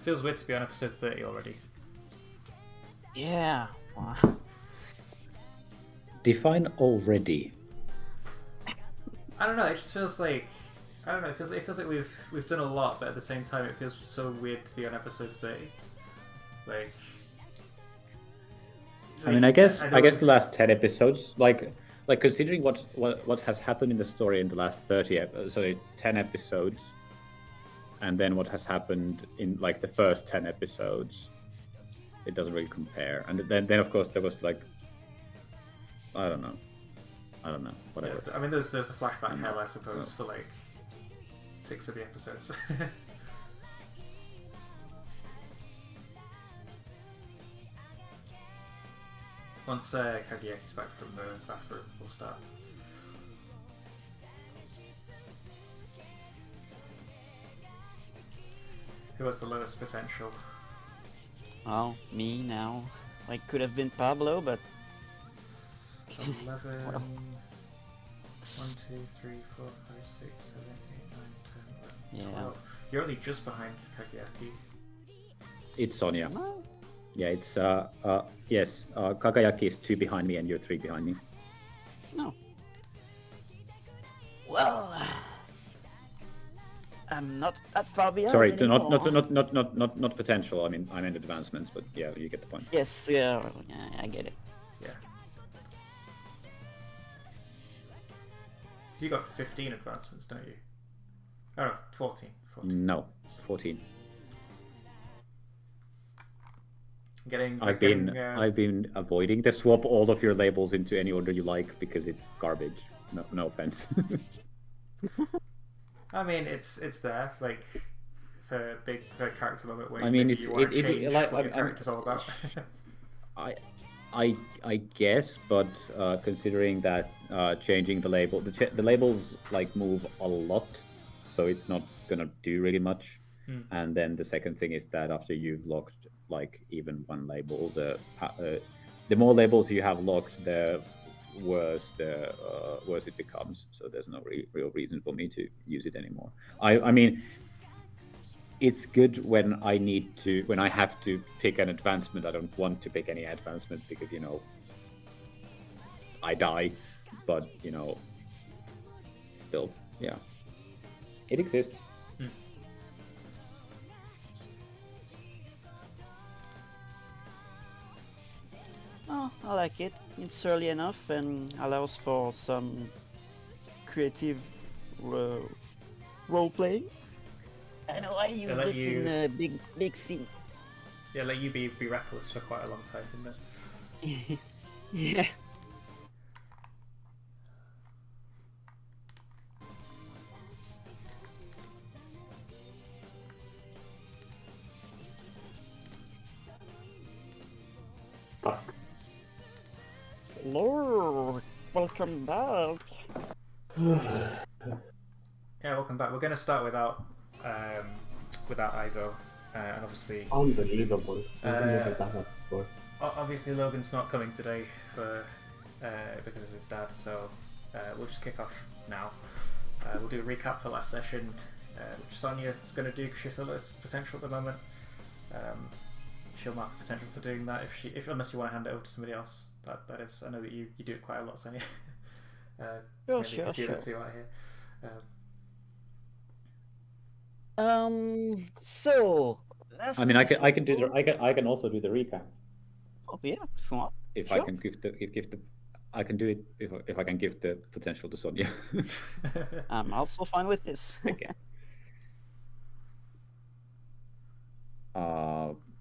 Feels weird to be on episode 30 already. Yeah. Define already. I don't know. It just feels like It feels like we've done a lot, but at the same time, it feels so weird to be on episode 30. Like, I mean, I guess the last 10 episodes, like considering what has happened in the story in the last 10 episodes, and then what has happened in like the first 10 episodes, it doesn't really compare. And then of course there was like, I don't know, whatever. Yeah, I mean, there's the flashback hell, I suppose, for like 6 of the episodes. Once Kageyaki's back from the bathroom, we'll start. Who has the lowest potential? Oh, me now. Like, could have been Pablo, but... 11... 1, 2, 3, 4, 5, 6, 7, 8, 9, 10, 11, 12. You're only just behind Kageyaki. It's Sonia. Yeah, it's yes. Kagayaki is 2 behind me, and you're 3 behind me. No. Well, I'm not that far behind. Sorry, anymore. not potential. I mean advancements, but yeah, you get the point. Yes, yeah, I get it. Yeah. So you got 15 advancements, don't you? Oh no, 14. No, 14. I've been avoiding to swap all of your labels into any order you like because it's garbage. No offense. I mean, it's there, like for a character moment where I mean, you want to change what your character's all about. I guess, but considering that changing the label, the labels like move a lot, so it's not gonna do really much. And then the second thing is that after you've locked like even one label, the more labels you have locked, the worse it becomes. So there's no real reason for me to use it anymore. I mean, it's good when I have to pick an advancement. I don't want to pick any advancement because I die, but still, yeah, it exists. Oh, I like it. It's early enough and allows for some creative role playing. I know I used it in a big scene. Yeah, let you be reckless for quite a long time, didn't it? Yeah. Lord, welcome back. Yeah, welcome back. We're going to start without Ivo, and obviously. Unbelievable. Obviously, Logan's not coming today because of his dad, so we'll just kick off now. We'll do a recap for last session, which Sonia's going to do because she's the lowest potential at the moment. She'll mark potential for doing that unless you want to hand it over to somebody else. That is, I know that you do it quite a lot, Sonia. Sure. See right here. So. I mean, I can also do the recap. Oh yeah, if you want. If I can give the, I can do it if I can give the potential to Sonia. I'm also fine with this. Okay.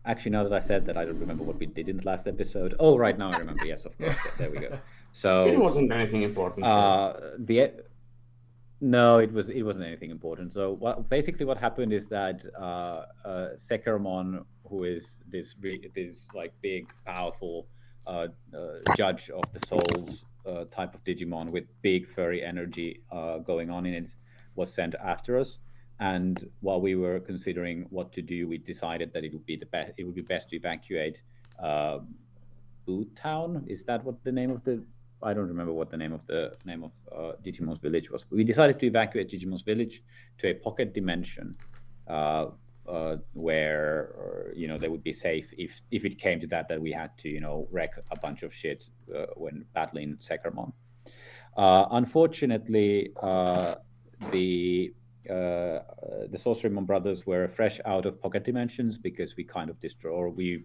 Actually, now that I said that, I don't remember what we did in the last episode. Oh, right, now I remember. Yes, of course. There we go. So it wasn't anything important. No, it wasn't anything important. So basically what happened is that Sekermon, who is this like big, powerful judge of the souls type of Digimon with big furry energy going on in it, was sent after us. And while we were considering what to do, we decided that it would be best to evacuate Boot Town. Is that what the name of the? I don't remember what the name of Digimon's village was. We decided to evacuate Digimon's village to a pocket dimension, where they would be safe if it came to that we had to wreck a bunch of shit when battling Sekermon. Unfortunately, the Sorcerymon brothers were fresh out of Pocket Dimensions because we kind of destroyed, or we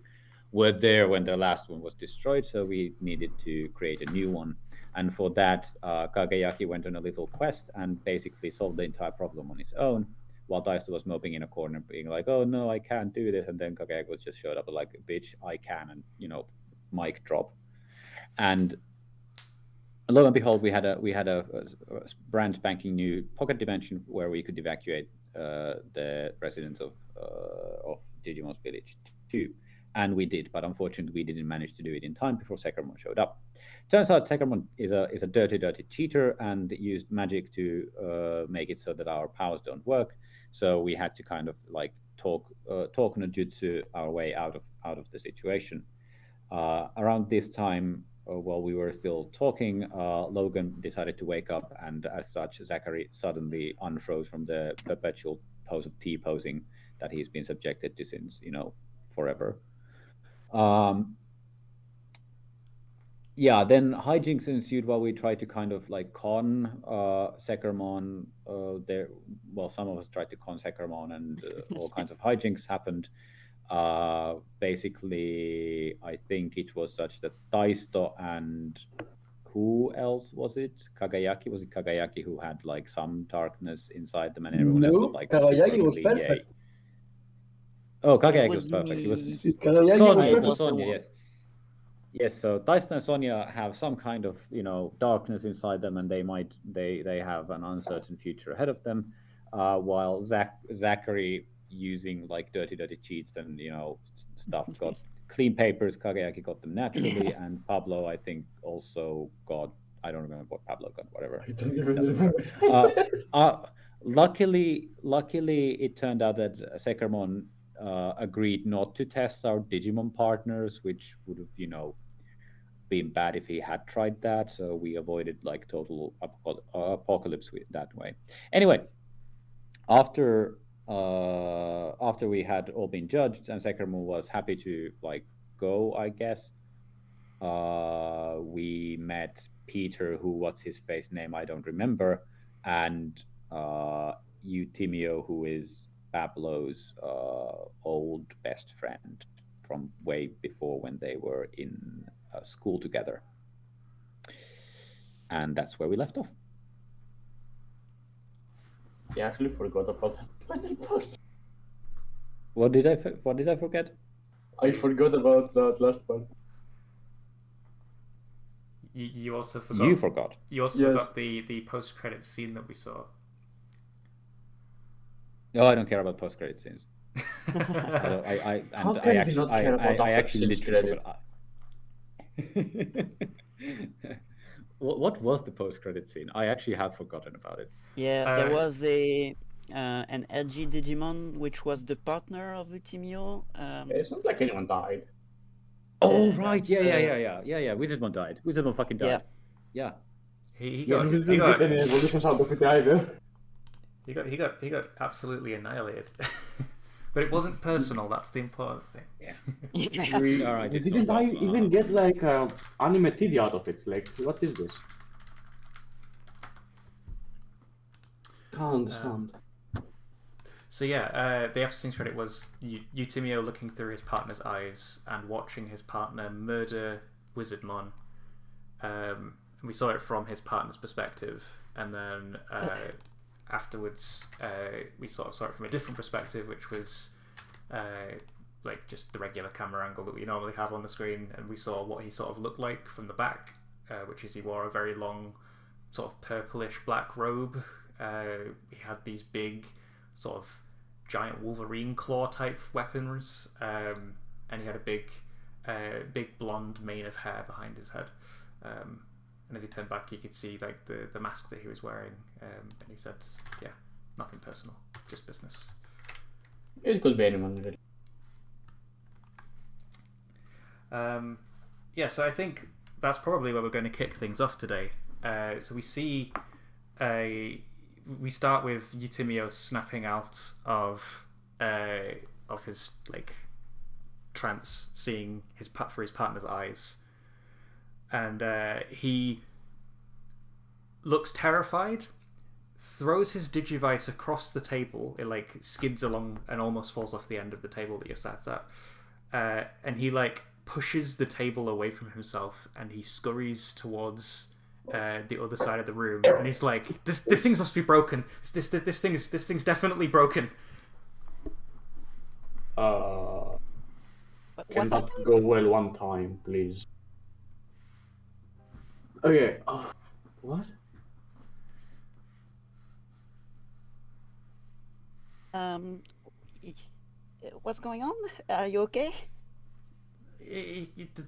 were there when the last one was destroyed, so we needed to create a new one. And for that, Kageyaki went on a little quest and basically solved the entire problem on his own, while Daisto was moping in a corner, being like, "Oh no, I can't do this," and then Kageyaki was just showed up like, "Bitch, I can," and mic drop. And lo and behold, we had a brand spanking new Pocket Dimension where we could evacuate the residents of Digimon's village too, and we did. But unfortunately, we didn't manage to do it in time before Sekermon showed up. Turns out Sekermon is a dirty cheater and used magic to make it so that our powers don't work. So we had to kind of like talk no jutsu our way out of the situation. Around this time, while we were still talking, Logan decided to wake up, and as such, Zachary suddenly unfroze from the perpetual pose of T-posing that he's been subjected to since, forever. Then hijinks ensued while we tried to kind of like con Sekermon. Some of us tried to con Sekermon, and all kinds of hijinks happened. Basically, I think it was such that Daisto and who else was it? Kageyaki? Was it Kageyaki who had like some darkness inside them, and everyone else was like Kageyaki was perfect. Oh, Kageyaki was perfect. It was Sonia. Yes. So Daisto and Sonia have some kind of darkness inside them, and they have an uncertain future ahead of them, while Zachary, using like dirty cheats and stuff, got clean papers. Kageyaki got them naturally, and Pablo, I think, also got, I don't remember what Pablo got, whatever. I don't even remember. Luckily it turned out that Sekermon agreed not to test our Digimon partners, which would have been bad if he had tried that, so we avoided like total apocalypse that way. Anyway, after we had all been judged and Sekermon was happy to like go, I guess, we met Peter, who, what's his face name, I don't remember, and Eutimio, who is Pablo's old best friend from way before when they were in school together. And that's where we left off. I actually forgot about that final part. What did I forget? I forgot about that last part. You also forgot. You forgot. You also forgot the post-credit scene that we saw. No, I don't care about post-credit scenes. I actually literally forgot. What was the post-credit scene? I actually have forgotten about it. Yeah, there was an edgy Digimon, which was the partner of Eutimio. It's not like anyone died. Oh right, yeah. Wizardmon died. Wizardmon fucking died. Yeah. He got any evolutions out of it either. He got absolutely annihilated. But it wasn't personal. That's the important thing. Yeah. All right. Didn't I even get like anime TV out of it? Like, what is this? Can't understand. So yeah, the after scenes credit was Eutimio looking through his partner's eyes and watching his partner murder Wizardmon. And we saw it from his partner's perspective, and then afterwards we sort of saw it from a different perspective, which was like just the regular camera angle that we normally have on the screen, and we saw what he sort of looked like from the back, which is he wore a very long sort of purplish black robe. He had these big sort of giant Wolverine claw type weapons, and he had a big blonde mane of hair behind his head, and as he turned back you could see like the mask that he was wearing, and he said, yeah, nothing personal, just business. It could be anyone really. So I think that's probably where we're going to kick things off today. So we start with Eutimio snapping out of of his like trance, seeing his for his partner's eyes, and he looks terrified. Throws his digivice across the table. It like skids along and almost falls off the end of the table that you're sat at. And he like pushes the table away from himself, and he scurries towards the other side of the room. And he's like, "This thing must be broken. This thing's definitely broken." Can that go well one time, please? Okay. What? What's going on? Are you okay?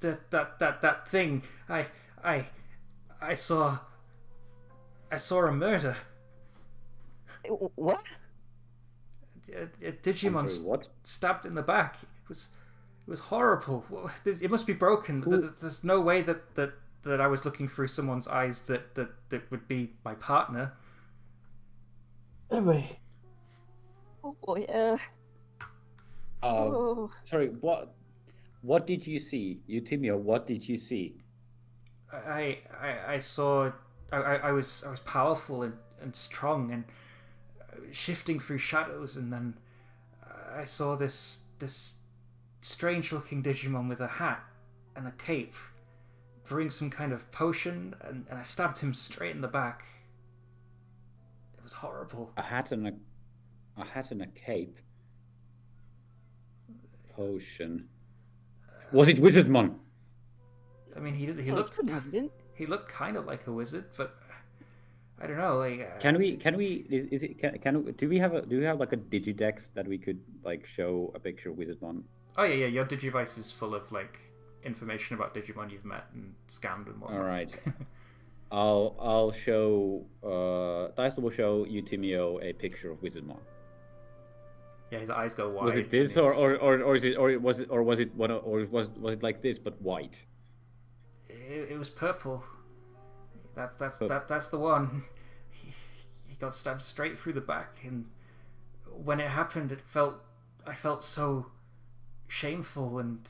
That thing. I saw a murder. What? A Digimon what? stabbed in the back. It was horrible. It must be broken. There's no way that I was looking through someone's eyes that would be my partner. Anyway. Oh boy. Sorry. What did you see, Eutimio? What did you see? I saw. I was powerful and strong and shifting through shadows, and then I saw this strange-looking Digimon with a hat and a cape, brewing some kind of potion, and I stabbed him straight in the back. It was horrible. A hat and a cape. Potion. Was it Wizardmon? I mean, he looked kind of like a wizard, but I don't know. Like, do we have like a Digidex that we could like show a picture of Wizardmon? Oh yeah. Your Digivice is full of like information about Digimon you've met and scammed and whatnot. All right. I'll show. Dysel will show Eutimio a picture of Wizardmon. Yeah, his eyes go wide. Was it this, or was it like this but white? It was purple. That's the one. He got stabbed straight through the back, and when it happened, I felt so shameful and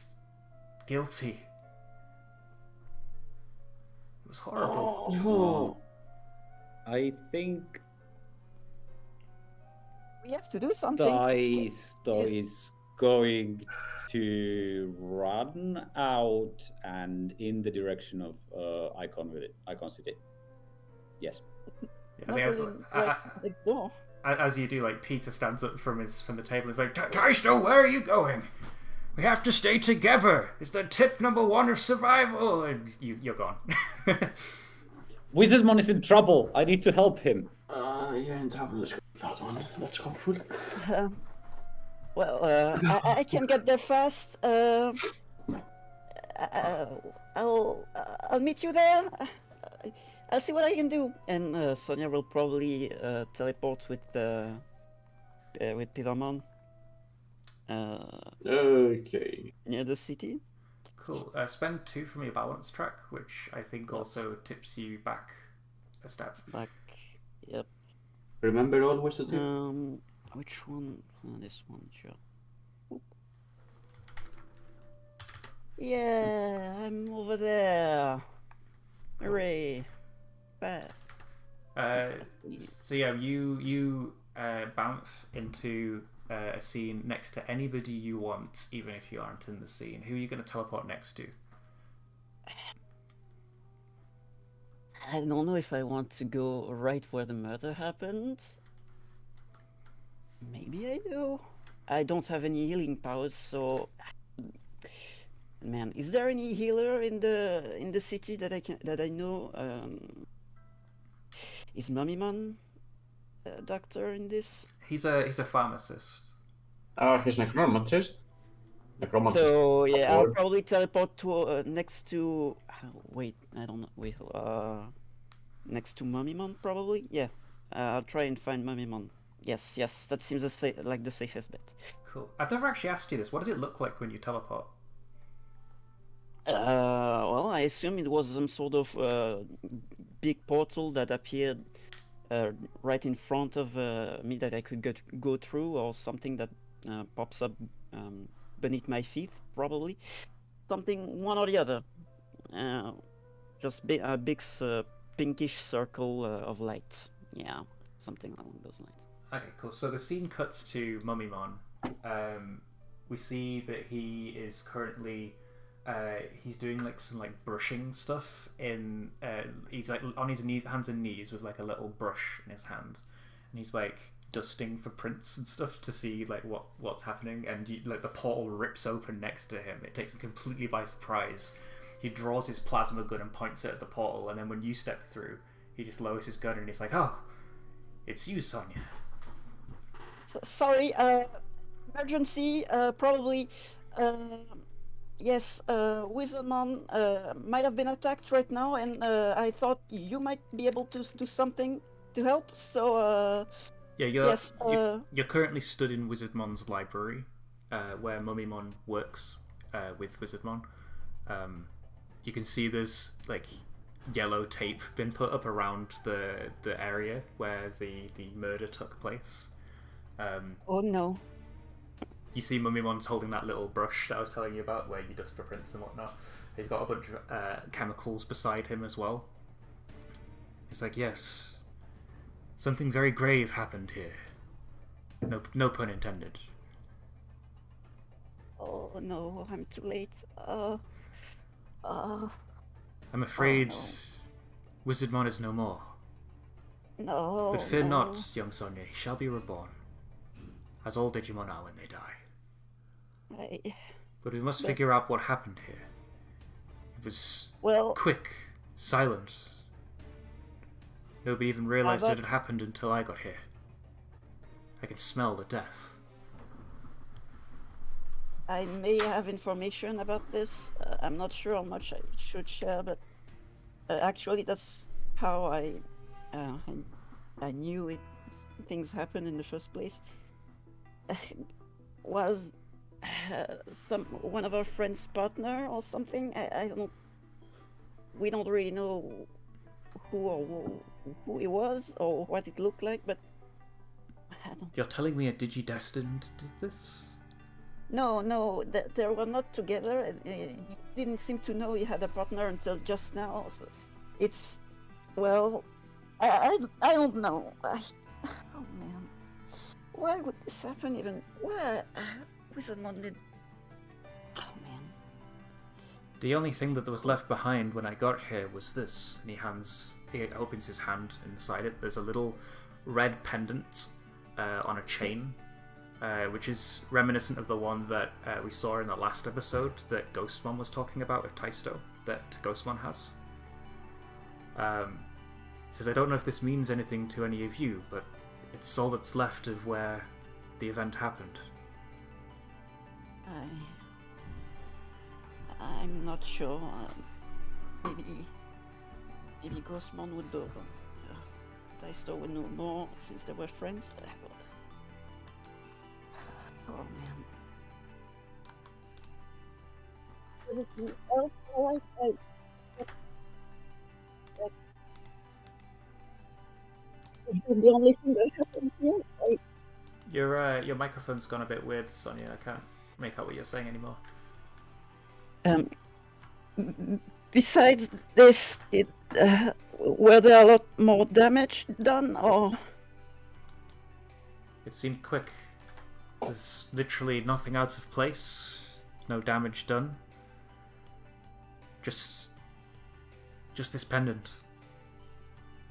guilty. It was horrible. Oh. I think We have to do something. Dice is going to run out and in the direction of Icon City. Yes. Yeah, The door. as you do, like Peter stands up from the table. He's like, "Taisto, where are you going? We have to stay together. It's the tip number 1 of survival." And you're gone. Wizardmon is in trouble. I need to help him. You're in trouble. Let's go with that one. That's hopeful. I can get there fast. I'll meet you there. I'll see what I can do. And Sonia will probably teleport with Piramon. Okay. Near the city. Cool. Spend 2 from your balance track, which I think also tips you back a step. Back. Yep. Remember always to do. Which one? This one, sure. Oop. Yeah, I'm over there. Hooray! Fast. So yeah, you bounce into a scene next to anybody you want, even if you aren't in the scene. Who are you going to teleport next to? I don't know if I want to go right where the murder happened. Maybe I do. I don't have any healing powers, so man, is there any healer in the city that I know? Is Mummyman a doctor in this? He's a pharmacist. He's necromancer. So yeah, I'll probably teleport to next to. Wait, I don't know. Wait, next to Mummymon probably. Yeah, I'll try and find Mummymon. Yes, that seems like the safest bet. Cool. I've never actually asked you this. What does it look like when you teleport? Well, I assume it was some sort of big portal that appeared right in front of me that I could go through, or something that pops up beneath my feet, probably. Something, one or the other. Just a big pinkish circle of light. Yeah, something along those lines. Okay, cool. So the scene cuts to Mummymon. We see that he is currently he's doing like some like brushing stuff in he's like on his knees, hands and knees with like a little brush in his hand, and he's like dusting for prints and stuff to see like what's happening, and like the portal rips open next to him. It takes him completely by surprise. He draws his plasma gun and points it at the portal, and then when you step through, he just lowers his gun and he's like, "Oh, it's you, Sonia." Sorry, emergency, probably. Yes, Wizardmon might have been attacked right now, and I thought you might be able to do something to help. So, yeah, you're currently stood in Wizardmon's library, where Mummymon works with Wizardmon. You can see there's like yellow tape been put up around the area where the murder took place. Oh no. You see Mummimon's holding that little brush that I was telling you about where you dust for prints and whatnot. He's got a bunch of chemicals beside him as well. It's like, yes, something very grave happened here. No pun intended. Oh no, I'm too late. I'm afraid no. Wizardmon is no more. No. But fear no. not, young Sonia, he shall be reborn, as all Digimon are when they die. But we must figure out what happened here. It was quick, silent. Nobody even realized it had happened until I got here. I can smell the death. I may have information about this. I'm not sure how much I should share, but actually that's how I knew things happened in the first place. Was one of our friends' partner or something? We don't really know who he was or what it looked like, but I don't... You're telling me a Digidestined did this? No, they were not together. He didn't seem to know he had a partner until just now. So it's, well, I don't know. Oh man, why would this happen even? Why? Wizardmon did... Oh man. The only thing that was left behind when I got here was this. And he opens his hand, and inside it there's a little red pendant on a chain. Which is reminiscent of the one that we saw in the last episode that Ghostmon was talking about with Taisto, that Ghostmon has. He says, I don't know if this means anything to any of you, but it's all that's left of where the event happened. I'm not sure. Maybe Ghostmon would know. Taisto would know more since they were friends. Oh man. Everything else alright? Is that the only thing that happened here? Your microphone's gone a bit weird, Sonia. I can't make out what you're saying anymore. Besides this, were there a lot more damage done, or? It seemed quick. There's literally nothing out of place, no damage done. Just this pendant.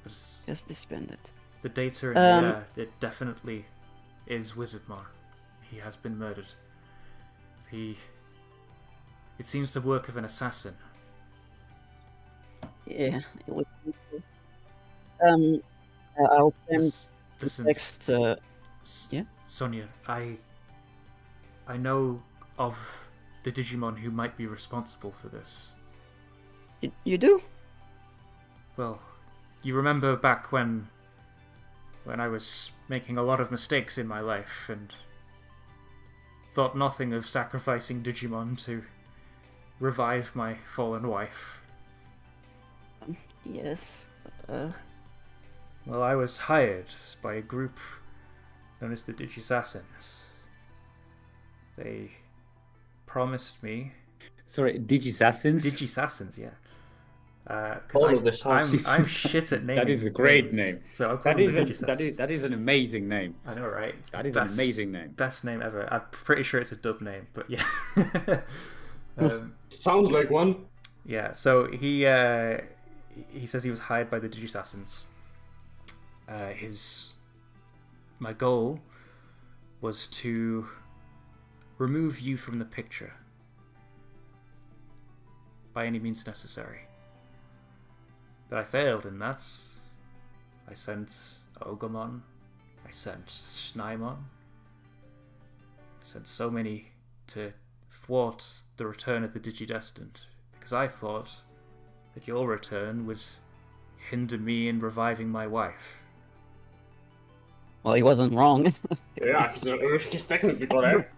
Just this pendant. The data in there, it definitely is Wizardmon. He has been murdered. It seems the work of an assassin. Yeah, it was. I'll send the text. Yeah. Sonia, I know of the Digimon who might be responsible for this. You do? Well, you remember back when I was making a lot of mistakes in my life and thought nothing of sacrificing Digimon to revive my fallen wife. Yes. Well, I was hired by a group known as the Digisassins. They promised me Sorry, Digisassins? Digisassins, yeah. All of the Because songs. I'm shit at naming. That is a great names, name. So I'll call them the Digisassins. That is an amazing name. I know, right? It's That the is an amazing name. Best name ever. I'm pretty sure it's a dub name, but yeah. Sounds like one. Yeah. So he says he was hired by the Digisassins. My goal was to remove you from the picture by any means necessary. But I failed in that. I sent Ogremon, I sent Snymon, I sent so many to thwart the return of the Digidestined, because I thought that your return would hinder me in reviving my wife. Well, he wasn't wrong. Yeah, he's technically correct.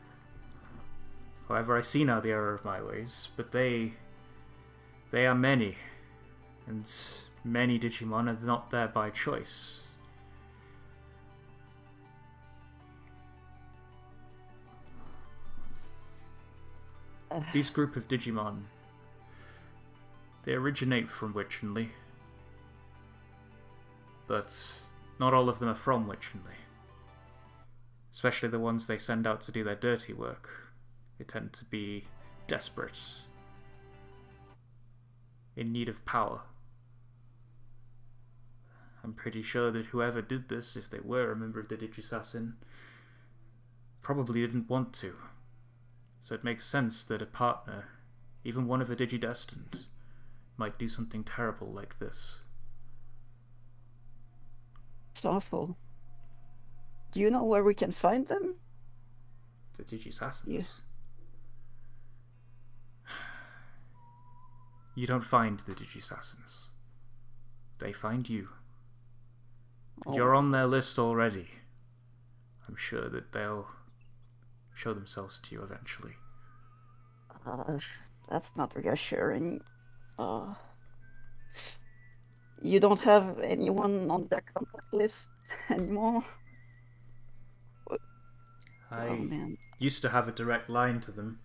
However, I see now the error of my ways, but they are many, and many Digimon are not there by choice. These group of Digimon, they originate from Witchenly, but not all of them are from Witchenly. Especially the ones they send out to do their dirty work. They tend to be desperate, in need of power. I'm pretty sure that whoever did this, if they were a member of the Digisassin, probably didn't want to. So it makes sense that a partner, even one of a Digidestined, might do something terrible like this. It's awful. Do you know where we can find them? The Digisassins? Yeah. You don't find the Digisassins. They find you. Oh. You're on their list already. I'm sure that they'll show themselves to you eventually. That's not reassuring. You don't have anyone on their contact list anymore? I used to have a direct line to them.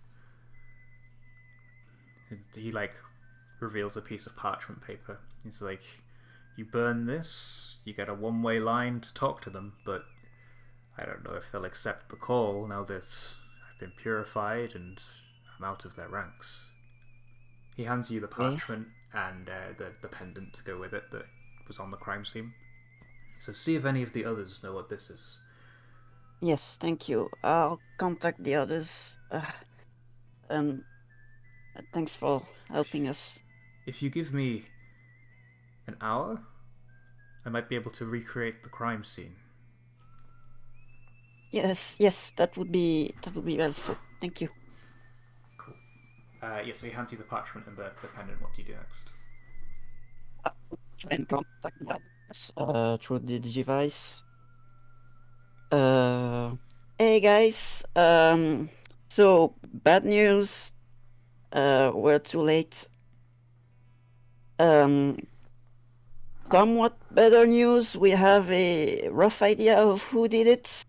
He reveals a piece of parchment paper. He's like, you burn this, you get a one-way line to talk to them, but I don't know if they'll accept the call now that I've been purified and I'm out of their ranks. He hands you the parchment and the pendant to go with it that was on the crime scene. He says, see if any of the others know what this is. Yes, thank you. I'll contact the others. Thanks for helping us. If you give me an hour, I might be able to recreate the crime scene. Yes, that would be helpful. Thank you. Cool. So he hands you the parchment and the pendant. What do you do next? Try and contact the others through the device. Hey guys. So bad news. We're too late. Somewhat better news. We have a rough idea of who did it.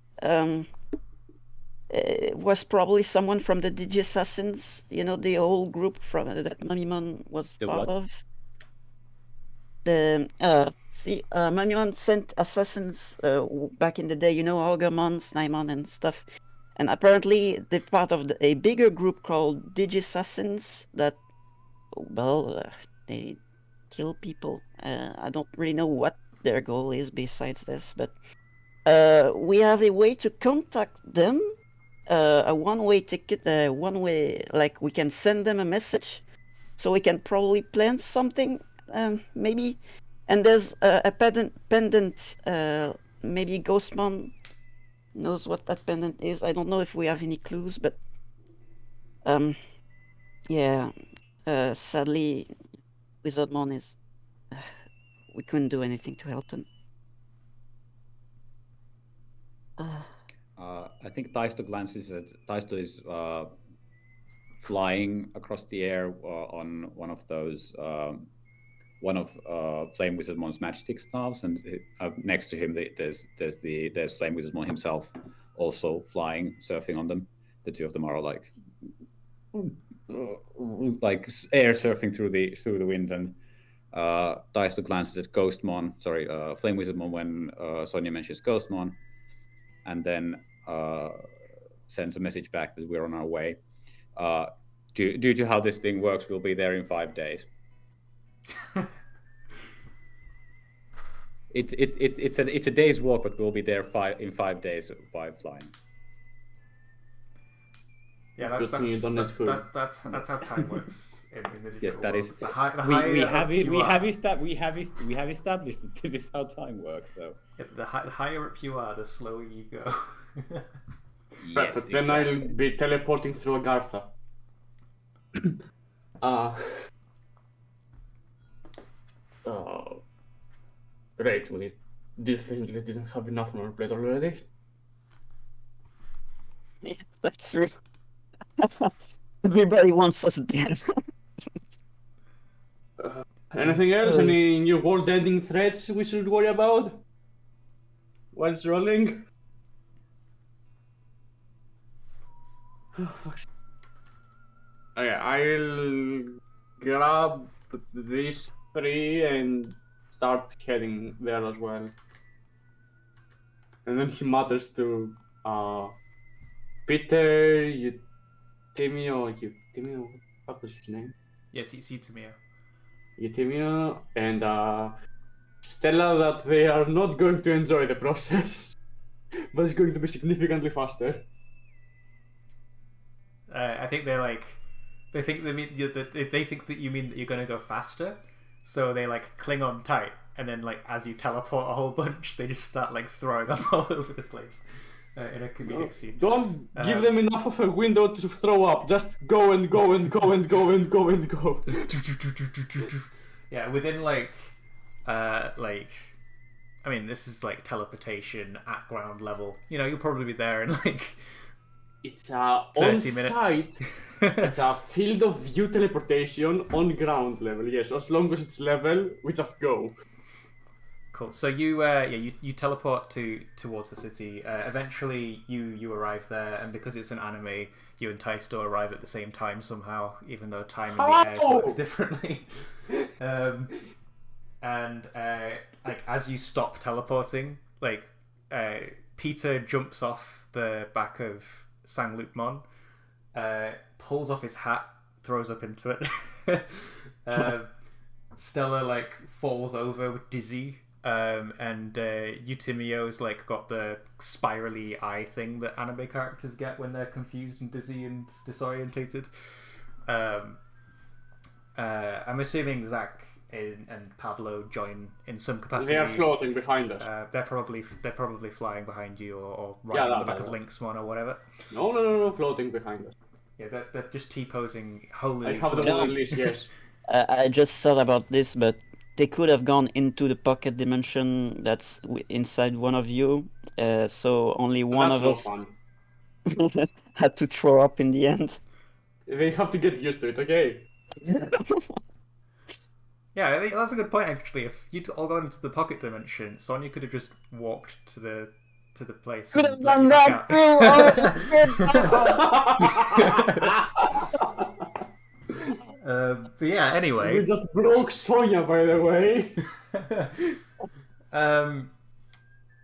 It was probably someone from the Digisassins. You know, the whole group from that Mamimon was part of. Mamimon sent assassins back in the day. You know, Ogremon, Snymon, and stuff. And apparently, they're part of a bigger group called Digisassins that, they kill people. I don't really know what their goal is besides this, but we have a way to contact them. A one-way ticket, like we can send them a message, so we can probably plan something, maybe. And there's a pendant, maybe Ghostmon knows what that pendant is. I don't know if we have any clues, but sadly, Wizardmon is. We couldn't do anything to help him. I think Taisto glances at. Taisto is flying across the air on one of those. One of Flame Wizardmon's matchstick staffs, and next to him there's Flame Wizardmon himself, also flying, surfing on them. the two of them are like air surfing through the wind, and Daisto glances at Ghostmon, Flame Wizardmon when Sonia mentions Ghostmon, and then sends a message back that we're on our way. Due to how this thing works, we'll be there in 5 days. It's a day's walk, but we'll be there in 5 days by flying. Yeah, that's how time works in the digital yes, that world. is. We have established that this is how time works. So the higher up you are, the slower you go. Yes, but then I'll be teleporting through Agartha. Great, we definitely didn't have enough on our plate already. Yeah, that's true. Everybody wants us dead. Anything else? Any new world-ending threats we should worry about while it's rolling? Oh, fuck. Okay, I'll grab these 3 and start heading there as well. And then he mutters to Peter, Eutimio, what was his name? Yes, it's Eutimio. Eutimio and Stella that they are not going to enjoy the process, but it's going to be significantly faster. I think they think that you mean that you're going to go faster, so they cling on tight, and then as you teleport a whole bunch, they just start throwing up all over the place in a comedic scene. Don't give them enough of a window to throw up. Just go and go and go and go and go and go. Yeah, within I mean, this is teleportation at ground level. You'll probably be there in It's 30 minutes. It's a field of view teleportation on ground level. Yes, as long as it's level, we just go. Cool. So you teleport towards the city. Eventually, you arrive there, and because it's an anime, you and Taisto arrive at the same time somehow, even though time in the airs works differently. As you stop teleporting, Peter jumps off the back of Sanglupmon, pulls off his hat, throws up into it. Stella falls over dizzy, and Eutimio's got the spirally eye thing that anime characters get when they're confused and dizzy and disorientated. I'm assuming Zach and Pablo join in some capacity. They are floating behind us. They're probably flying behind you or riding on the back of Lynxmon or whatever. No, floating behind us. Yeah, they're just T-posing wholly. I have them on list, yes. I just thought about this, but they could have gone into the pocket dimension that's inside one of you, so only one of us had to throw up in the end. They have to get used to it, okay? Yeah, I think that's a good point actually. If you'd all gone into the pocket dimension, Sonia could have just walked to the place. Could have done that too! But yeah, anyway. We just broke Sonia, by the way.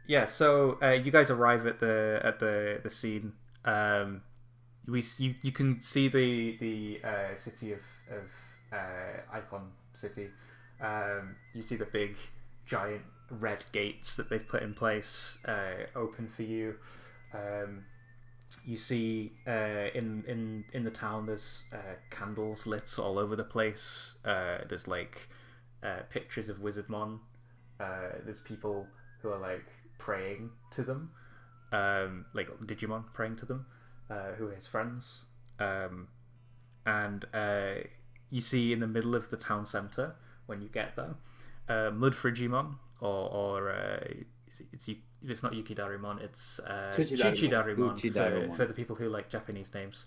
Yeah, so you guys arrive at the scene. You can see the city of Icon City. You see the big giant red gates that they've put in place open for you. You see in the town there's candles lit all over the place. There's pictures of Wizardmon. There's people who are praying to them, Digimon praying to them, who are his friends. And you see in the middle of the town centre when you get there, Mudfrigimon, or it's not Yukidarimon, it's Chichidarimon for the people who like Japanese names.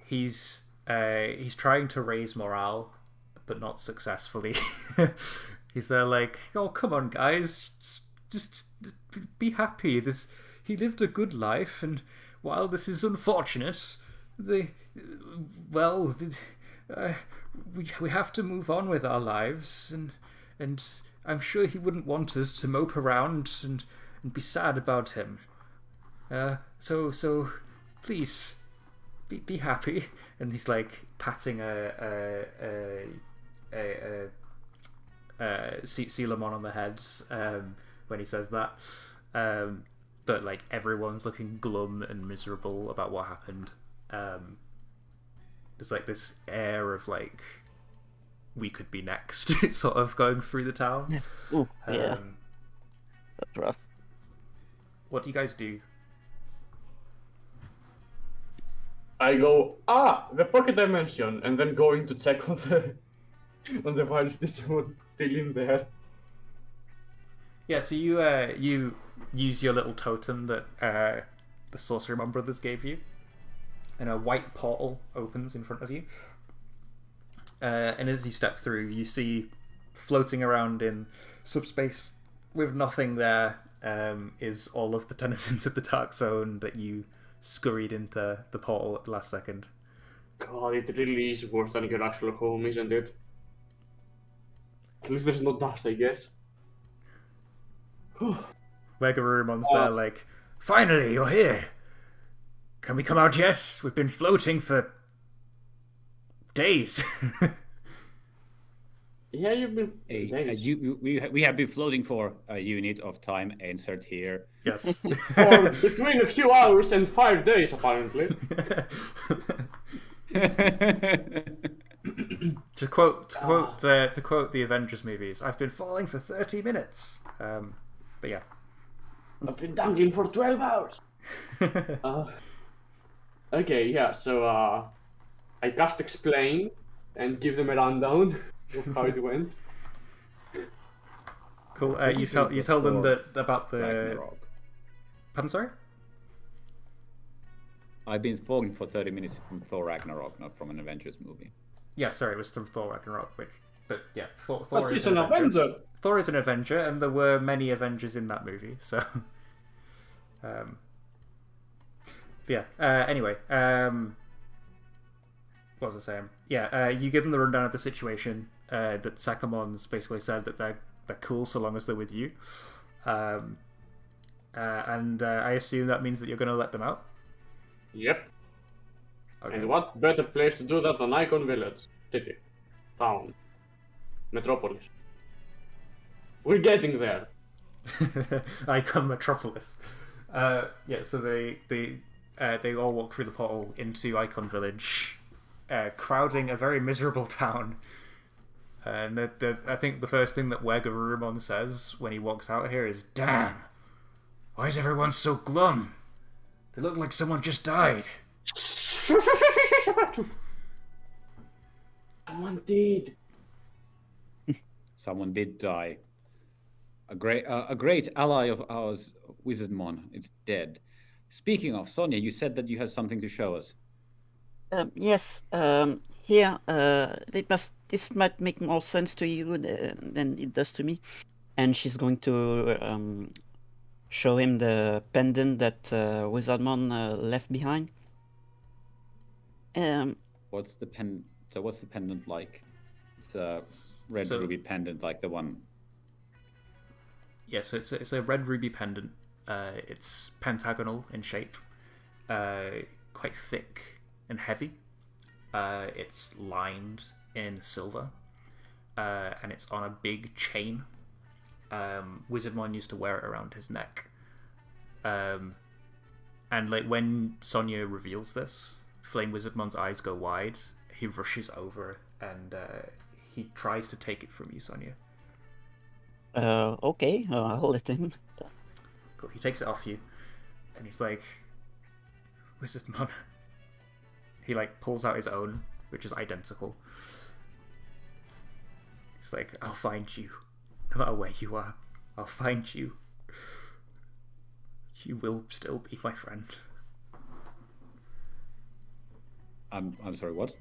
He's trying to raise morale, but not successfully. He's there oh, come on guys, just be happy. He lived a good life, and while this is unfortunate, we have to move on with our lives, and I'm sure he wouldn't want us to mope around and be sad about him. So please be happy. And he's like patting Sealamon on the head when he says that. But like everyone's looking glum and miserable about what happened. There's like this air of like we could be next, sort of going through the town. Ooh, yeah. That's rough. What do you guys do? I go, the pocket dimension, and then going to check on the virus Digimon still in there. Yeah, so you use your little totem that the Sorcery Mon brothers gave you, and a white portal opens in front of you. And as you step through, you see floating around in subspace with nothing there is all of the denizens of the Dark Zone that you scurried into the portal at the last second. God, it really is worse than your actual home, isn't it? At least there's no dust, I guess. Megarumon's there like, finally, you're here! Can we come out yet? We've been floating for days. Yeah, you've been... we have been floating for a unit of time, insert here. Yes. For between a few hours and 5 days, apparently. to quote the Avengers movies, I've been falling for 30 minutes. But yeah. I've been dangling for 12 hours. Okay, yeah, so I cast Explain and give them a rundown of how it went. Cool. You tell them that about the... Ragnarok. Pardon, sorry? I've been falling for 30 minutes from Thor Ragnarok, not from an Avengers movie. Yeah, sorry, it was from Thor Ragnarok, but yeah, Thor But is he's an Avenger. Thor is an Avenger, and there were many Avengers in that movie, so... yeah, anyway, what was I saying? Yeah, you give them the rundown of the situation, that Sakamon's basically said that they're cool so long as they're with you. And I assume that means that you're going to let them out? Yep. Okay. And what better place to do that than Icon Village? City. Town. Metropolis. We're getting there. Icon Metropolis. Yeah, so they all walk through the portal into Icon Village, crowding a very miserable town. And I think the first thing that Wegarurumon says when he walks out here is, "Damn! Why is everyone so glum? They look like someone just died." Someone did. Someone did die. A great ally of ours, Wizardmon, it's dead. Speaking of, Sonia, you said that you had something to show us. Yes. Here, this might make more sense to you than it does to me. And she's going to show him the pendant that Wizardmon left behind. What's the pendant like? It's a red ruby pendant, like the one. Yeah, so it's a red ruby pendant. It's pentagonal in shape, quite thick and heavy. It's lined in silver, and it's on a big chain. Wizardmon used to wear it around his neck. And like when Sonia reveals this, Flame Wizardmon's eyes go wide. He rushes over and he tries to take it from you, Sonia. Okay, I'll let him. Cool. He takes it off you, and he's like, "Wizardmon." He like pulls out his own, which is identical. He's like, "I'll find you, no matter where you are. I'll find you. You will still be my friend." I'm sorry, what?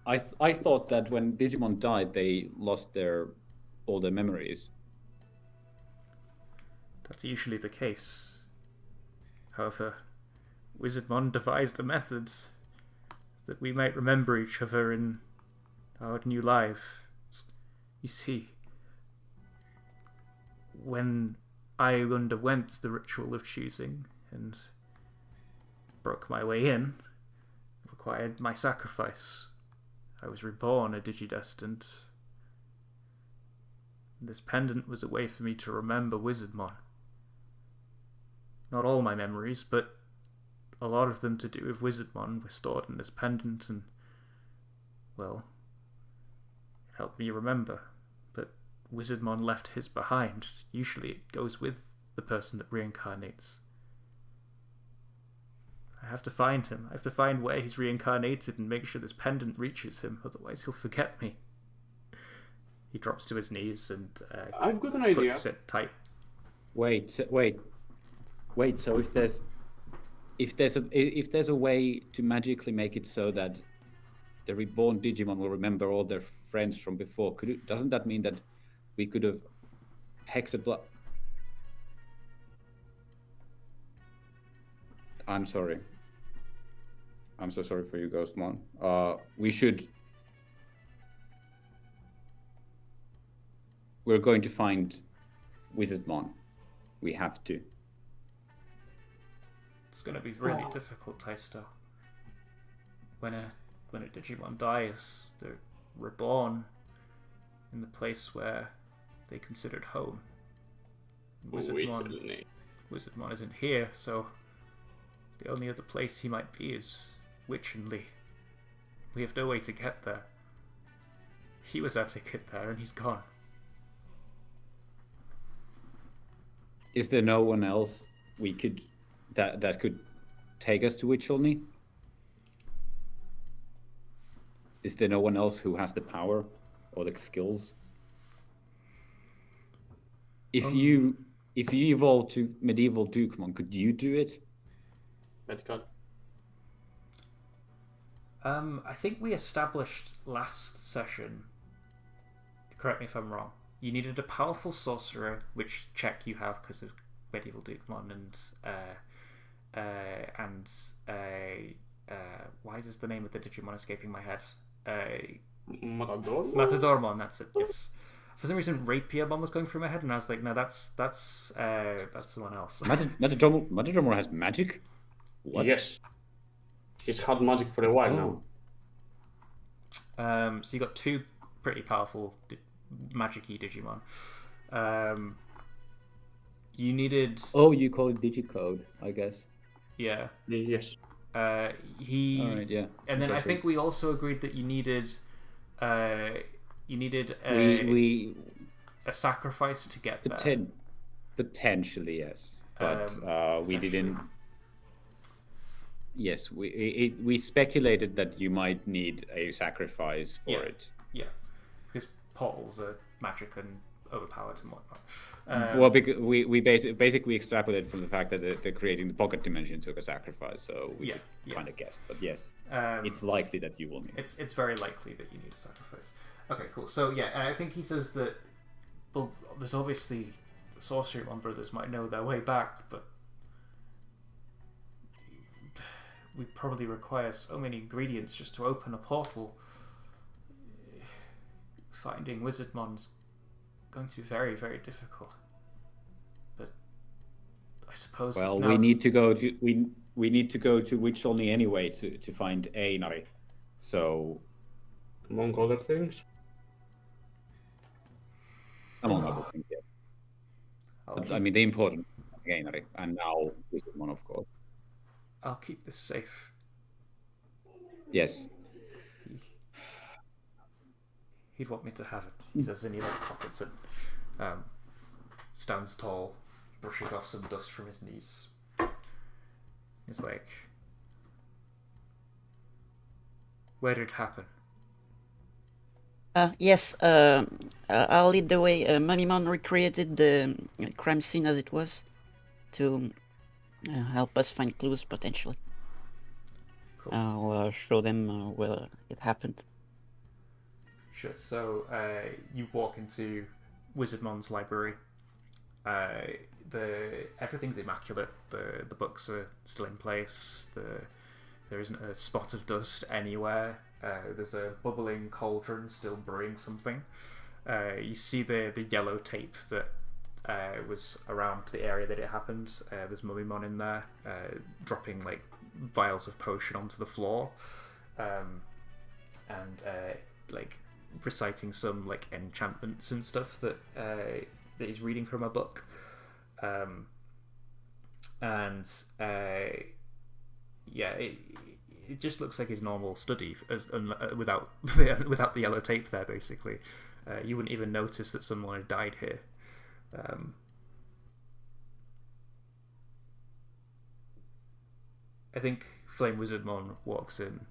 I thought that when Digimon died, they lost all their memories. That's usually the case. However, Wizardmon devised a method that we might remember each other in our new lives. You see, when I underwent the ritual of choosing and broke my way in, it required my sacrifice. I was reborn a Digidestined. This pendant was a way for me to remember Wizardmon. Not all my memories, but a lot of them to do with Wizardmon were stored in this pendant, and, well, it helped me remember. But Wizardmon left his behind. Usually it goes with the person that reincarnates. I have to find him. I have to find where he's reincarnated and make sure this pendant reaches him, otherwise he'll forget me. He drops to his knees and I've got an idea. clutches it tight. Wait. So if there's a way to magically make it so that the reborn Digimon will remember all their friends from before, doesn't that mean that we could have hexablock? I'm sorry. I'm so sorry for you, Ghostmon. We're going to find Wizardmon. We have to. It's going to be really difficult, Taisto. When a Digimon dies, they're reborn in the place where they considered home. Wizardmon isn't here, so the only other place he might be is Witchenly. We have no way to get there. He was our ticket there, and he's gone. Is there no one else we could that could take us to Witchelny? Is there no one else who has the power or the skills? If you evolve to medieval Dukemon, could you do it? I think we established last session, correct me if I'm wrong, you needed a powerful sorcerer, which check you have because of medieval Dukemon, and why is the name of the Digimon escaping my head? Matadormon, that's it, yes. For some reason, Rapiermon was going through my head, and I was like, no, that's someone else. Matadormon has magic? What? Yes. He's had magic for a while now. So you got two pretty powerful magic-y Digimon. You needed... Oh, you call it Digicode, I guess. Yeah. Yes. Alright, yeah. And then I think we also agreed that you needed a sacrifice to get there. Potentially, yes. But we didn't... Yes, we speculated that you might need a sacrifice for it. Yeah, because portals are magic and overpowered and whatnot. Well, because we basically extrapolated from the fact that they're creating the pocket dimension took a sacrifice, so we just kind of guessed. But yes, it's likely that you will need. It's very likely that you need a sacrifice. Okay, cool. So yeah, I think he says that. Well, there's obviously the Sorcerymon brothers might know their way back, but we probably require so many ingredients just to open a portal. Finding Wizardmon's going to be very, very difficult. But I suppose. Well, we need to go to Witchelny anyway to find Einari. So, among other things. Among other things, yeah. I mean, the important Einari, and now Wizardmon, of course. I'll keep this safe. Yes. He'd want me to have it. He says, and he pockets it. Stands tall, brushes off some dust from his knees. He's like, where did it happen? Yes, I'll lead the way. Mummymon recreated the crime scene as it was to help us find clues, potentially. Cool. I'll show them where it happened. Sure. So you walk into Wizardmon's library, everything's immaculate. The books are still in place. There isn't a spot of dust anywhere. There's a bubbling cauldron still brewing something. You see the yellow tape that was around the area that it happened. There's Mummymon in there, dropping like vials of potion onto the floor, and like reciting some like enchantments and stuff that he's reading from a book. It just looks like his normal study without without the yellow tape there. Basically, you wouldn't even notice that someone had died here. I think Flame Wizardmon walks in,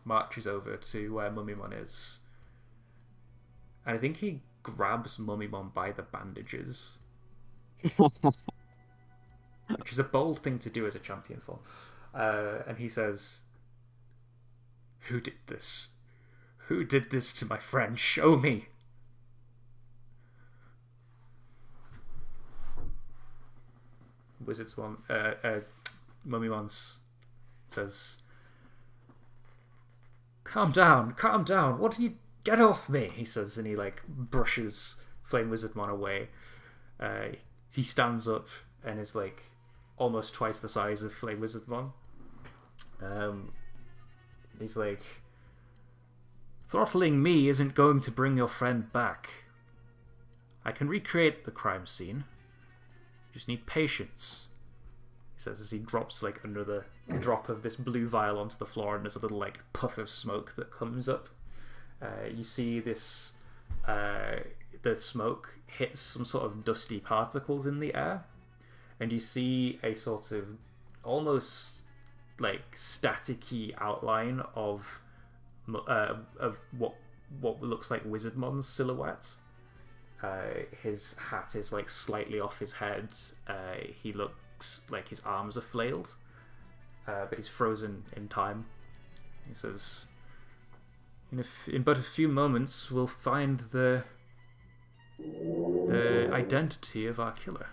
marches over to where Mummymon is, and I think he grabs Mummymon by the bandages. Which is a bold thing to do as a champion form. And he says, "Who did this? Who did this to my friend? Show me!" Mummymon says, calm down. What do you... Get off me!" he says, and he like brushes Flame Wizardmon away. He stands up and is like almost twice the size of Flame Wizardmon. He's like, "Throttling me isn't going to bring your friend back. I can recreate the crime scene. You just need patience," he says as he drops like under the drop of this blue vial onto the floor, and there's a little like puff of smoke that comes up. You see this, the smoke hits some sort of dusty particles in the air, and you see a sort of almost like staticky outline of what looks like Wizardmon's silhouette. His hat is like slightly off his head. He looks like his arms are flailed, but he's frozen in time. He says, in but a few moments, we'll find the identity of our killer."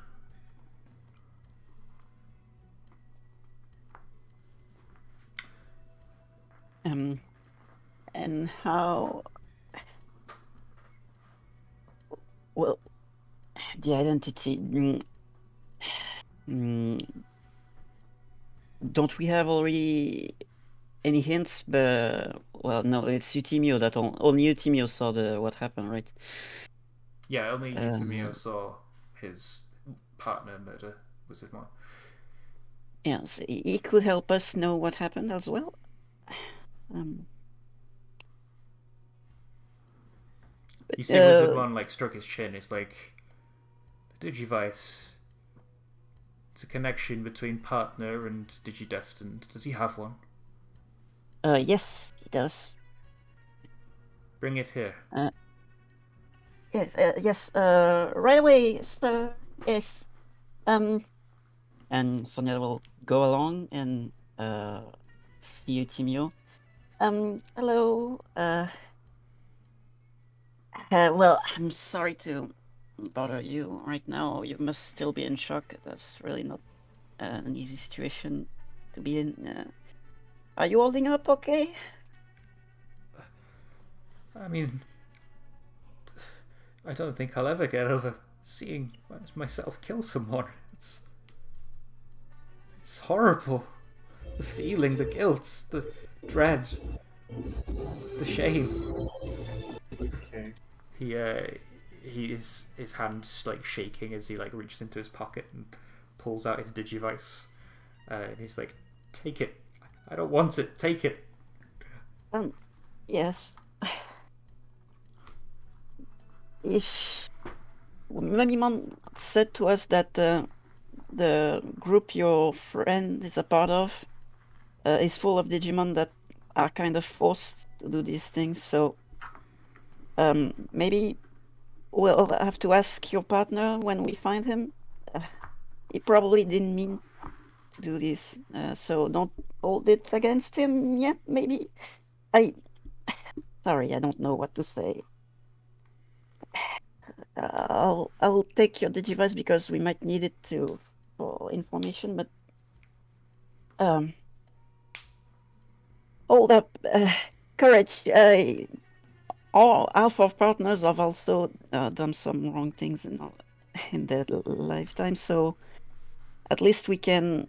And how... Well, the identity... Don't we have already any hints? But well, no, it's Eutimio that only Eutimio saw what happened, right? Yeah, only Eutimio saw his partner murder Wizardmon. Yes, he could help us know what happened as well. You see Wizardmon like struck his chin. It's like, the Digivice. It's a connection between partner and Digidestined. Does he have one? Yes, he does. Bring it here. Yes, right away, sir. Yes. And Sonia will go along and see Eutimio. Hello. Well, I'm sorry to bother you right now. You must still be in shock. That's really not an easy situation to be in. Are you holding up okay? I mean, I don't think I'll ever get over seeing myself kill someone. It's horrible. The feeling, the guilt, the dread, the shame. Okay. His hand's like shaking as he like reaches into his pocket and pulls out his Digivice. And he's like, "Take it. I don't want it. Take it." Yes. Mummymon said to us that the group your friend is a part of is full of Digimon that are kind of forced to do these things, so maybe we'll have to ask your partner when we find him. He probably didn't mean to do this, so don't hold it against him yet, maybe. Sorry, I don't know what to say. I'll take your Digivice because we might need it for information, but hold up, courage. All half of partners have also done some wrong things in their lifetime, so at least we can.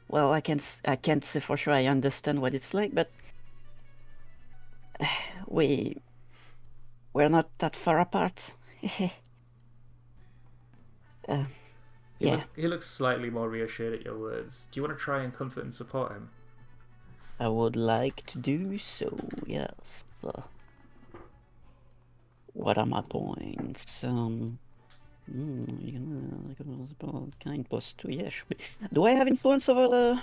Well, I can't say for sure I understand what it's like, but we're not that far apart. Yeah. He looks slightly more reassured at your words. Do you want to try and comfort and support him? I would like to do so, yes. What are my points? Kind +2, yeah, should be. Do I have influence over the...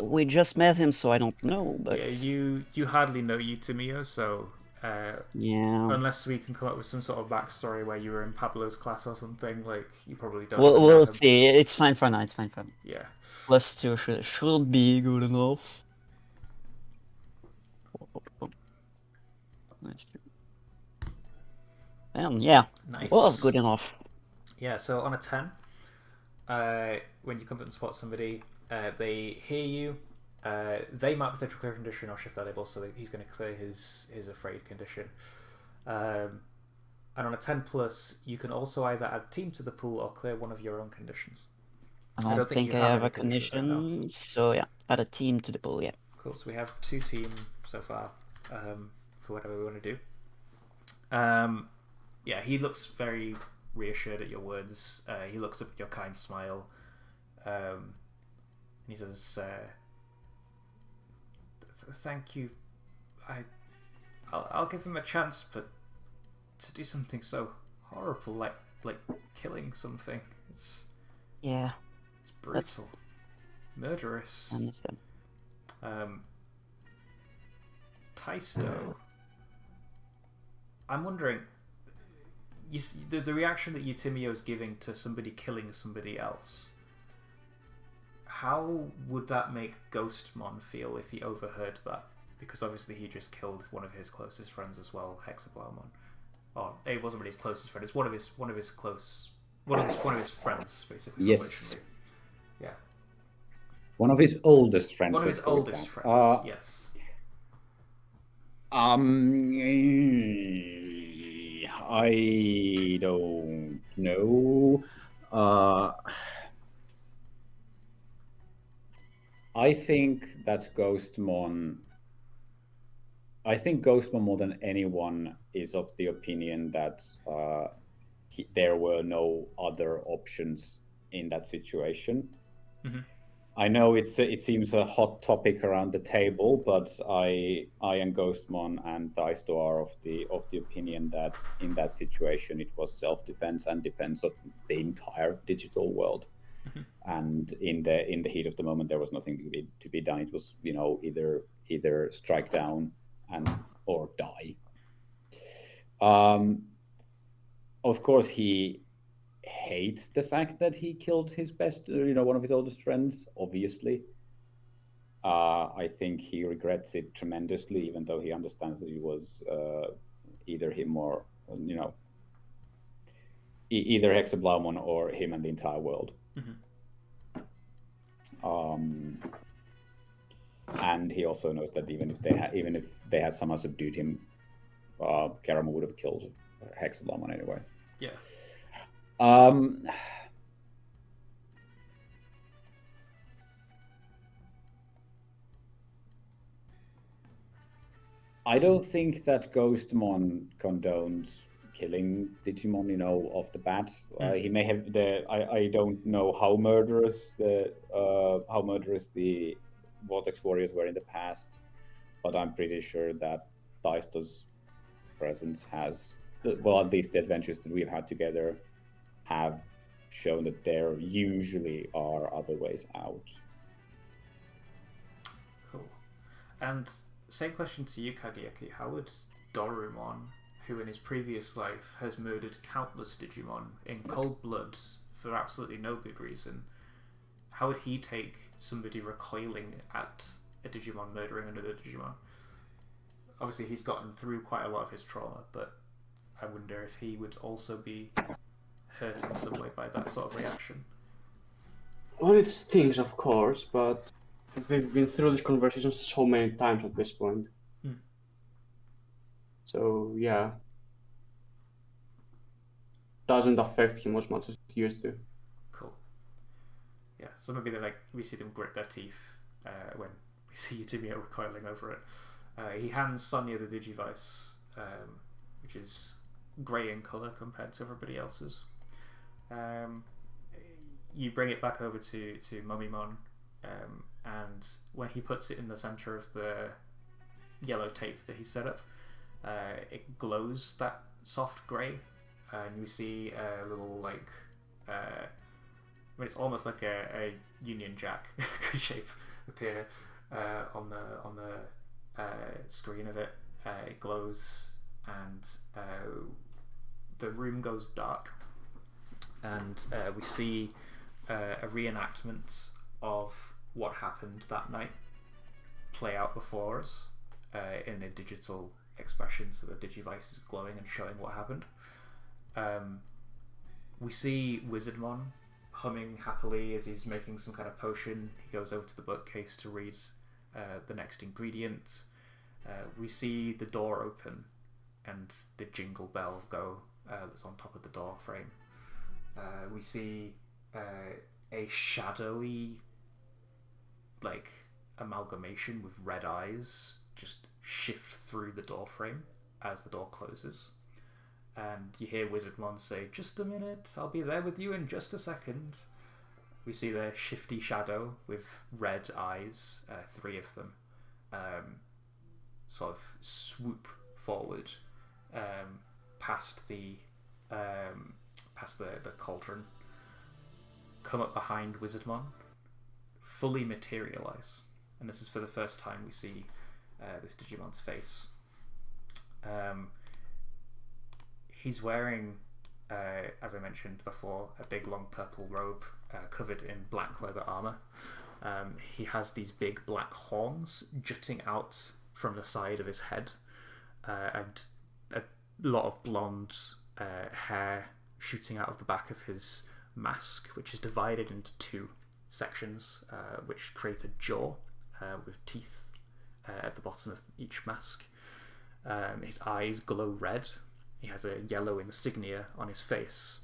we just met him, so I don't know, but... Yeah, you hardly know Utamiya, so... yeah. Unless we can come up with some sort of backstory where you were in Pablo's class or something, like, you probably don't We'll see. It's fine for now, it's fine for now. Yeah. +2 should be good enough. Yeah, nice. Was good enough. Yeah, so on a 10, when you comfort and support somebody, they hear you, they mark potential clear condition or shift their label, so he's going to clear his afraid condition. And on a 10 plus, you can also either add team to the pool or clear one of your own conditions. I don't think I have a condition, so yeah, add a team to the pool, yeah. Cool, so we have 2 team so far for whatever we want to do. Yeah, he looks very reassured at your words. He looks up at your kind smile. And he says, thank you. I'll give him a chance, but to do something so horrible, like killing something, it's brutal, murderous. I understand. Taisto, I'm wondering, the reaction that Eutimio is giving to somebody killing somebody else, how would that make Ghostmon feel if he overheard that? Because obviously he just killed one of his closest friends as well, Hexablaumon. Oh, it wasn't really his closest friend. It's one of his friends, basically. Yes. Yeah. One of his oldest friends. One of his oldest friends. Yes. I don't know. I think that Ghostmon more than anyone is of the opinion that there were no other options in that situation. Mm-hmm. I know it seems a hot topic around the table, but I and Ghostmon and Daisto are of the opinion that in that situation it was self-defense and defense of the entire digital world. Mm-hmm. And in the heat of the moment, there was nothing to be done. It was either strike down or die. Of course, he hates the fact that he killed his best, one of his oldest friends, obviously. I think he regrets it tremendously, even though he understands that it was either him or, either Hexablaumon or him and the entire world. Mm-hmm. And he also knows that even if they had somehow subdued him, Karamu would have killed Hexablaumon anyway. Yeah. I don't think that Ghostmon condones killing Digimon, off the bat. He may have I don't know how murderous the Vortex Warriors were in the past, but I'm pretty sure that Daisto's presence has, well, at least the adventures that we've had together have shown that there usually are other ways out. Cool. And same question to you, Kageyaki. How would Dorumon, who in his previous life has murdered countless Digimon in cold blood for absolutely no good reason, how would he take somebody recoiling at a Digimon murdering another Digimon? Obviously, he's gotten through quite a lot of his trauma, but I wonder if he would also be hurt in some way by that sort of reaction. Well, it stings, of course, but they've been through this conversation so many times at this point. So, yeah. Doesn't affect him as much as it used to. Cool. Yeah, so maybe we see them grit their teeth when we see Eutimio recoiling over it. He hands Sonia the Digivice, which is grey in colour compared to everybody else's. You bring it back over to Mummymon, and when he puts it in the centre of the yellow tape that he set up, it glows that soft grey, and you see a little it's almost like a Union Jack shape appear on the screen of it. It glows, and the room goes dark, and we see a reenactment of what happened that night play out before us in a digital expression, so the Digivice is glowing and showing what happened. We see Wizardmon humming happily as he's making some kind of potion. He goes over to the bookcase to read the next ingredient. We see the door open and the jingle bell go that's on top of the door frame. We see a shadowy amalgamation with red eyes just shift through the door frame as the door closes, and you hear Wizardmon say, "Just a minute, I'll be there with you in just a second." We see the shifty shadow with red eyes, 3 of them, sort of swoop forward past the cauldron, come up behind Wizardmon, fully materialize, and this is for the first time we see this Digimon's face. He's wearing, as I mentioned before, a big long purple robe covered in black leather armor. He has these big black horns jutting out from the side of his head, and a lot of blonde hair shooting out of the back of his mask, which is divided into 2 sections, which create a jaw with teeth at the bottom of each mask. His eyes glow red. He has a yellow insignia on his face,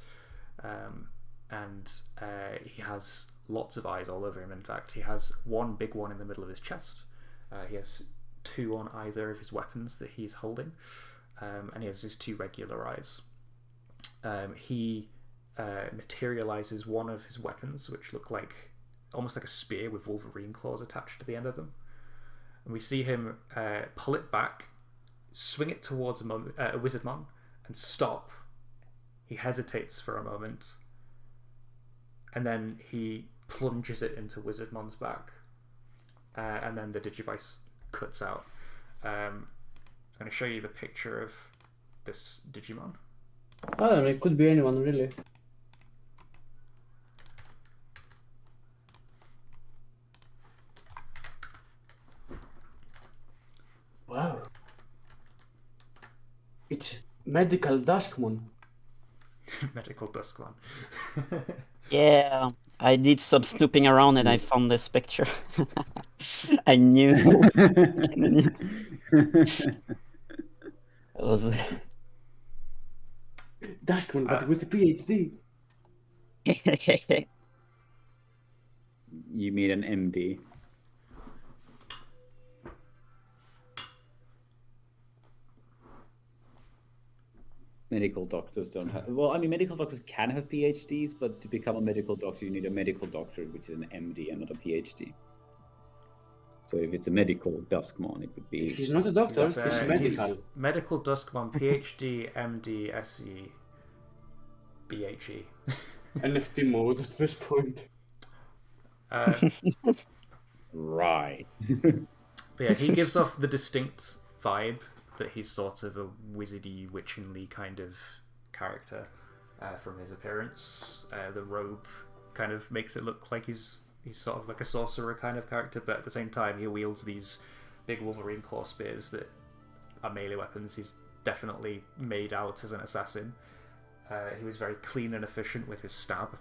and he has lots of eyes all over him. In fact, he has one big one in the middle of his chest. He has 2 on either of his weapons that he's holding, and he has his 2 regular eyes. He materializes one of his weapons, which look almost like a spear with Wolverine claws attached to the end of them. And we see him pull it back, swing it towards a Wizardmon, and stop. He hesitates for a moment, and then he plunges it into Wizardmon's back, and then the Digivice cuts out. I'm going to show you the picture of this Digimon. Oh, it could be anyone, really. Wow. It's Medical Duskmon. Medical Duskmon. Yeah, I did some snooping around and I found this picture. I knew. It was. Duskmon, but with a PhD. You mean an MD? Medical doctors don't have. Well, I mean, medical doctors can have PhDs, but to become a medical doctor, you need a medical doctor, which is an MD and not a PhD. So if it's a medical Duskmon, it would be. He's not a doctor. He's medical. He's medical Duskmon, PhD, MD, SE, BHE. NFT mode at this point. Right. But yeah, he gives off the distinct vibe that he's sort of a wizardy, witchingly kind of character from his appearance. The robe kind of makes it look like he's sort of like a sorcerer kind of character, but at the same time he wields these big Wolverine claw spears that are melee weapons. He's definitely made out as an assassin. He was very clean and efficient with his stab.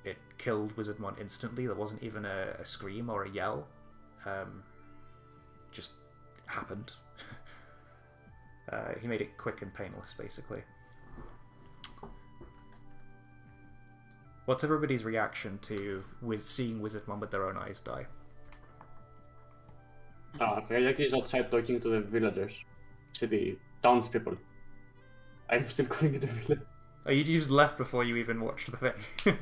It killed Wizardmon instantly. There wasn't even a scream or a yell. Just happened. He made it quick and painless, basically. What's everybody's reaction to seeing Wizardmon with their own eyes die? Kayaki is outside talking to the villagers. To the townspeople. I'm still calling it a village. Oh, you just left before you even watched the thing.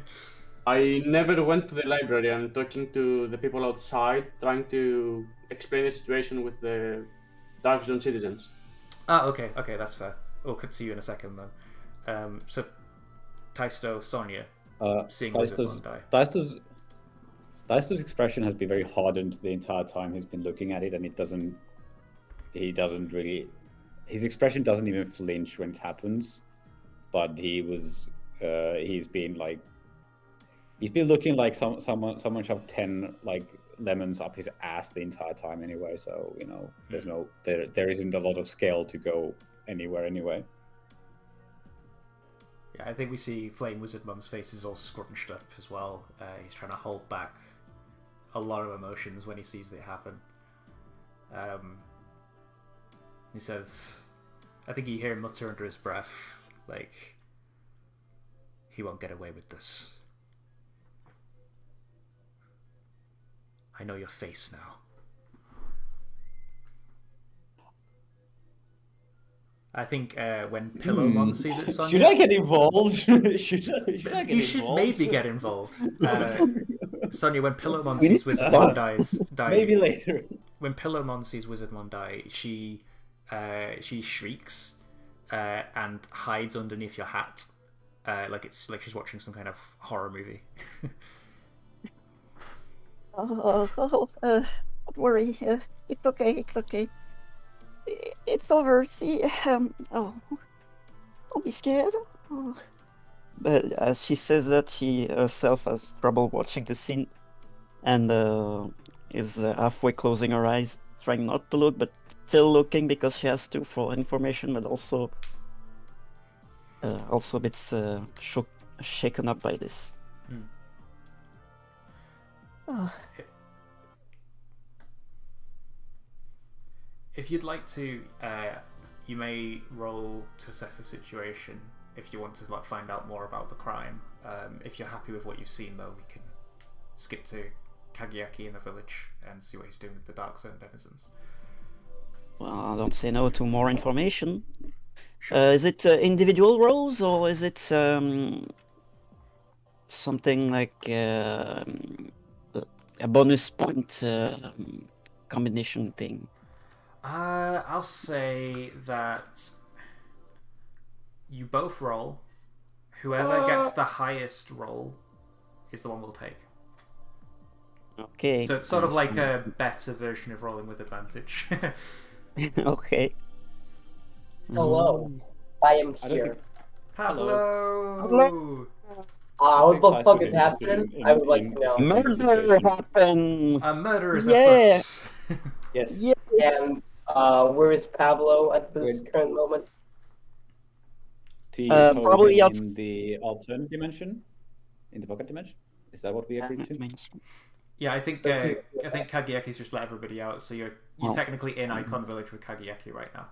I never went to the library. I'm talking to the people outside, trying to explain the situation with the Dark Zone citizens. Ah, okay, that's fair. We'll cut to you in a second then. So, Taisto, Sonia, seeing Wizardmon die. Taisto's expression has been very hardened the entire time he's been looking at it, and his expression doesn't even flinch when it happens, but he's been looking like someone shoved 10 like lemons up his ass the entire time anyway, so there isn't a lot of scale to go anywhere anyway. Yeah, I think we see Flame Wizardmon's face is all scrunched up as well. He's trying to hold back a lot of emotions when he sees it happen. He says, I think you hear him mutter under his breath, like, he won't get away with this. I know your face now. I think when Pillowmon sees it, Sonia... Should I get involved? should I get involved? You should maybe get involved. Sonia, when Pillowmon sees Wizardmon die... Maybe later. When Pillowmon sees Wizardmon die, she shrieks and hides underneath your hat. Like she's watching some kind of horror movie. Don't worry. It's okay. It's over. See, don't be scared. Oh. But as she says that, she herself has trouble watching the scene, and is halfway closing her eyes, trying not to look, but still looking because she has to for information, but also a bit shaken up by this. If you'd like to, you may roll to assess the situation if you want to find out more about the crime. If you're happy with what you've seen, though, we can skip to Kagiaki in the village and see what he's doing with the Dark Zone denizens. Well, I don't say no to more information. Sure. Is it individual roles, or is it something like a bonus point combination thing? I'll say that you both roll. Whoever gets the highest roll is the one we'll take. Okay. So it's sort of like a better version of rolling with advantage. Okay. Hello, I am here. Hello. What the fuck is happening? I would like to know. Murder happened. A murder is Yeah. afoot. Yes. Yes. And where is Pablo at this current moment? He is probably posing in the alternate dimension, in the pocket dimension. Is that what we agreed to? Yeah, I think Kagiaki's just let everybody out, so you're technically in Icon Village with Kagiaki right now.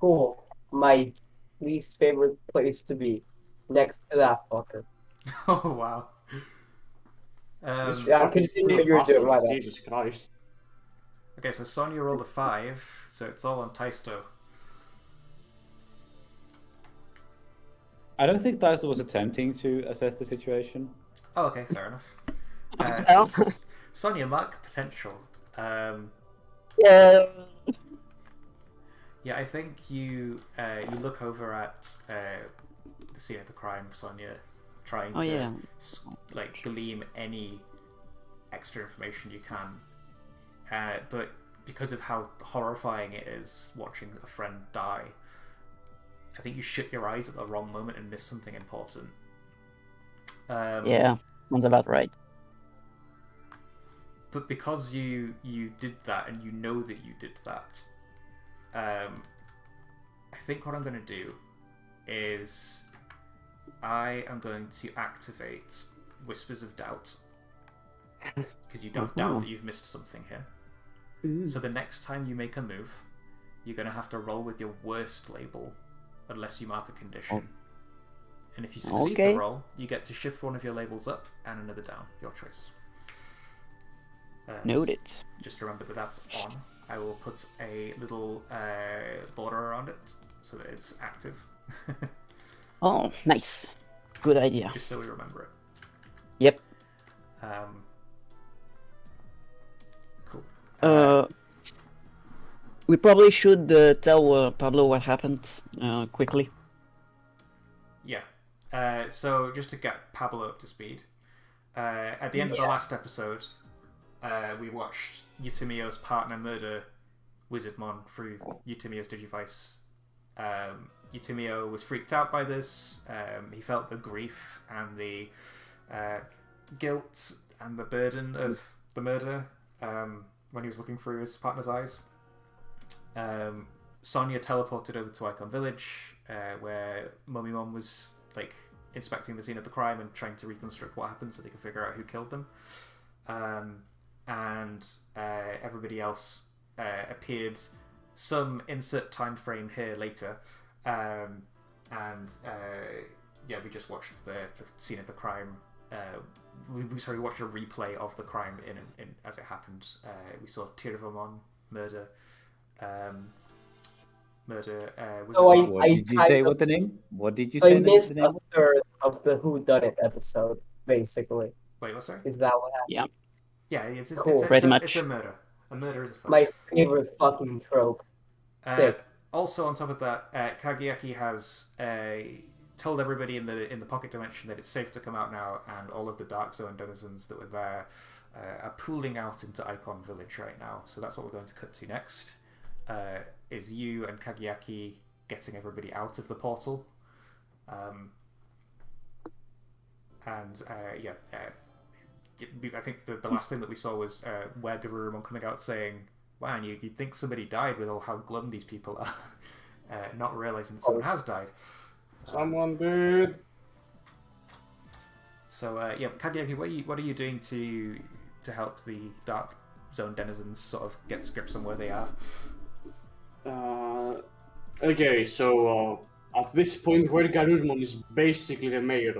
Cool. My least favorite place to be, next to that fucker. Oh wow. Yeah, continue what you're doing. My bad. Jesus Christ. Okay, so Sonia rolled a 5, so it's all on Taisto. I don't think Taisto was attempting to assess the situation. Oh, okay, fair enough. Sonia, mark potential. Yeah. Yeah, I think you look over at the scene of the crime, Sonia, trying to glean any extra information you can. But because of how horrifying it is watching a friend die, I think you shut your eyes at the wrong moment and miss something important. Yeah, sounds about right. But because you did that and you know that you did that, I think what I'm going to do is I am going to activate Whispers of Doubt because you don't doubt that you've missed something here. So the next time you make a move, you're going to have to roll with your worst label unless you mark a condition. And if you succeed the roll, you get to shift one of your labels up and another down, your choice. Noted. Just remember that that's on. I will put a little border around it so that it's active. Oh, nice. Good idea. Just so we remember it. Yep. Cool. We probably should tell Pablo what happened quickly. Yeah. So just to get Pablo up to speed, at the end of the last episode, we watched Yutomio's partner murder Wizardmon through Yutomio's Digivice. Yutomio was freaked out by this. He felt the grief and the guilt and the burden of the murder when he was looking through his partner's eyes. Sonia teleported over to Icon Village, where Mummymon was like inspecting the scene of the crime and trying to reconstruct what happened so they could figure out who killed them. And everybody else appeared some insert time frame here later. We just watched the scene of the crime. We watched a replay of the crime in as it happened. We saw Tiravamon murder. What did you say? What the name? What did you say? I missed a third of the Who Done It episode, basically. Wait, what? Sorry? Is that what happened? Yeah, it's Pretty much. It's a murder. A murder is a fuck. My favorite fucking trope. Sick. Also, on top of that, Kageaki has told everybody in the pocket dimension that it's safe to come out now, and all of the Dark Zone denizens that were there are pooling out into Icon Village right now. So that's what we're going to cut to next. Is you and Kageaki getting everybody out of the portal. I think the last thing that we saw was where Garurumon coming out saying, wow, you'd think somebody died with all how glum these people are. Not realizing that someone has died. Someone did. So, Kageaki, what are you doing to help the Dark Zone denizens sort of get to grips on where they are? Okay, so at this point where Garurumon is basically the mayor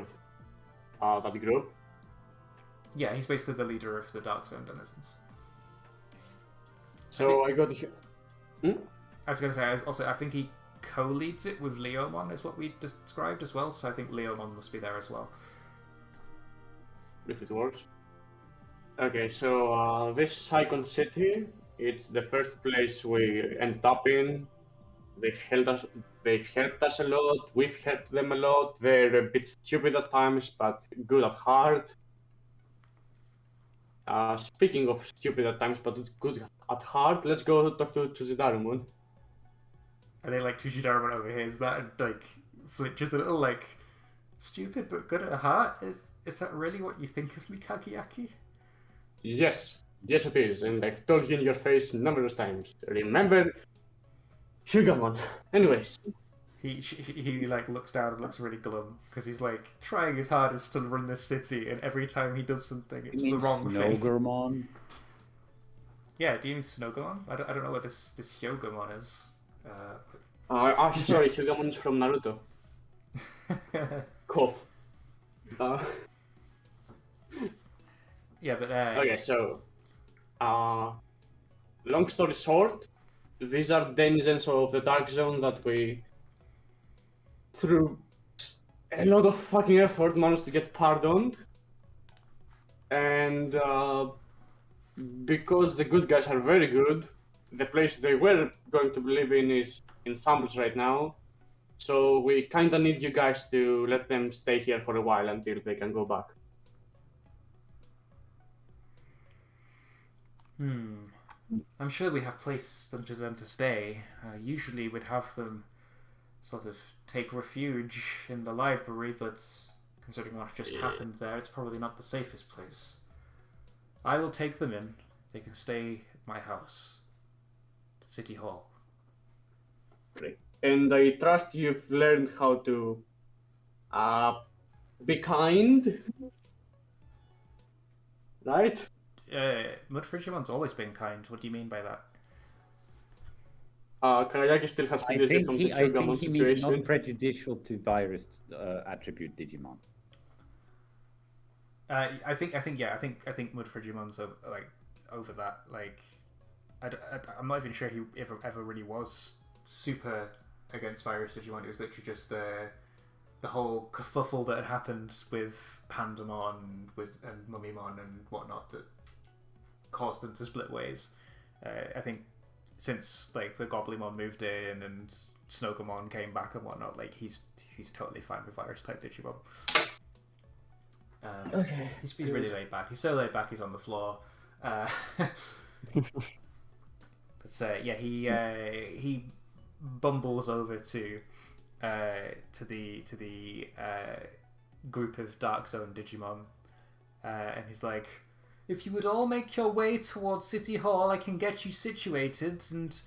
of that group. Yeah, he's basically the leader of the Dark Zone denizens. So I got to... I was going to say, I think he co-leads it with Leomon, is what we described as well, so I think Leomon must be there as well. If it works. Okay, so this Icon City, it's the first place we ended up in. They've helped us a lot, we've helped them a lot. They're a bit stupid at times, but good at heart. Speaking of stupid at times, but good at heart, let's go talk to Zidarumon. Are they like Tushidarumon over here? Is that like flinches a little, like stupid but good at heart? Is that really what you think of me, Kageaki? Yes it is, and I've told you in your face numerous times. Remember, Hyugamon. Anyways. He like looks down and looks really glum because he's like trying his hardest to run this city, and every time he does something, it's the wrong thing. Snowgurmon? Yeah, do you mean Snowgurmon? I don't know what this Hyugamon is. Sorry, Hyugamon is from Naruto. Cool. Yeah, but okay, so long story short, these are denizens of the Dark Zone that we, through a lot of fucking effort, managed to get pardoned. And because the good guys are very good, the place they were going to live in is in shambles right now. So we kinda need you guys to let them stay here for a while until they can go back. I'm sure we have places for them to stay. Usually we'd have them sort of take refuge in the library, but considering what just happened there, it's probably not the safest place. I will take them in. They can stay at my house. City Hall. Great. and I trust you've learned how to be kind, right? Mudfrigimon's always been kind. What do you mean by that? Kagayaki still has PTSD from the I think Chugamon he means situation. not prejudicial to virus attribute Digimon. I think Mudfrigimon's over that. Like, I'm not even sure he ever really was super against virus Digimon. It was literally just the whole kerfuffle that had happened with Pandamon and Mummymon and whatnot that caused them to split ways. I think since like the Goblimon moved in and Snowgamon came back and whatnot, like he's totally fine with virus type Digimon. Okay. He's really laid back. He's so laid back he's on the floor. But he bumbles over to the group of Dark Zone Digimon, and he's like, "If you would all make your way towards City Hall, I can get you situated and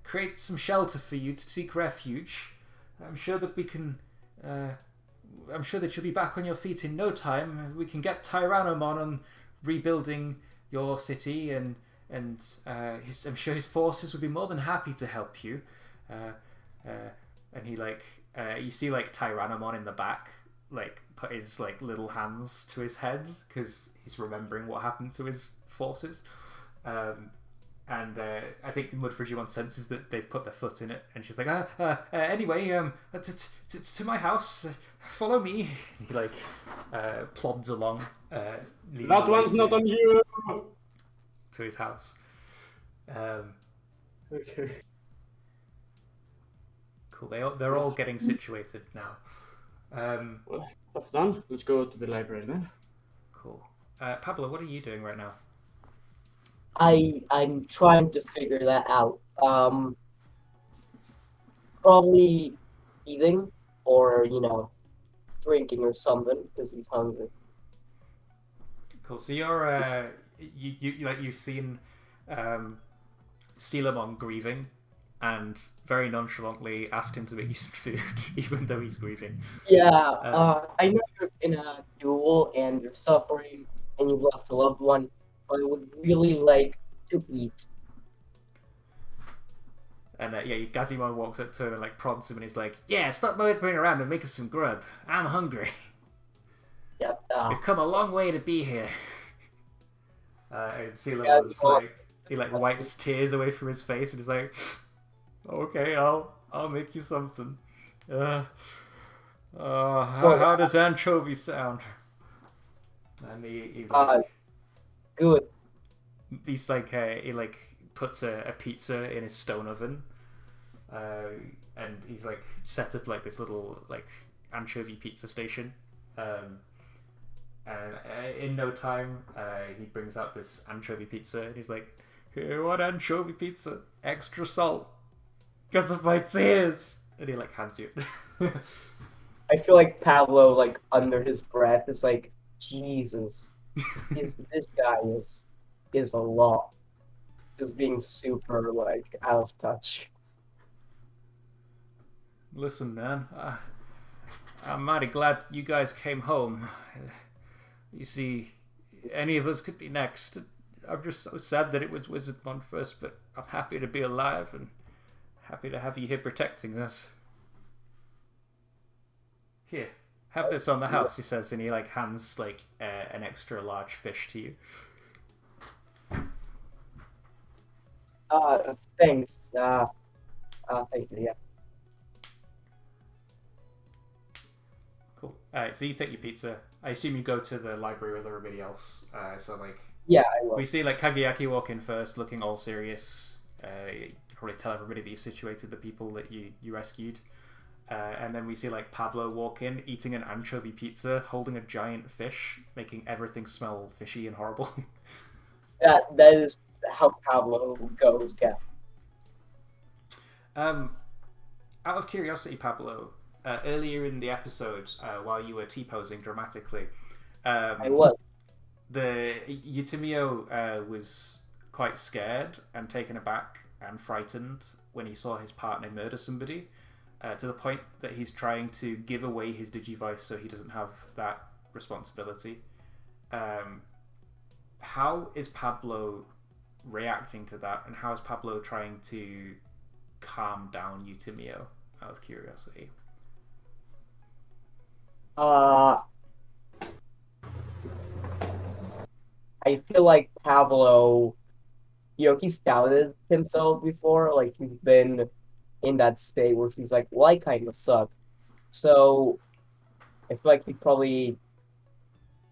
create some shelter for you to seek refuge. I'm sure that we can. I'm sure that you'll be back on your feet in no time. We can get Tyrannomon on rebuilding your city, and I'm sure his forces would be more than happy to help you." And he you see like Tyrannomon in the back, like put his like little hands to his head because he's remembering what happened to his forces. And I think Mudfrigimon senses that they've put their foot in it, and she's like, anyway, to my house, follow me. He like plods along. That one's not on you. To his house. Okay. Cool. They're all getting situated now. Well, that's done. Let's go to the library then. Cool. Pablo, what are you doing right now? I'm trying to figure that out. Probably eating or drinking or something because he's hungry. Cool. So you're you've seen Sealamon grieving, and very nonchalantly asked him to make you some food, even though he's grieving. Yeah. I know you're in a duel and you're suffering and you've lost a loved one. I would really like to eat. And Gazimon walks up to him and like prods him, and he's like, "Yeah, stop motoring around and make us some grub. I'm hungry. Yep. We've come a long way to be here." And Sealamon's he wipes tears away from his face, and he's like, "Okay, I'll make you something. How does anchovy sound?" And he good. He's like he puts a pizza in his stone oven, and he's like set up like this little like anchovy pizza station, and in no time he brings out this anchovy pizza, and he's like, "Here, what anchovy pizza? Extra salt, because of my tears." And he like hands you it. I feel like Pablo, like under his breath, is like, Jesus, this guy is a lot. Just being super like out of touch. Listen, man, I'm mighty glad you guys came home. You see, any of us could be next. I'm just so sad that it was Wizardmon first, but I'm happy to be alive and happy to have you here protecting us. Here, have this on the house, he says, and he like hands like an extra large fish to you. Thanks. Thank you. Yeah. Cool. Alright, so you take your pizza. I assume you go to the library with everybody else. Yeah, I will. We see like Kagayaki walk in first, looking all serious. You probably tell everybody that you situated the people that you rescued. And then we see like Pablo walk in, eating an anchovy pizza, holding a giant fish, making everything smell fishy and horrible. That is how Pablo goes. Yeah. Out of curiosity, Pablo, earlier in the episode, while you were T-posing dramatically, I was. The Yutomio was quite scared and taken aback and frightened when he saw his partner murder somebody, to the point that he's trying to give away his Digivice so he doesn't have that responsibility. How is Pablo reacting to that, and how is Pablo trying to calm down Eutimio, out of curiosity? I feel like Pablo, he's doubted himself before. Like, he's been in that state where he's like, well, I kind of suck. So, I feel like he probably,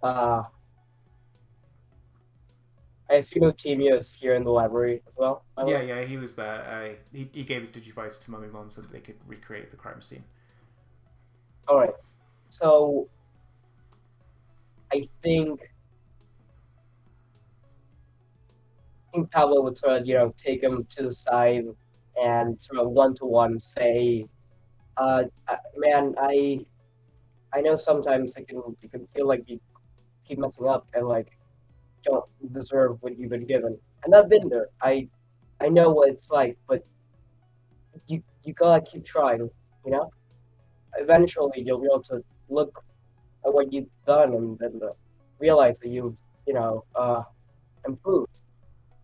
I assume Eutimio is here in the library as well. Yeah, he was there. He gave his Digivice to Mummymon so that they could recreate the crime scene. Alright. So, I think Pablo would sort of, take him to the side and sort of one-to-one say, man, I know sometimes it can feel like you keep messing up and like don't deserve what you've been given. And I've been there. I know what it's like, but you gotta keep trying, Eventually you'll be able to look at what you've done and then realize that you've, improved.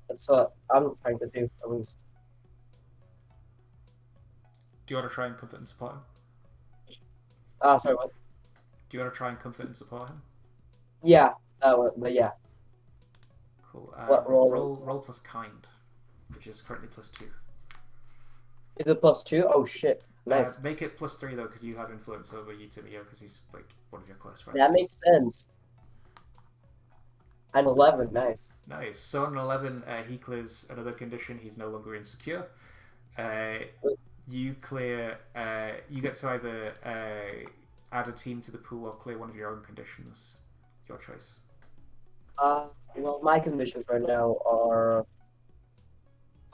That's what I'm trying to do, at least. Do you want to try and comfort and support him? Sorry, what? Do you want to try and comfort and support him? Yeah, but yeah. Cool. What roll? Roll plus kind, which is currently +2. Is it +2? Oh shit, nice. Make it +3 though, because you have influence over Eutimio, because he's like one of your close friends. That makes sense. An 11, nice. Nice. So on an 11, he clears another condition. He's no longer insecure. You clear. You get to either add a team to the pool or clear one of your own conditions. Your choice. Well, my conditions right now are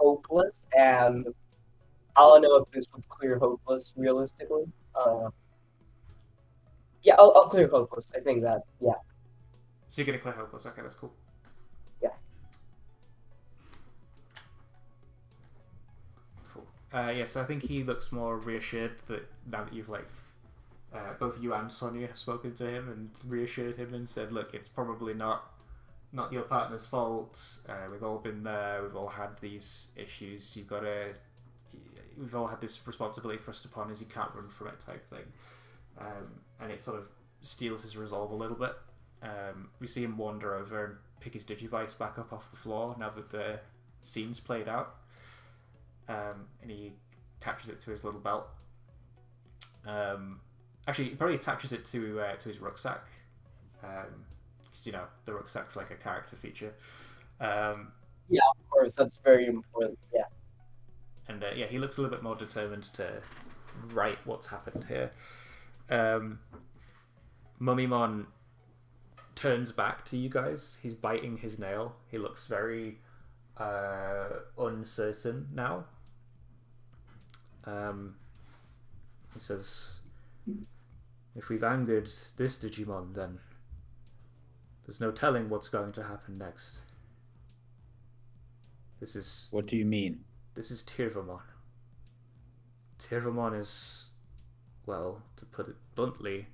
hopeless, and I don't know if this would clear hopeless realistically. Yeah, I'll clear hopeless. I think that, yeah. So you're gonna clear hopeless. Okay, that's cool. Yeah. Cool. Yeah, so I think he looks more reassured that now that you've both you and Sonia have spoken to him and reassured him and said, look, it's probably not your partner's fault. We've all been there. We've all had these issues. We've all had this responsibility thrust upon us. You can't run from it, type thing. And it sort of steals his resolve a little bit. We see him wander over and pick his Digivice back up off the floor now that the scene's played out. And he attaches it to his little belt. Actually, he probably attaches it to his rucksack. Because, the rucksack's like a character feature. Yeah, of course, that's very important, yeah. And yeah, he looks a little bit more determined to right what's happened here. Mummymon turns back to you guys. He's biting his nail. He looks very uncertain now. He says, if we've angered this Digimon, then there's no telling what's going to happen next. This is... What do you mean? This is Tirvamon. Tirvamon is, well, to put it bluntly,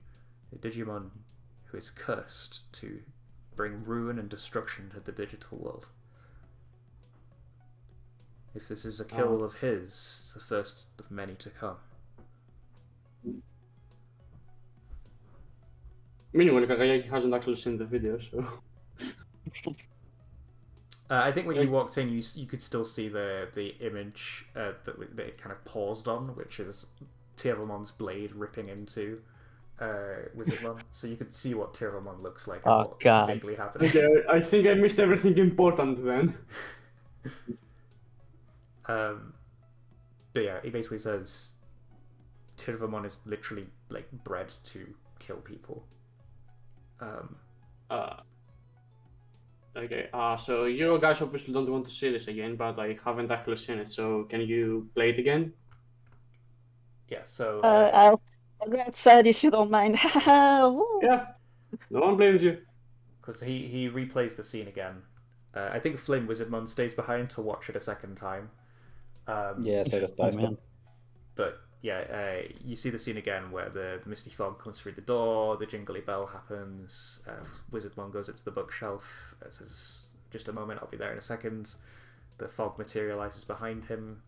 a Digimon who is cursed to bring ruin and destruction to the digital world. If this is a kill of his, it's the first of many to come. Meanwhile, Kakayaki hasn't actually seen the video, so... I think when you walked in, you could still see the image that it kind of paused on, which is Tirvamon's blade ripping into Wizardmon. So you could see what Tirvamon looks like and what vaguely happened. Okay, I think I missed everything important then. But yeah, he basically says Tirvamon is literally like bred to kill people. Okay, so you guys obviously don't want to see this again, but I haven't actually seen it, so can you play it again? Yeah, so... I'll go outside if you don't mind. Yeah, no one blames you. Because he replays the scene again. I think Flynn, Wizardmon, stays behind to watch it a second time. Yeah, so does Dice. man. But yeah, you see the scene again where the misty fog comes through the door, the jingly bell happens, Wizardmon goes up to the bookshelf, says, "Just a moment, I'll be there in a second." The fog materializes behind him.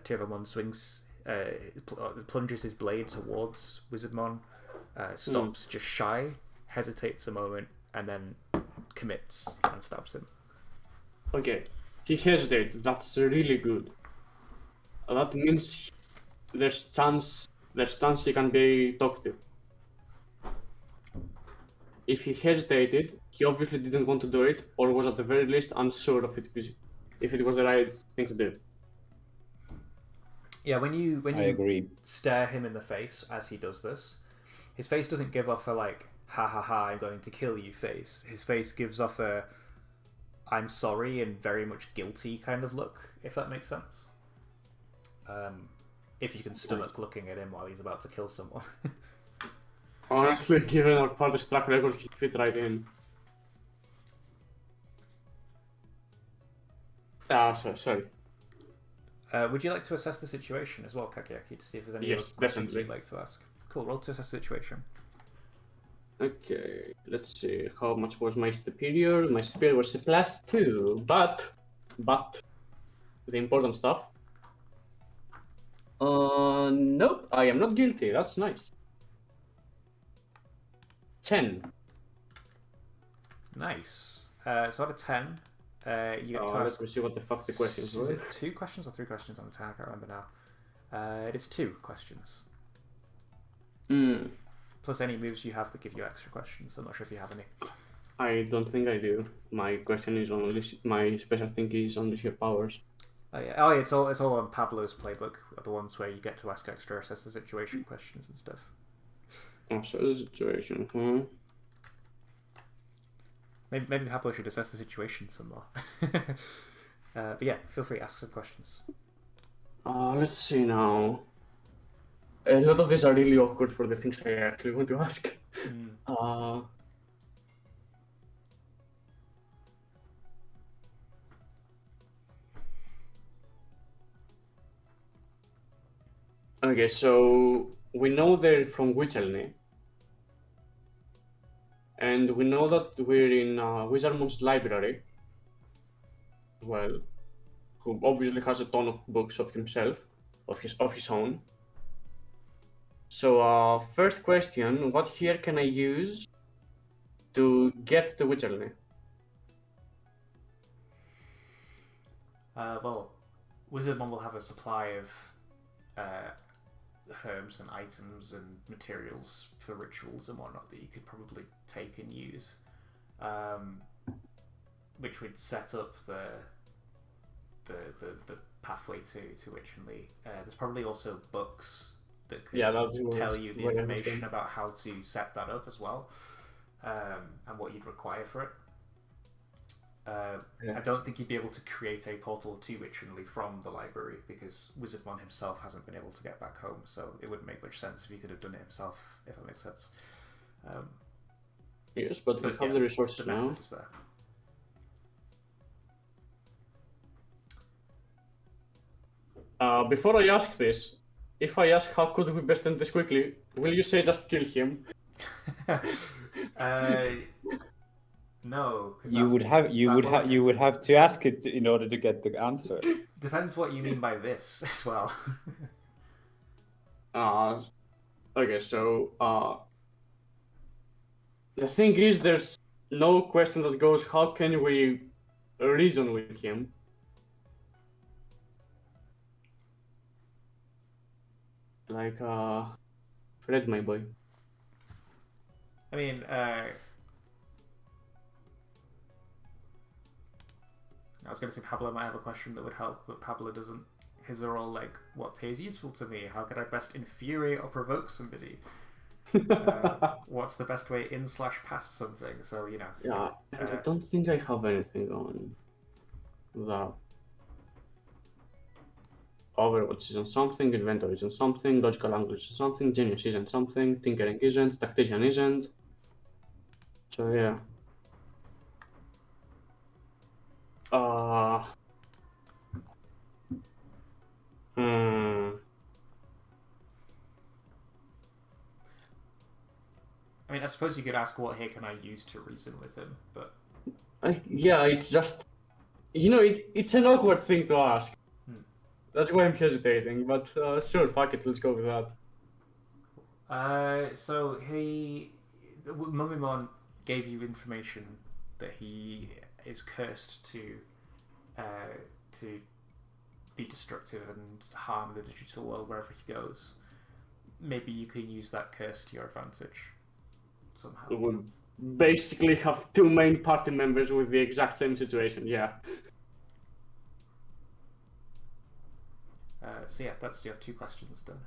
Tirvamon swings, plunges his blade towards Wizardmon, stops just shy, hesitates a moment, and then commits and stabs him. Okay, he hesitated. That's really good. That means there's chance he can be talked to. If he hesitated, he obviously didn't want to do it, or was at the very least unsure of it, if it was the right thing to do. Yeah, when you I agree. stare him in the face as he does this, his face doesn't give off a like "ha ha ha, I'm going to kill you" face. His face gives off a "I'm sorry" and very much guilty kind of look, if that makes sense. If you can stomach looking at him while he's about to kill someone. Honestly, given our past track record, he fit right in. Sorry. Would you like to assess the situation as well, Kakiaki, to see if there's any Yes, other questions definitely. you'd like to ask? Cool, roll to assess the situation. Okay, let's see. How much was my superior? My superior was a +2, but the important stuff. Nope, I am not guilty. That's nice. 10. Nice. So out of 10, you get to Let ask... me see what the fuck the questions Is were. it 2 questions or 3 questions on the 10? I can't remember now. It is 2 questions. Plus any moves you have that give you extra questions. I'm not sure if you have any. I don't think I do. My question is only my special thing is unleash your powers. Oh yeah, it's all on Pablo's playbook. The ones where you get to ask extra assess the situation questions and stuff. So the situation, Maybe Pablo should assess the situation some more. But yeah, feel free to ask some questions. Let's see now. A lot of these are really awkward for the things I actually want to ask. Okay, so we know they're from Witchelny. And we know that we're in Wizardmon's library as well, who obviously has a ton of books of himself, of his own. So, first question, what here can I use to get to Witchelny? Well, Wizardmon will have a supply of herbs and items and materials for rituals and whatnot that you could probably take and use, which would set up the pathway to Witchenly. There's probably also books that could tell you the information about how to set that up as well, and what you'd require for it. I don't think you'd be able to create a portal to Witchenly from the library because Wizardmon himself hasn't been able to get back home, so it wouldn't make much sense if he could have done it himself, if that makes sense. Yes, but we have the resources the now. method is there. Before I ask this, if I ask how could we best end this quickly, will you say just kill him? No, You would have to ask it in order to get the answer. Depends what you mean by this as well. Okay, so the thing is, there's no question that goes, how can we reason with him? Like, Fred, my boy. I mean, I was going to say Pablo might have a question that would help, but Pablo doesn't. His are all like, what is useful to me? How could I best infuriate or provoke somebody? What's the best way in/past something? So, you know. Yeah, and I don't think I have anything on that. Overwatch isn't something, Inventory isn't something, Logical Language isn't something, Genius isn't something, Tinkering isn't, Tactician isn't. So yeah. Hmm. I mean, I suppose you could ask what here can I use to reason with him, but Yeah, it's just it's an awkward thing to ask. That's why I'm hesitating. But sure, fuck it, let's go with that. so Mummymon gave you information that he is cursed to be destructive and harm the digital world wherever he goes. Maybe you can use that curse to your advantage somehow. We would basically have two main party members with the exact same situation. Yeah. So yeah, that's your 2 questions done.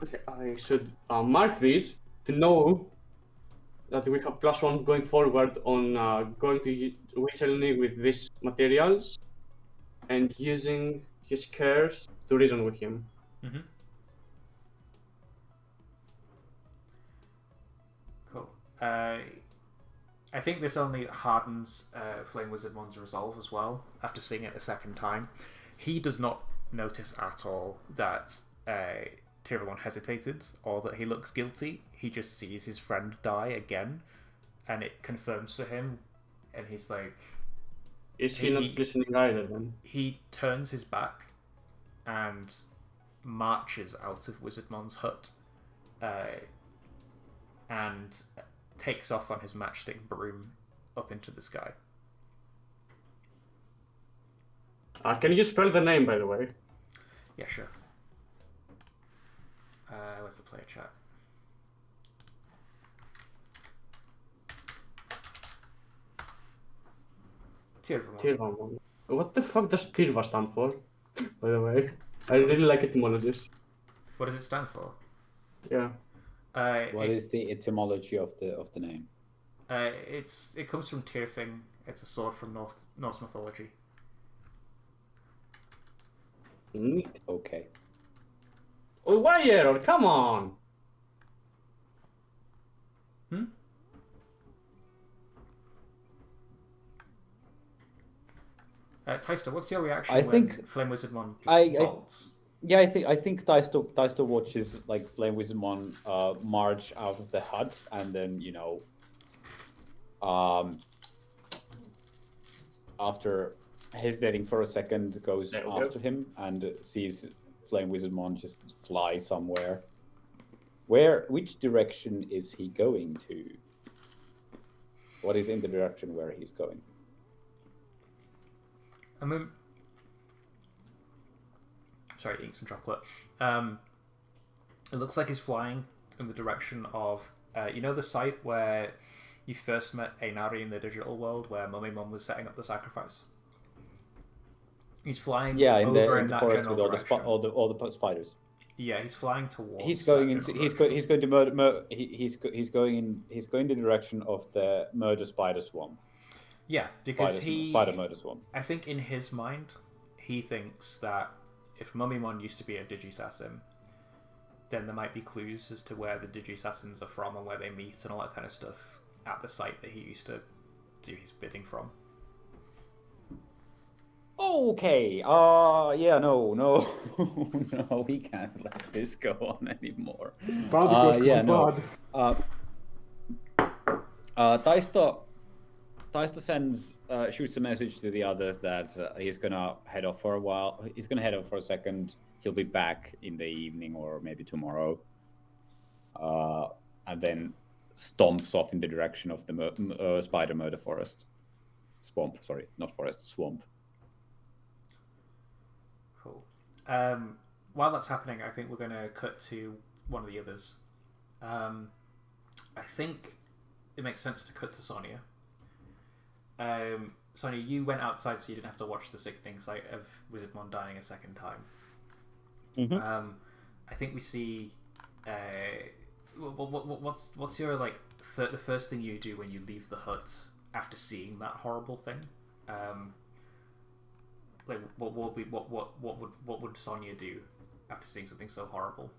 Okay, I should mark these to know that we have +1 going forward on going to Witchelny with these materials and using his curse to reason with him. Mm-hmm. Cool. I think this only hardens Flame Wizardmon's resolve as well after seeing it a second time. He does not notice at all that Tyravon hesitated or that he looks guilty. He just sees his friend die again, and it confirms for him, and he's like... Is he not listening either then? He turns his back and marches out of Wizardmon's hut and takes off on his matchstick broom up into the sky. Can you spell the name, by the way? Yeah, sure. Where's the player chat? Tirva. What the fuck does Tirva stand for? By the way, I really like etymologies. What does it stand for? Yeah. What is the etymology of the name? It comes from Tyrfing. It's a sword from Norse mythology. Neat. Okay. Oh, why error? Come on. Tyster, what's your reaction I when think Flame Wizardmon just bolts? Yeah, I think Taisto watches like Flame Wizardmon march out of the hut, and then after hesitating for a second, goes after him and sees Flame Wizardmon just fly somewhere. Which direction is he going to? What is in the direction where he's going? I mean, sorry, eating some chocolate. It looks like he's flying in the direction of, the site where you first met Einari in the digital world, where Mummymon was setting up the sacrifice. He's flying over in that forest general with direction. all the spiders. Yeah, he's flying towards. He's going into. He's going to murder. He's going in the direction of the murder spider swarm. Yeah, because spider murder swarm. I think in his mind, he thinks that if Mummymon used to be a Digisassin, then there might be clues as to where the Digisassins are from and where they meet and all that kind of stuff at the site that he used to do his bidding from. Okay. Yeah. No. No. We can't let this go on anymore. Taisto shoots a message to the others that he's gonna head off for a while. He's gonna head off for a second. He'll be back in the evening or maybe tomorrow. And then stomps off in the direction of the spider murder forest. Swamp. Sorry, not forest. Swamp. Cool. While that's happening, I think we're going to cut to one of the others. I think it makes sense to cut to Sonia. Sonia, you went outside so you didn't have to watch the sickening sight of Wizardmon dying a second time. Mm-hmm. I think we see... what's your, the first thing you do when you leave the hut after seeing that horrible thing? What would Sonia do after seeing something so horrible?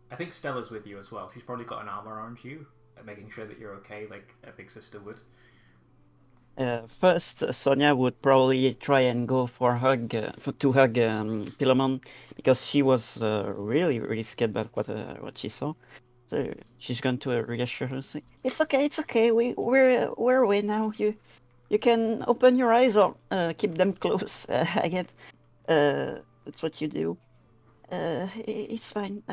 I think Stella's with you as well. She's probably got an arm around you, making sure that you're okay, like a big sister would. First, Sonia would probably try and go to hug Pilomon, because she was really, really scared about what she saw. So she's going to reassure her, say, "It's okay, it's okay. We're away now. You can open your eyes or keep them closed. I get. That's what you do. It's fine.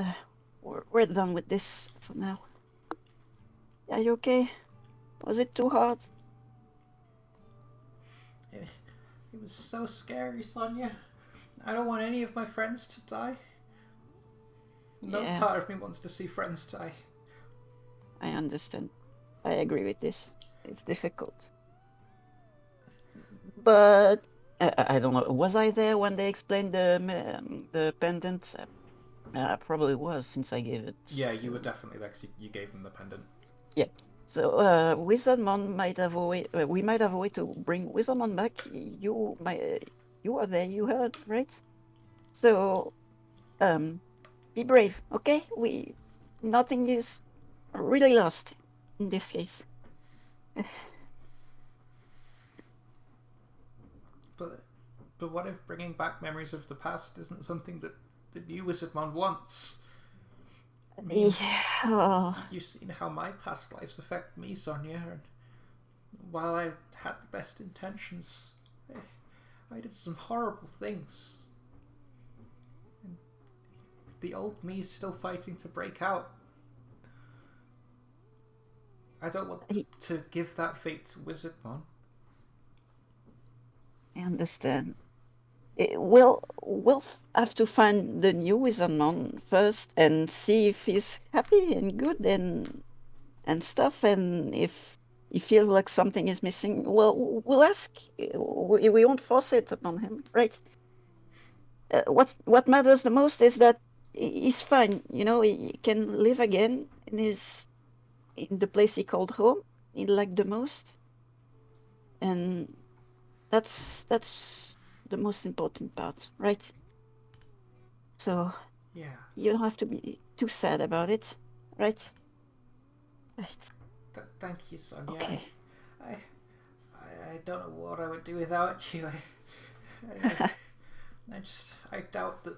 We're done with this for now. Are you okay? Was it too hard?" It was so scary, Sonia. I don't want any of my friends to die. No Yeah. part of me wants to see friends die. I understand. I agree with this. It's difficult. But I don't know. Was I there when they explained the pendant? I probably was, since I gave it. Yeah, you were definitely there because you gave him the pendant. Yeah. So Wizardmon might have a way. We might have a way to bring Wizardmon back. You were there. You heard, right? So, be brave, okay? Nothing is really lost in this case. But what if bringing back memories of the past isn't something that the new Wizardmon wants? I mean, Yeah. you've seen how my past lives affect me, Sonia, and while I had the best intentions, I did some horrible things. And the old me's still fighting to break out. I don't want to give that fate to Wizardmon. I understand. We'll have to find the new Wizardmon first and see if he's happy and good and stuff, and if he feels like something is missing, well, we'll ask. We won't force it upon him, right? What matters the most is that he's fine. You know, he can live again in the place he called home. He liked the most, and that's the most important part, right? So Yeah. you don't have to be too sad about it, right? Right. Thank you, Sonia. Okay. I don't know what I would do without you. I doubt that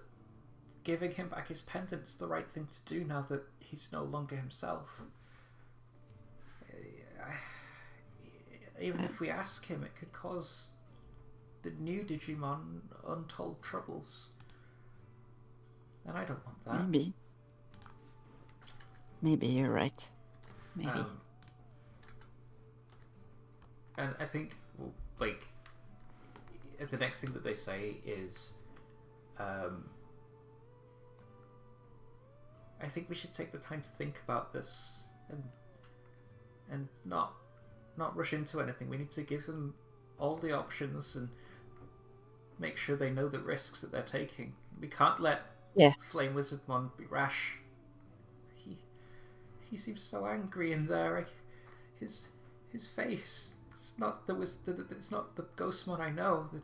giving him back his pendant's the right thing to do now that he's no longer himself. Even if we ask him, it could cause the new Digimon untold troubles. And I don't want that. Maybe you're right. Maybe. And I think, like, the next thing that they say is, I think we should take the time to think about this and not rush into anything. We need to give them all the options and make sure they know the risks that they're taking. We can't let Flame Wizardmon be rash. He seems so angry in there. His face. It's not the Ghostmon I know. The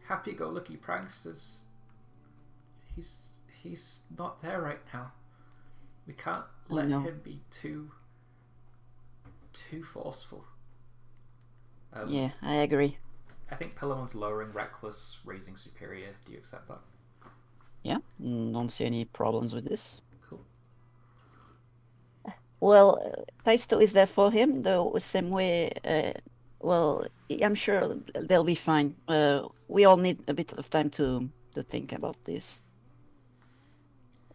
happy-go-lucky pranksters. He's not there right now. We can't let him be too forceful. Yeah, I agree. I think Pilomon's lowering reckless, raising superior. Do you accept that? Yeah, don't see any problems with this. Cool. Well, Taisto is there for him the same way. Well, I'm sure they'll be fine. We all need a bit of time to think about this.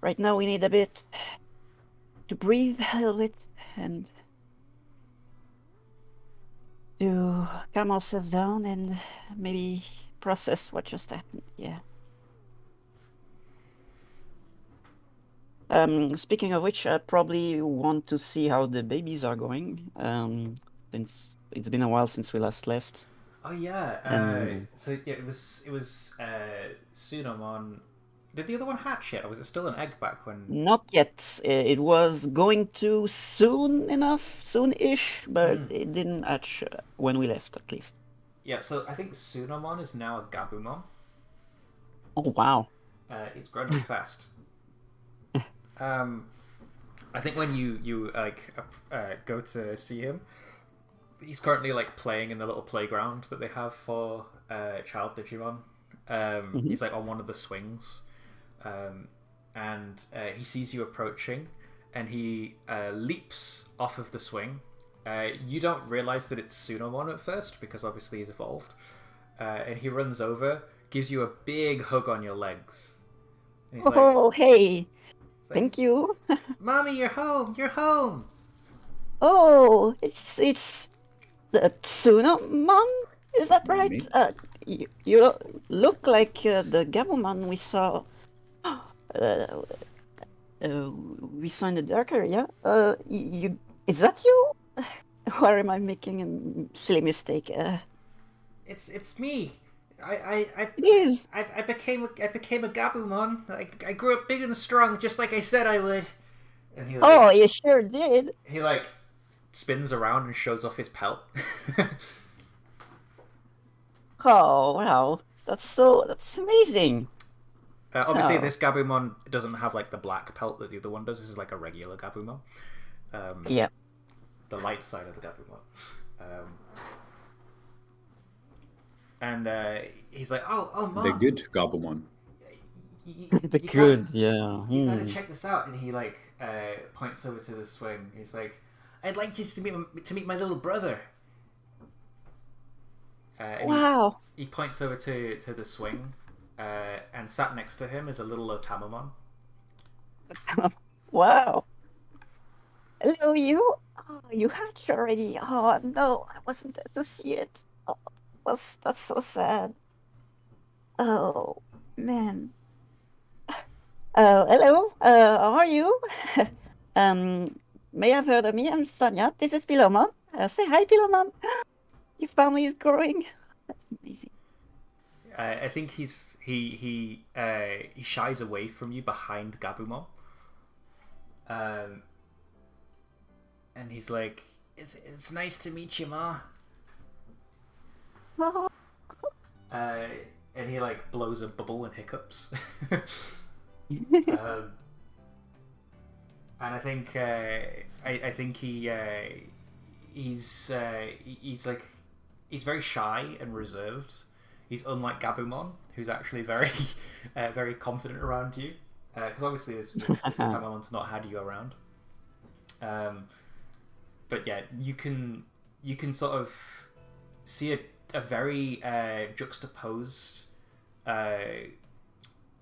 Right now, we need a bit to breathe a little bit and to calm ourselves down and maybe process what just happened. Yeah. Speaking of which, I probably want to see how the babies are going. Since it's been a while since we last left. Oh yeah. So yeah, it was Sunomon. Did the other one hatch yet, or was it still an egg back when? Not yet. It was going to soon-ish, but it didn't hatch when we left, at least. Yeah. So I think Sunomon is now a Gabumon. Oh wow. It's grown up fast. I think when you like go to see him, he's currently like playing in the little playground that they have for child Digimon. He's like on one of the swings, and he sees you approaching, and he leaps off of the swing. You don't realize that it's Sunomon at first because obviously he's evolved, and he runs over, gives you a big hug on your legs. And he's like, hey, like, thank you. Mommy, you're home. You're home. Oh, it's the Tsunomon? Is that right? You look like the Gabumon we saw. We saw in the dark area. Is that you? Or am I making a silly mistake? It's me. It is. I became a Gabumon. I grew up big and strong, just like I said I would. And he Oh, you sure did. He like spins around and shows off his pelt. Oh wow, that's amazing. Obviously, this Gabumon doesn't have like the black pelt that the other one does. This is like a regular Gabumon. Yeah. The light side of the Gabumon. And he's like, oh, Mom. The good Gabumon. The good, yeah. You gotta check this out. And he like points over to the swing. He's like, I'd like just to meet my little brother. Wow. He points over to the swing, and sat next to him is a little Otamamon. Wow. Hello, you. Oh, you hatched already. Oh no, I wasn't there to see it. Oh, that's so sad. Oh man. Hello. How are you? May have heard of me. I'm Sonia. This is Pilomon. Say hi, Pilomon. Your family is growing. That's amazing. I think he shies away from you behind Gabumon. And he's like, it's nice to meet you, Ma. Oh. And he like blows a bubble and hiccups. And I think he's very shy and reserved. He's unlike Gabumon, who's actually very very confident around you. Because obviously this Tamamon's not had you around. But yeah, you can sort of see a very juxtaposed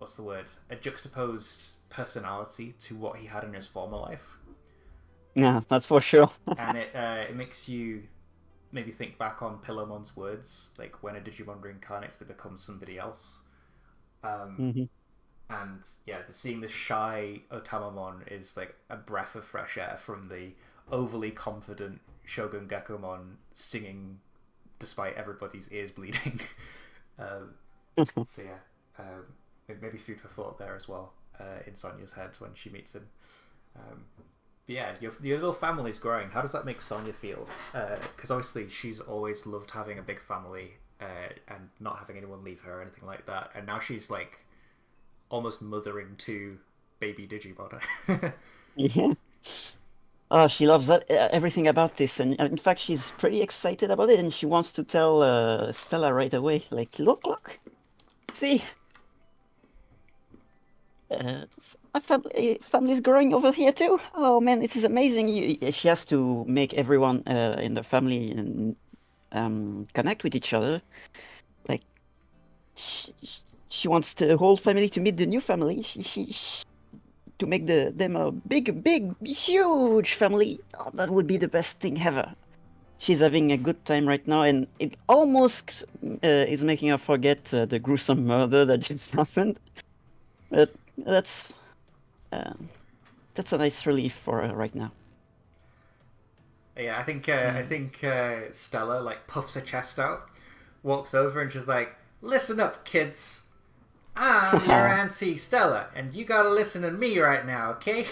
what's the word? A juxtaposed personality to what he had in his former life. Yeah, that's for sure. And it makes you maybe think back on Pilomon's words, like when a Digimon reincarnates, they become somebody else. And yeah, seeing the shy Otamamon is like a breath of fresh air from the overly confident Shogun Gekomon singing despite everybody's ears bleeding. So yeah, maybe food for thought there as well in Sonia's head when she meets him. But yeah, your little family's growing. How does that make Sonia feel? Because obviously she's always loved having a big family and not having anyone leave her or anything like that. And now she's like almost mothering two baby Digimon. Yeah. Oh, she loves that everything about this, and in fact, she's pretty excited about it, and she wants to tell Stella right away. Like, look, see, my family's growing over here too. Oh man, this is amazing. She has to make everyone in the family connect with each other. Like, she wants the whole family to meet the new family. She to make them a big, huge family. Oh, that would be the best thing ever. She's having a good time right now, and it almost is making her forget the gruesome murder that just happened. But that's a nice relief for her right now. Yeah, I think Stella like puffs her chest out, walks over, and she's like, "Listen up, kids. I'm your Auntie Stella, and you gotta listen to me right now, okay?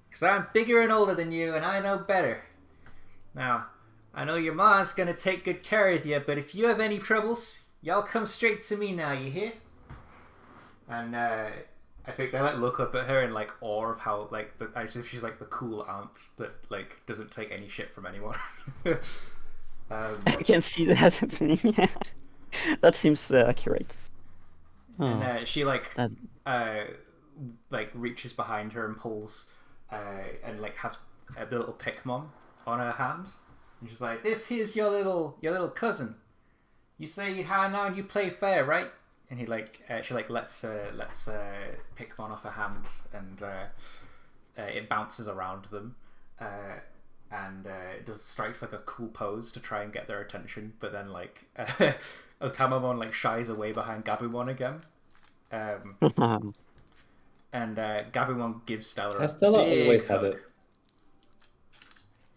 Because I'm bigger and older than you, and I know better. Now, I know your ma's gonna take good care of you, but if you have any troubles, y'all come straight to me now, you hear?" And I think they like look up at her in like awe of how like as if she's like the cool aunt that like doesn't take any shit from anyone. I can see that happening. That seems accurate. And she like reaches behind her and pulls and like has the little Pikmon on her hand, and she's like, "This here's your little cousin. You say hi now and you play fair, right?" And he like she like lets Pikmon off her hand, and it bounces around them, and it strikes like a cool pose to try and get their attention, but then like Otamamon like shies away behind Gabumon again, and Gabumon gives Stella Has a Stella big always hug. had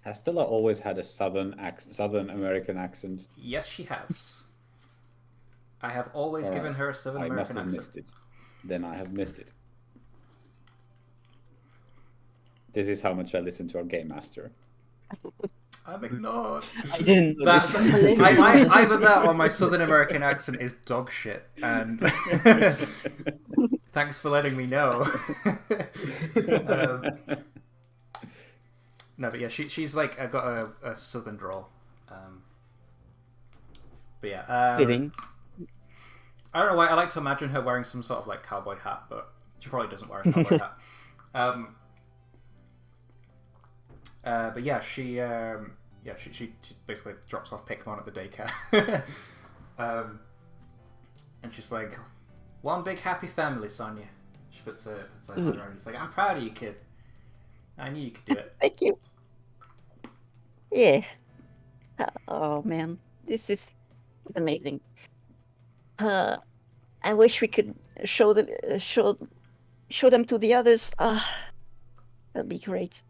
Has Stella always had a Southern American accent? Yes, she has. I have always given her a Southern American I must have accent. missed it. Then I have missed it. This is how much I listen to our game master. I'm ignored. I didn't. That's either that or my Southern American accent is dog shit. And thanks for letting me know. No, but yeah, she's like got a Southern drawl. But yeah, Fitting. I don't know why I like to imagine her wearing some sort of like cowboy hat, but she probably doesn't wear a cowboy hat. But yeah, she basically drops off Pikmon at the daycare, and she's like, "One big happy family, Sonia." She puts her hand around. She's like, "I'm proud of you, kid. I knew you could do it." Thank you. Yeah. Oh man, this is amazing. I wish we could show them to the others. That'd be great.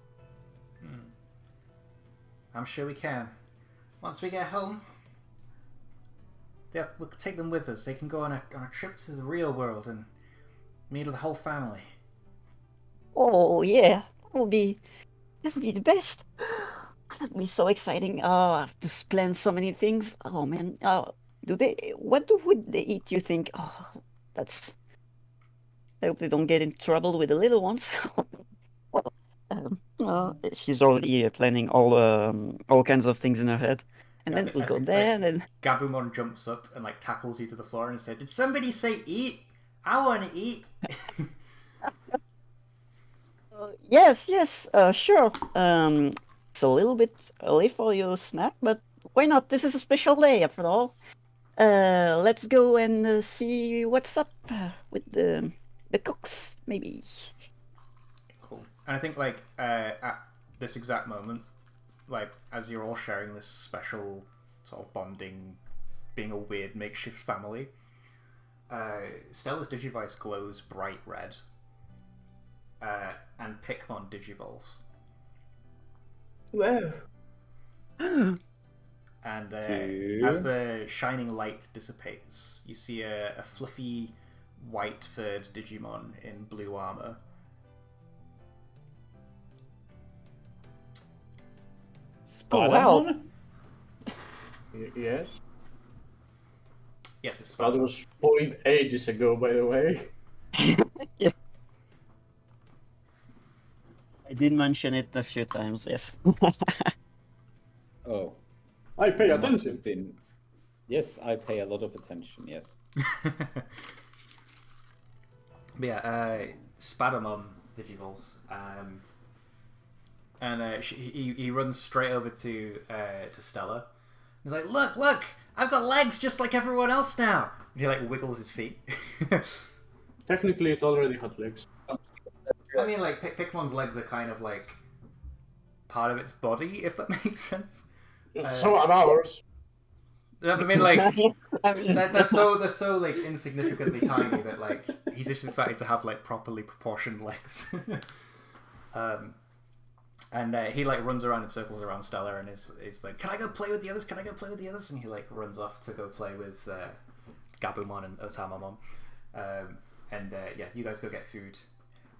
I'm sure we can. Once we get home, we'll take them with us. They can go on a trip to the real world and meet the whole family. Oh yeah, that would be the best. That'd be so exciting. I have to plan so many things. Oh man. What would they eat? You think? Oh, that's. I hope they don't get in trouble with the little ones. She's already planning all kinds of things in her head, and then we'll go there, and then Gabumon jumps up and like tackles you to the floor and said, "Did somebody say eat? I want to eat." Yes, sure. It's a little bit early for your snack, but why not? This is a special day after all. Let's go and see what's up with the cooks, maybe. Cool. And I think like at this exact moment, like as you're all sharing this special sort of bonding, being a weird makeshift family, Stella's Digivice glows bright red, and Pikmon digivolves. Wow. And as the shining light dissipates, you see a fluffy, white-furred Digimon in blue armor. Oh wow! Yes. Yes, it's That Spider-Man. was spoiled ages ago, by the way. Yeah. I did mention it a few times. Yes. Oh. I pay I must attention. have been... Yes, I pay a lot of attention, yes. But yeah, Spadamon digivolves, and he runs straight over to Stella. He's like, "Look! I've got legs just like everyone else now." And he like wiggles his feet. Technically, it already had legs. I mean, like Pikmon's legs are kind of like part of its body, if that makes sense. So are ours. I mean, like they're so like insignificantly tiny that like he's just excited to have like properly proportioned legs. And he like runs around in circles around Stella and is like, "Can I go play with the others? Can I go play with the others?" And he like runs off to go play with Gabumon and Otamamon. And yeah, you guys go get food.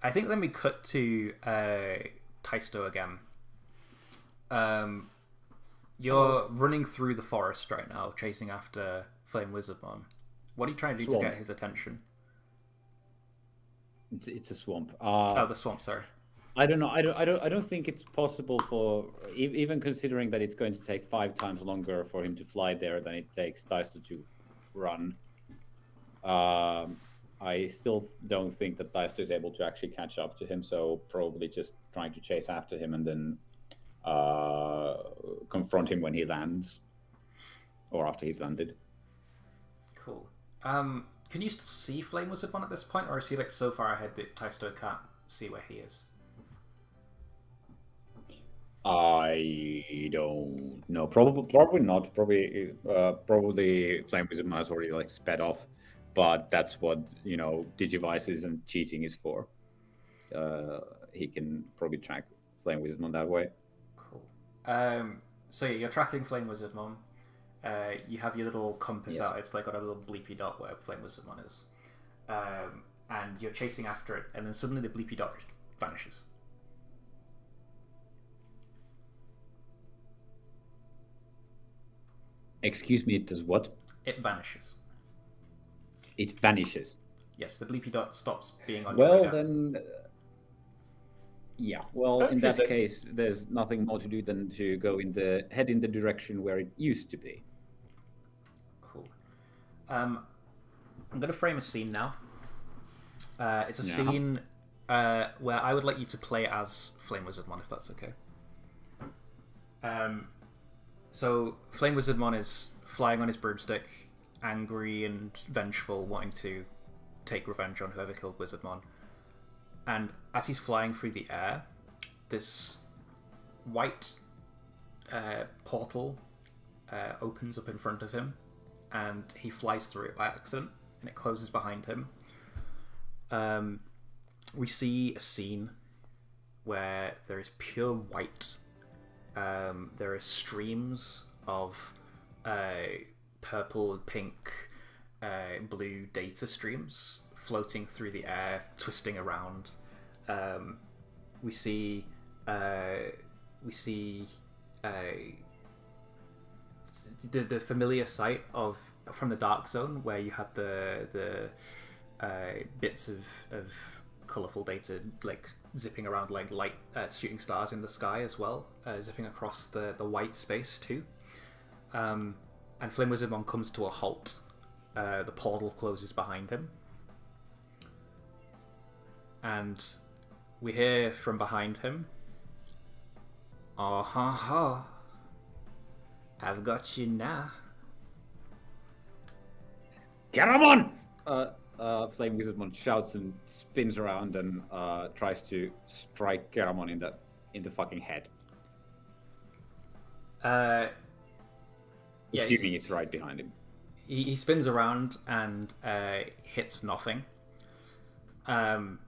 I think then we cut to Taisto again. You're running through the forest right now, chasing after Flame Wizardmon. What are you trying to do to get his attention? It's a swamp. Oh, the swamp. Sorry. I don't know. I don't think it's possible for even considering that it's going to take 5 times longer for him to fly there than it takes Taisto to run. I still don't think that Taisto is able to actually catch up to him. So probably just trying to chase after him and then confront him when he lands, or after he's landed. Cool. Can you still see Flame Wizard One at this point, or is he like so far ahead that Taisto can't see where he is? I don't know. Probably not. Probably Flame Wizard Man has already like sped off, but that's what Digivices and cheating is for. He can probably track Flame Wizard Man that way. Cool. So yeah, you're tracking Flame Wizard Mon. You have your little compass out. It's like got a little bleepy dot where Flame Wizard Mon is, and you're chasing after it, and then suddenly the bleepy dot vanishes. Excuse me, it does what? It vanishes. It vanishes. Yes, the bleepy dot stops being on your radar. Well, then... yeah, well, in that case, there's nothing more to do than to head in the direction where it used to be. Cool. I'm going to frame a scene now. It's a scene where I would like you to play as Flame Wizard Mon, if that's okay. So Flame Wizard Mon is flying on his broomstick, angry and vengeful, wanting to take revenge on whoever killed Wizard Mon. And as he's flying through the air, this white portal opens up in front of him, and he flies through it by accident, and it closes behind him. We see a scene where there is pure white. There are streams of purple, pink, blue data streams floating through the air, twisting around. We see the familiar sight of from the Dark Zone, where you had the bits of colourful data like zipping around like light shooting stars in the sky as well, zipping across the white space too. And Flame Wizard Mon comes to a halt. The portal closes behind him, and we hear from behind him, "Oh ha ha, I've got you now." Garamon! Flame Wizard Mon shouts and spins around and tries to strike Garamon in the fucking head. Assuming it's right behind him. He spins around and hits nothing. And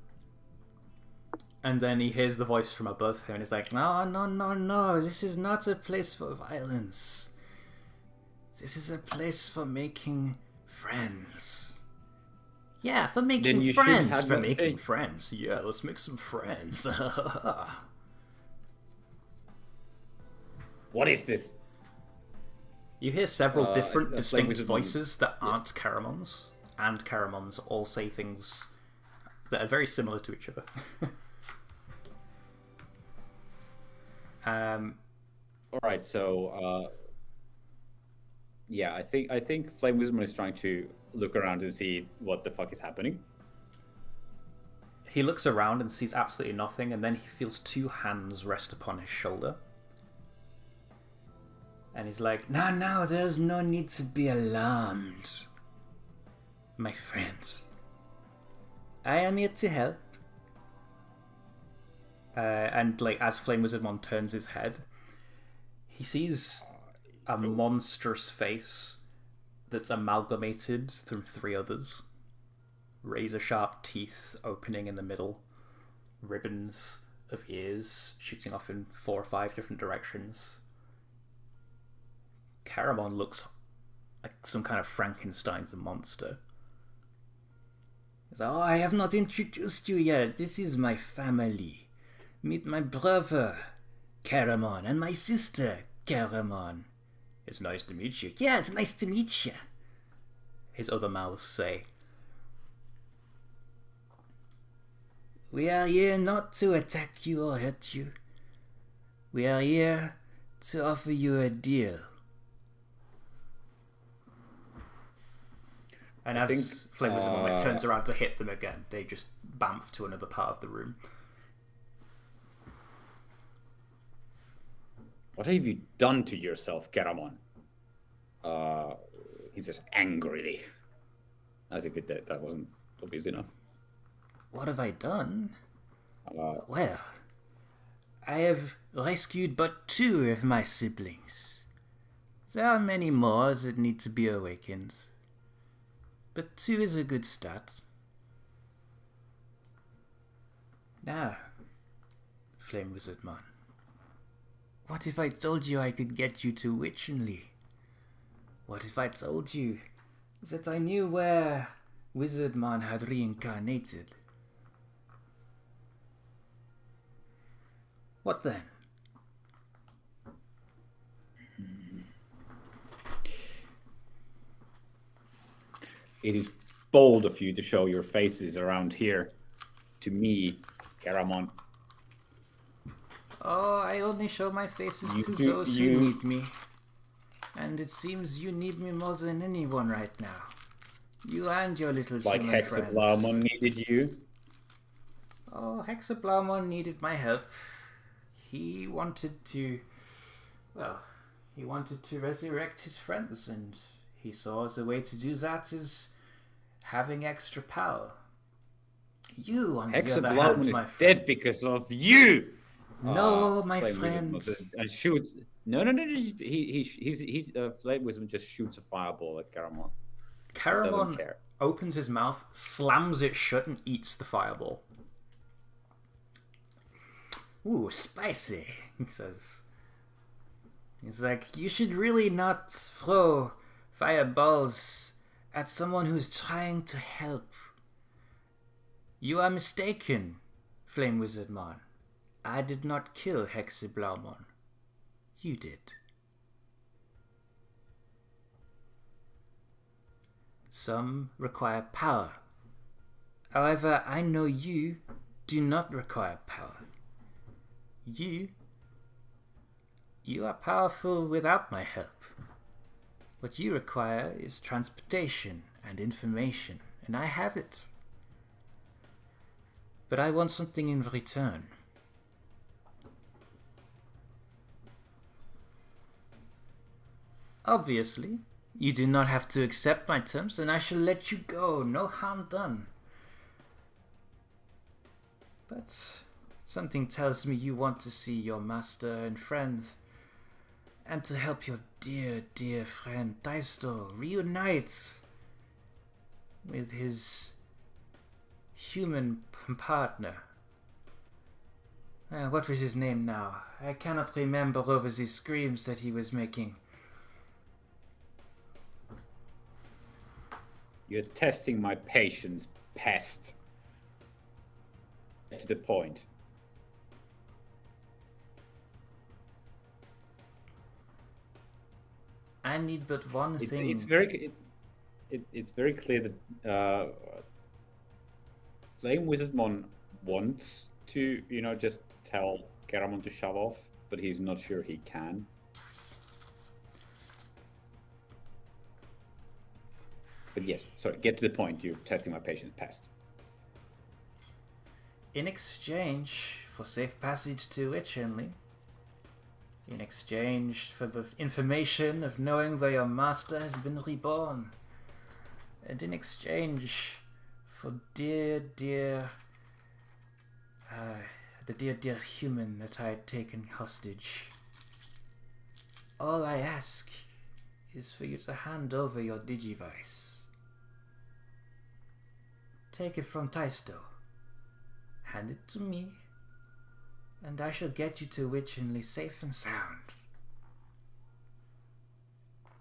then he hears the voice from above him and he's like, "No, no, no, no, this is not a place for violence. This is a place for making friends." Yeah, for making friends. For making friends. Yeah, let's make some friends. What is this? You hear several different distinct voices that aren't Caramon's, and Caramon's all say things that are very similar to each other. Alright, so yeah, I think Flame Wizard Mon is trying to look around and see what the fuck is happening. He looks around and sees absolutely nothing, and then he feels 2 hands rest upon his shoulder. And he's like, No, there's no need to be alarmed. My friends, I am here to help. And like as Flame Wizard Mon turns his head, he sees a monstrous face that's amalgamated from 3 others. Razor sharp teeth opening in the middle, ribbons of ears shooting off in 4 or 5 different directions. Caramon looks like some kind of Frankenstein's monster. He's like, "Oh, I have not introduced you yet. This is my family. Meet my brother, Caramon, and my sister, Caramon. It's nice to meet you." "Yeah, it's nice to meet you," his other mouths say. We are here not to attack you or hurt you. We are here to offer you a deal. And as Flame Wizard One turns around to hit them again, they just bamf to another part of the room. What have you done to yourself, Garamon? He says angrily, as if that wasn't obvious enough. What have I done? Well, I have rescued but 2 of my siblings. There are many more that need to be awakened, but 2 is a good start. Now, Flame Wizard Man, what if I told you I could get you to Witchenly? What if I told you that I knew where Wizardman had reincarnated? What then? It is bold of you to show your faces around here to me, Garamon. Oh, I only show my faces to those who need me. And it seems you need me more than anyone right now. You and your little human friend. Like Hexablaumon needed you? Oh, Hexablaumon needed my help. He wanted to resurrect his friends, and he saw as a way to do that is having extra power. You, on the other hand, my friend, is dead because of you! No, my friend. And shoots. No. Flame Wisdom just shoots a fireball at Garamon. Garamon opens his mouth, slams it shut, and eats the fireball. Ooh, spicy, he says. He's like, you should really not throw fireballs at someone who's trying to help. You are mistaken, Flame Wizard Man. I did not kill Hexablaumon. You did. Some require power. However, I know you do not require power. You are powerful without my help. What you require is transportation and information, and I have it. But I want something in return. Obviously, you do not have to accept my terms, and I shall let you go. No harm done. But something tells me you want to see your master and friend, and to help your dear, dear friend Taisto reunite with his human partner. What was his name now? I cannot remember over the screams that he was making. You're testing my patience, pest. Get to the point. I need but one thing. It's very clear that Flame Wizardmon wants to, just tell Garamon to shove off, but he's not sure he can. But yes, sorry, get to the point. You're testing my patience, past. In exchange for safe passage to Witchenly, in exchange for the information of knowing where your master has been reborn, and in exchange for the dear human that I had taken hostage, all I ask is for you to hand over your Digivice. Take it from Taisto, hand it to me, and I shall get you to Witchenly safe and sound.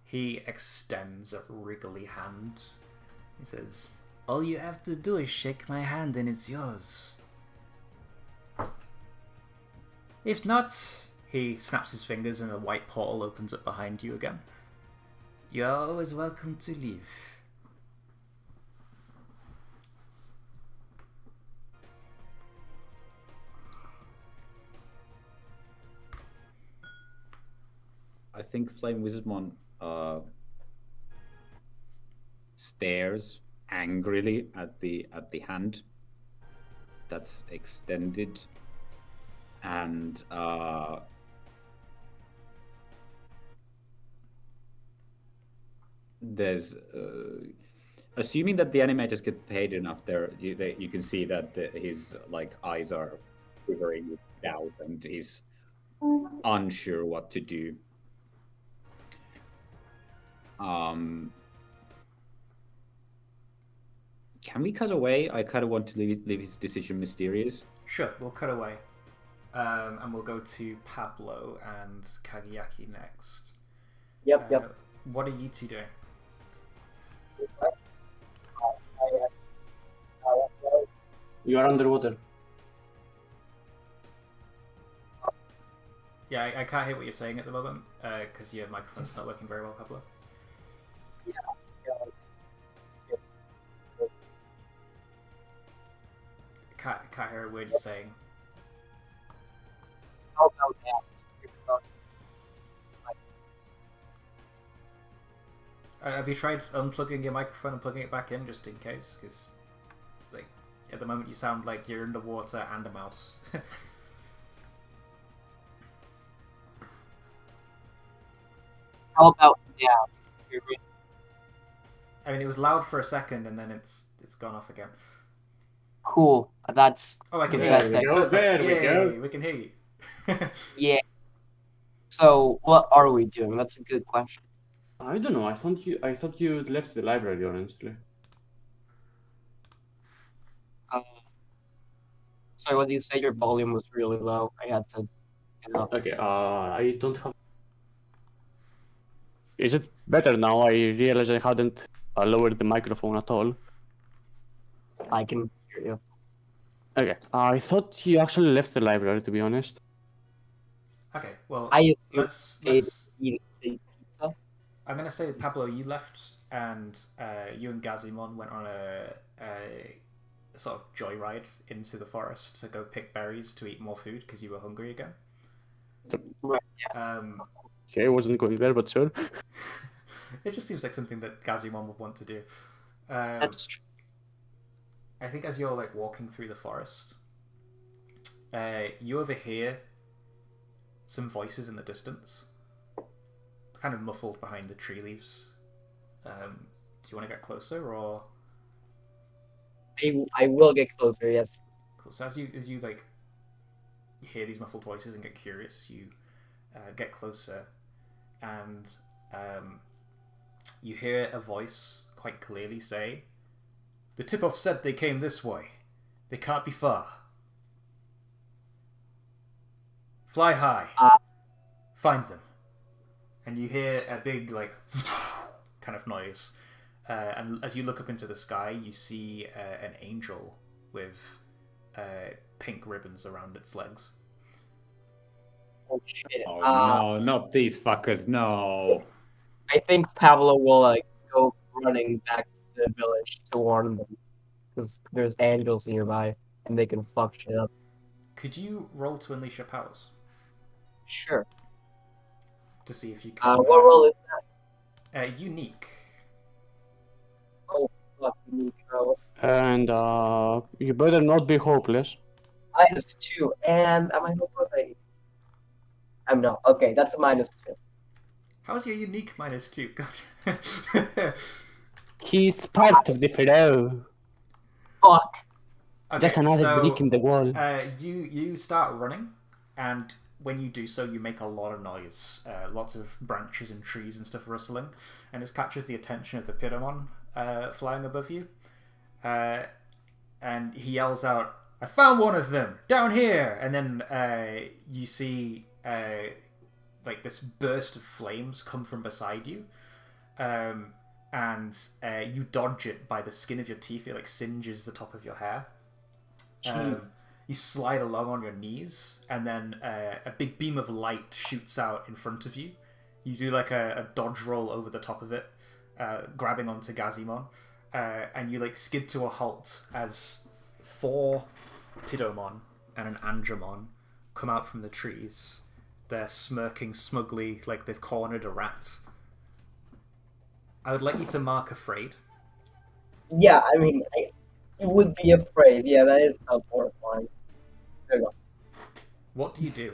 He extends a wriggly hand. He says, all you have to do is shake my hand and it's yours. If not, he snaps his fingers and a white portal opens up behind you again. You are always welcome to leave. I think Flame Wizardmon stares angrily at the hand that's extended, and there's assuming that the animators get paid enough, you can see that his like eyes are quivering with doubt, and he's unsure what to do. Can we cut away? I kind of want to leave his decision mysterious. Sure, we'll cut away. And we'll go to Pablo and Kagayaki next. Yep. What are you two doing? You are underwater. Yeah, I can't hear what you're saying at the moment because your microphone's not working very well, Pablo. Can't hear a word you're saying. Have you tried unplugging your microphone and plugging it back in just in case? Because, like, at the moment you sound like you're underwater and a mouse. How about now? I mean, it was loud for a second and then it's gone off again. Cool. That's Oh, I can the hear best you. I- Perfect. There we go. Yay, we can hear you. Yeah. So what are we doing? That's a good question. I don't know. I thought you left the library, honestly. Sorry, what did you say? Your volume was really low. I had to get up. Okay. I don't have. Is it better now? I realize I hadn't lowered the microphone at all. I can hear you. Okay. I thought you actually left the library, to be honest. Okay, well, I let's eat pizza. I'm gonna say, Pablo, you left, and you and Gazimon went on a sort of joyride into the forest to go pick berries to eat more food because you were hungry again. Right. Okay, I wasn't going there, but sure. It just seems like something that Gazimon would want to do. That's true. I think as you're like walking through the forest, you overhear some voices in the distance, kind of muffled behind the tree leaves. Do you want to get closer, or? I will get closer. Yes. Cool. So as you like hear these muffled voices and get curious, you get closer, and you hear a voice quite clearly say, "The tip-off said they came this way. They can't be far. Fly high. Find them." And you hear a big, like, kind of noise. And as you look up into the sky, you see an angel with pink ribbons around its legs. Oh shit. Oh no, not these fuckers, no. I think Pablo will go running back to the village to warn them because there's angels nearby and they can fuck shit up. Could you roll to unleash your powers Sure. to see if you can? What roll is that? Unique. Oh fuck, unique roll. And you better not be hopeless. -2, and am I hopeless? I'm not. Okay, that's a -2. How's your unique -2? God. He's part of the flow. Fuck. Okay, Just another brick in the wall. You start running, and when you do so, you make a lot of noise. Lots of branches and trees and stuff rustling, and this catches the attention of the Pidomon flying above you. And he yells out, "I found one of them down here!" And then you see like this burst of flames come from beside you, and you dodge it by the skin of your teeth. It like singes the top of your hair. You slide along on your knees, and then a big beam of light shoots out in front of you. You do like a dodge roll over the top of it, grabbing onto Gazimon, and you like skid to a halt as 4 Pidomon and an Andromon come out from the trees They're smirking smugly like they've cornered a rat. I would like you to mark afraid. Yeah, I mean, I would be afraid. Yeah, that is horrifying. There you go. What do you do?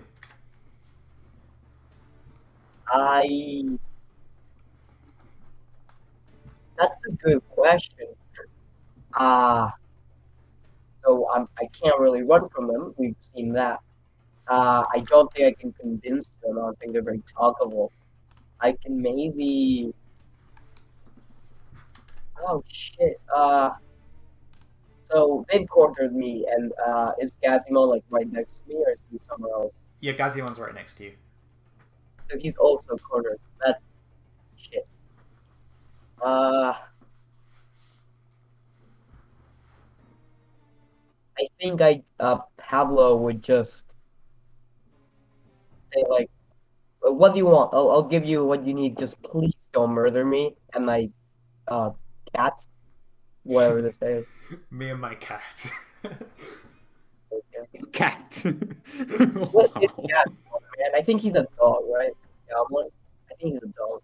That's a good question. So I can't really run from them. We've seen that. I don't think I can convince them. I don't think they're very talkable. I can maybe. Oh shit. So they've cornered me, and is Gazimo like right next to me, or is he somewhere else? Yeah, Gazimon's right next to you. So he's also cornered. That's shit. I think Pablo would just say like, "What do you want? I'll give you what you need. Just please don't murder me and my cat, whatever this is." Me and my cat. Okay. Cat. What is Wow. cat, man? I think he's a dog, right? Goblin. I think he's a dog.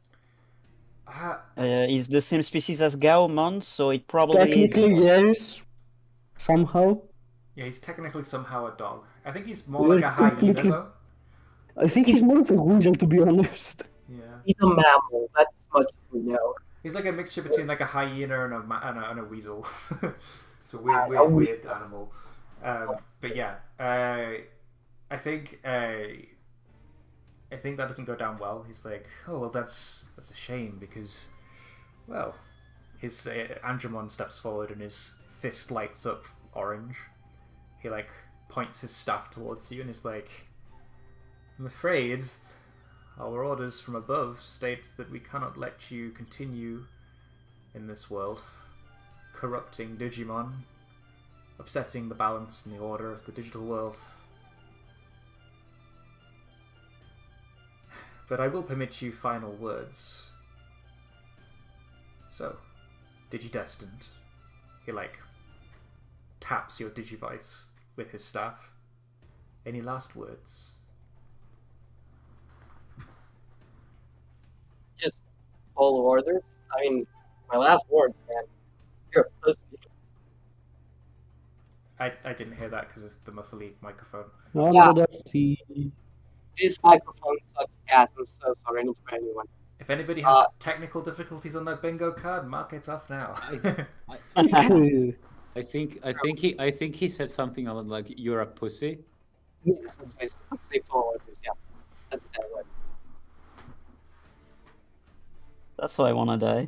He's the same species as Gaomon, so it probably. Technically, yes. Somehow. Yeah, he's technically somehow a dog. I think he's more We're like a hyena, completely- though. I think he's more of a weasel, to be honest. Yeah. He's a mammal. That's as much as we know. He's like a mixture between like a hyena and a weasel. It's a A weird animal. But yeah, I think that doesn't go down well. He's like, oh well, that's a shame because, well, his Andromon steps forward and his fist lights up orange. He like points his staff towards you and is like, I'm afraid our orders from above state that we cannot let you continue in this world, corrupting Digimon, upsetting the balance and the order of the digital world. But I will permit you final words. So, Digidestined. He like taps your Digivice with his staff. Any last words? Just follow orders. I mean, my last words, man. You're a pussy. I didn't hear that because of the muffly microphone. No, Yeah. that's the... This microphone sucks ass. I'm so sorry. I need to put anyone. If anybody has technical difficulties on their bingo card, mark it off now. I think he said something like "you're a pussy." Yes, that's basically follow orders. Yeah, that's that word. That's why I wanna die.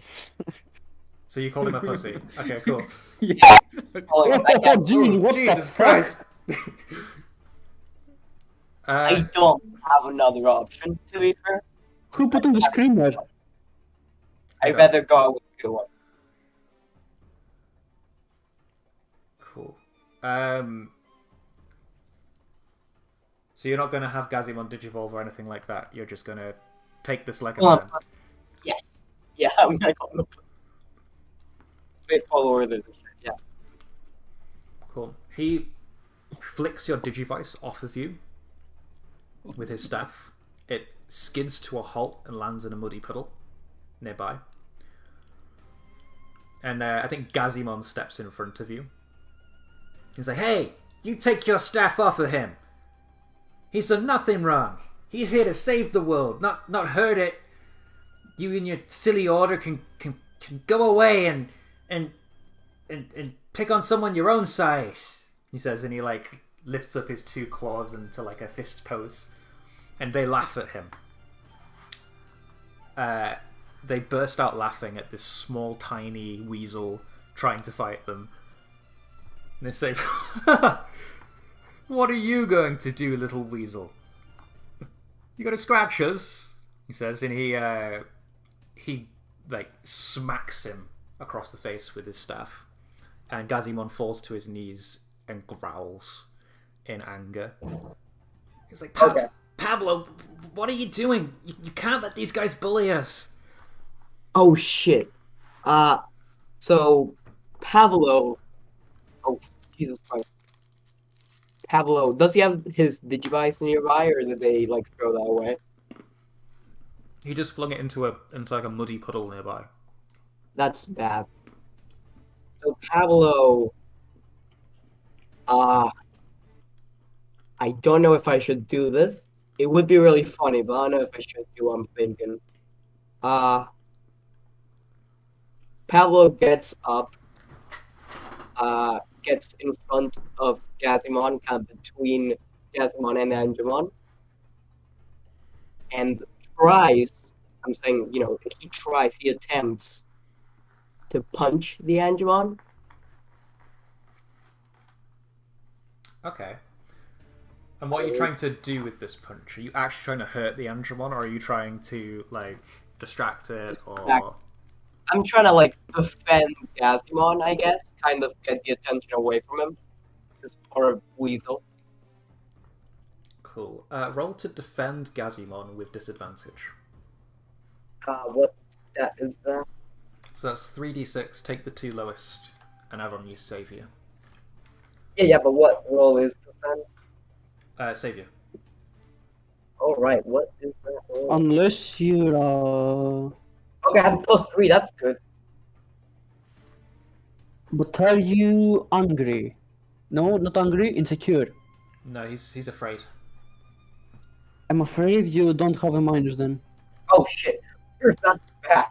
So you called him a pussy. Okay, cool. Yeah. Follow orders. Oh, geez, what Jesus the Christ! I don't have another option, to be fair. Who put on the screamer? I'd rather go with the good one. Cool. So you're not going to have Gazimon Digivolve or anything like that. You're just going to take this like a man. Yes. Yeah, I'm gonna call them. They follow orders and shit. Yeah. Cool. He flicks your Digivice off of you with his staff. It skids to a halt and lands in a muddy puddle nearby. And I think Gazimon steps in front of you. He's like, hey, you take your staff off of him. He's done nothing wrong. He's here to save the world, not hurt it. You and your silly order can go away and pick on someone your own size. He says, and he like lifts up his two claws into like a fist pose. And they laugh at him. They burst out laughing at this small, tiny weasel trying to fight them. And they say, what are you going to do, little weasel? You gonna scratch us? He says, and he like smacks him across the face with his staff. And Gazimon falls to his knees and growls in anger. He's like, Okay. Pablo, what are you doing? You can't let these guys bully us. Oh shit. So Pablo. Oh Jesus Christ. Pablo, does he have his Digivice nearby, or did they like throw that away? He just flung it into like a muddy puddle nearby. That's bad. So Pablo, I don't know if I should do this. It would be really funny, but I don't know if I should do what I'm thinking. Pablo gets up, gets in front of Gazimon, kind of between Gazimon and Angemon, and tries, I'm saying, he attempts to punch the Angemon. Okay. And what are you trying to do with this punch? Are you actually trying to hurt the Andromon, or are you trying to, like, distract it, or... I'm trying to, like, defend Gazimon, I guess. Kind of get the attention away from him. Just for a weasel. Cool. Roll to defend Gazimon with disadvantage. What stat is that? So that's 3d6, take the 2 lowest, and add on your Savior. Yeah, but what roll is defend? Savior. Alright, what is that roll? Unless you're Okay, I have +3, that's good. But are you angry? No, not angry, insecure. No, he's afraid. I'm afraid you don't have a minus then. Oh shit, that's bad.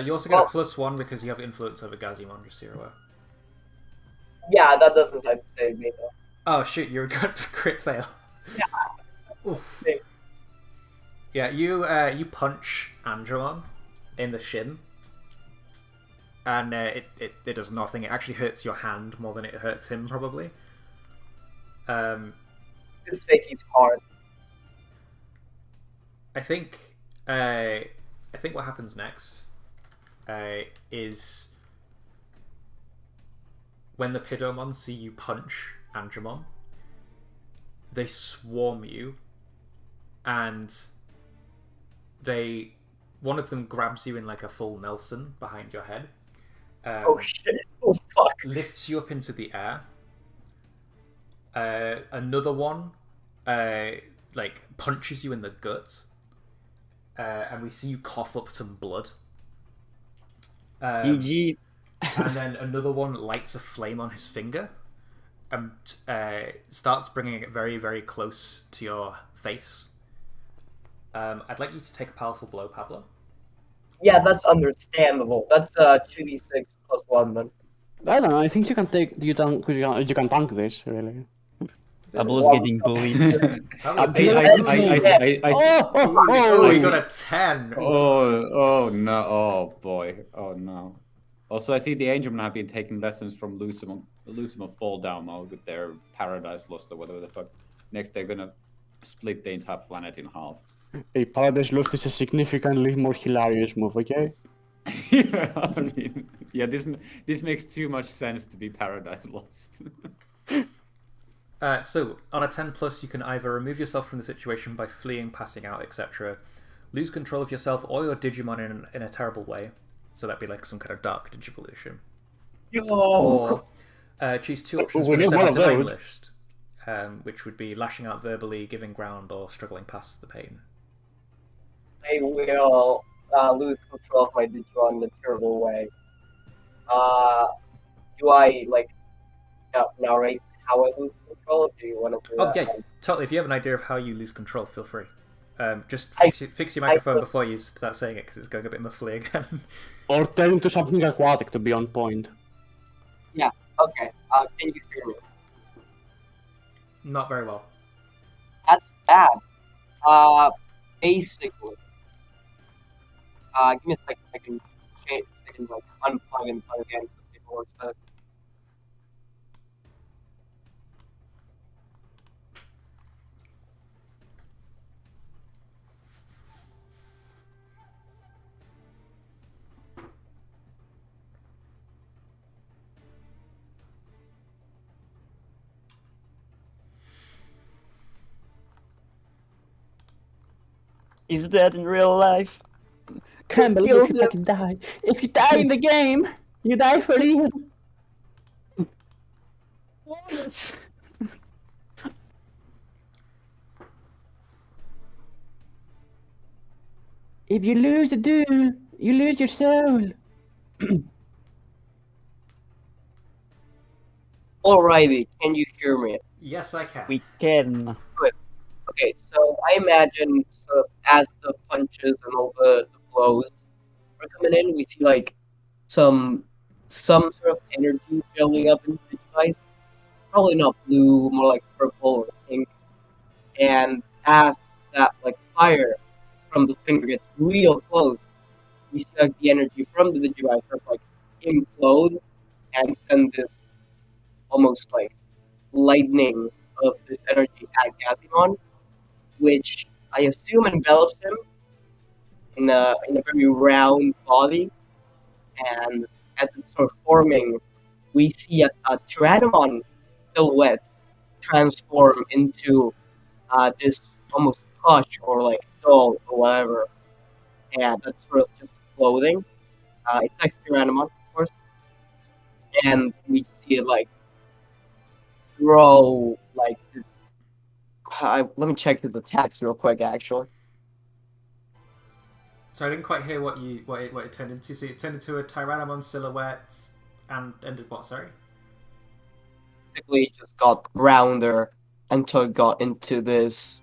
You also get a +1 because you have influence over Gazimon, just so you're aware. Yeah, that doesn't type save me though. Oh shit, you're a good crit fail. Yeah. Oof. Yeah, you punch Andromon in the shin, and it does nothing. It actually hurts your hand more than it hurts him, probably. Just say he's hard. I think what happens next is when the Pidomon see you punch Andromon, they swarm you, and one of them grabs you in like a full Nelson behind your head. Oh shit! Oh fuck! Lifts you up into the air. Another one, like punches you in the gut, and we see you cough up some blood. GG. And then another one lights a flame on his finger, and starts bringing it very, very close to your face. I'd like you to take a powerful blow, Pablo. Yeah, that's understandable. That's 2d6 +1 then. I don't know, I think you can tank this, really. Pablo's getting bullied. Oh, he got a 10. Oh no! Oh boy! Oh no! Also, I see the Angelmen have been taking lessons from Lucima Fall Down now with their Paradise Lost or whatever the fuck. Next, they're gonna split the entire planet in half. A Paradise Lost is a significantly more hilarious move, okay? Yeah, I mean, yeah, this makes too much sense to be Paradise Lost. So, on a 10+, you can either remove yourself from the situation by fleeing, passing out, etc., lose control of yourself or your Digimon in a terrible way, so that'd be like some kind of dark Digivolution. Or choose 2 options from the 7 to 9 list, which would be lashing out verbally, giving ground, or struggling past the pain. I will lose control of my Digimon in a terrible way. Do I, like, narrate how I lose control, or do you want to do that? Yeah, totally. If you have an idea of how you lose control, feel free. Just fix your microphone before you start saying it, because it's going a bit muffly again. Or turn into something aquatic to be on point. Yeah, okay. Can you hear me? Not very well. That's bad. Basically, give me a second. I can change. I can like unplug and plug again to see if it works better. He's dead in real life. Can't believe you fucking die. If you die in the game, you die for real. What? If you lose the duel, you lose your soul. Alrighty, can you hear me? Yes, I can. We can. Okay, so I imagine sort of as the punches and all the blows are coming in, we see like some sort of energy building up into the device. Probably not blue, more like purple or pink. And as that like fire from the finger gets real close, we see like the energy from the device sort of like implode and send this almost like lightning of this energy at Gazimon, which I assume envelops him in a very round body, and as it's sort of forming, we see a Tyrannomon silhouette transform into this almost plush or like doll or whatever, and that's sort of just clothing. It's like Tyrannomon, of course, and we see it like grow like this. Let me check his attacks real quick, actually. So I didn't quite hear what it turned into. So it turned into a Tyrannomon silhouette and ended what? Sorry. Basically, it just got rounder until it got into this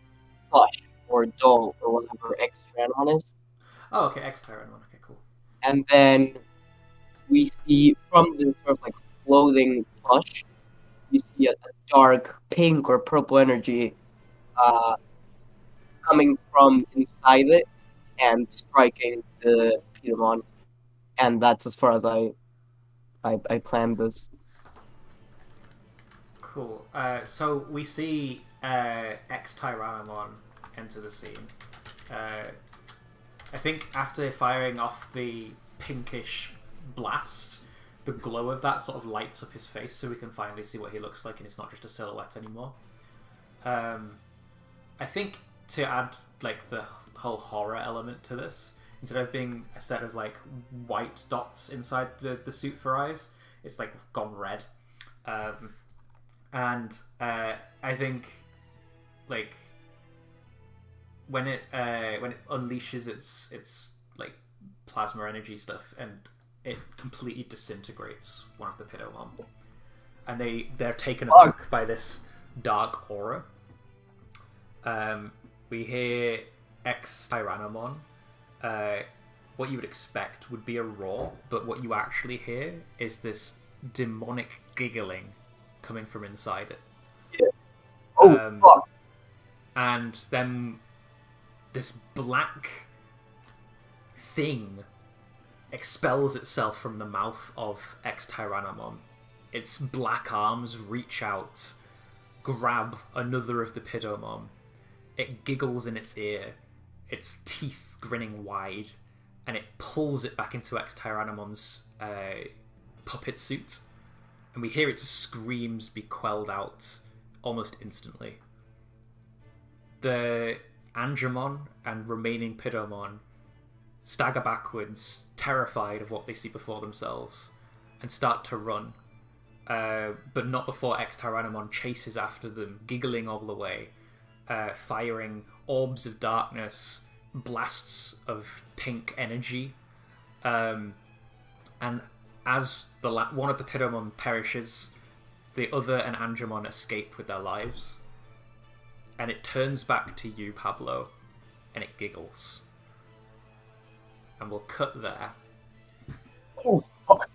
plush or doll or whatever X Tyrannomon is. Oh, okay, X Tyrannomon. Okay, cool. And then we see from this sort of like floating plush, you see a dark pink or purple energy coming from inside it and striking the Pokemon. And that's as far as I planned this. Cool. So we see X Tyrannomon enter the scene. I think after firing off the pinkish blast, the glow of that sort of lights up his face so we can finally see what he looks like and it's not just a silhouette anymore. I think to add like the whole horror element to this, instead of being a set of like white dots inside the suit for eyes, it's like gone red. And I think like when it unleashes its like plasma energy stuff and it completely disintegrates one of the Pidomon, and they're taken aback by this dark aura. We hear X Tyrannomon. What you would expect would be a roar, but what you actually hear is this demonic giggling coming from inside it. Yeah. Oh, fuck. And then this black thing expels itself from the mouth of X Tyrannomon. Its black arms reach out, grab another of the Pidomon. It giggles in its ear, its teeth grinning wide, and it pulls it back into X Tyrannomon's puppet suit. And we hear its screams be quelled out almost instantly. The Angemon and remaining Pidomon stagger backwards, terrified of what they see before themselves, and start to run. But not before X Tyrannomon chases after them, giggling all the way, firing orbs of darkness, blasts of pink energy. And as one of the Pidomon perishes, the other and Angemon escape with their lives. And it turns back to you, Pablo, and it giggles. And we'll cut there. Oh, fuck.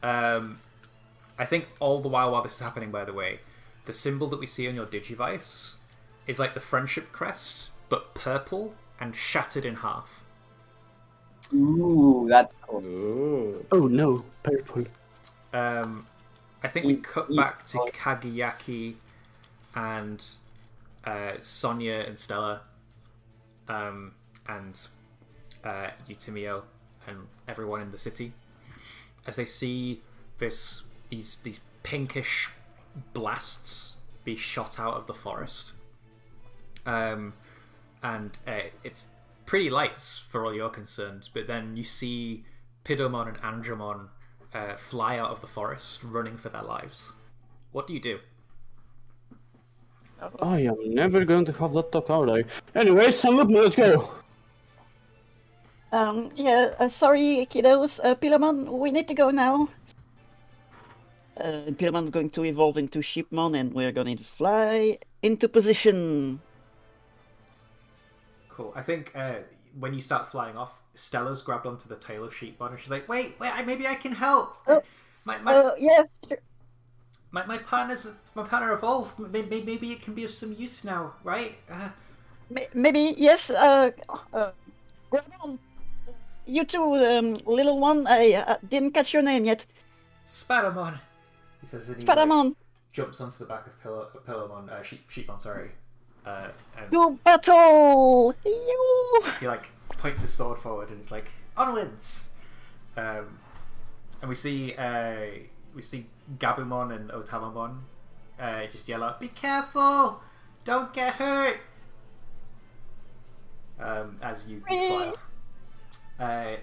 I think all the while this is happening, by the way, the symbol that we see on your Digivice is like the friendship crest, but purple and shattered in half. Ooh, that's cool. Ooh. Oh no, purple. I think we cut back to Kageyaki and Sonia and Stella, and Yutimio and everyone in the city as they see these pinkish blasts be shot out of the forest. And it's pretty lights for all you're concerned, but then you see Pidomon and Angemon fly out of the forest, running for their lives. What do you do? I am never going to have that talk, are I? Anyway, Sam, let's go. Sorry, kiddos. Pillarman, we need to go now. Pillarman's going to evolve into Sheepmon, and we're going to fly into position. Cool. I think when you start flying off, Stella's grabbed onto the tail of Sheepmon, and she's like, "Wait, maybe I can help. Yes. My partner evolved. Maybe it can be of some use now, right?" Maybe yes. Grab on. You too, little one. I didn't catch your name yet. Spadamon. He says, and he Spadamon. jumps onto the back of Pillarmon, Sheepmon, sorry. And To battle! You. he like points his sword forward, and he's like, "Onwards!" And we see Gabumon and Otamamon just yell out, "Be careful! Don't get hurt!" As you fly off.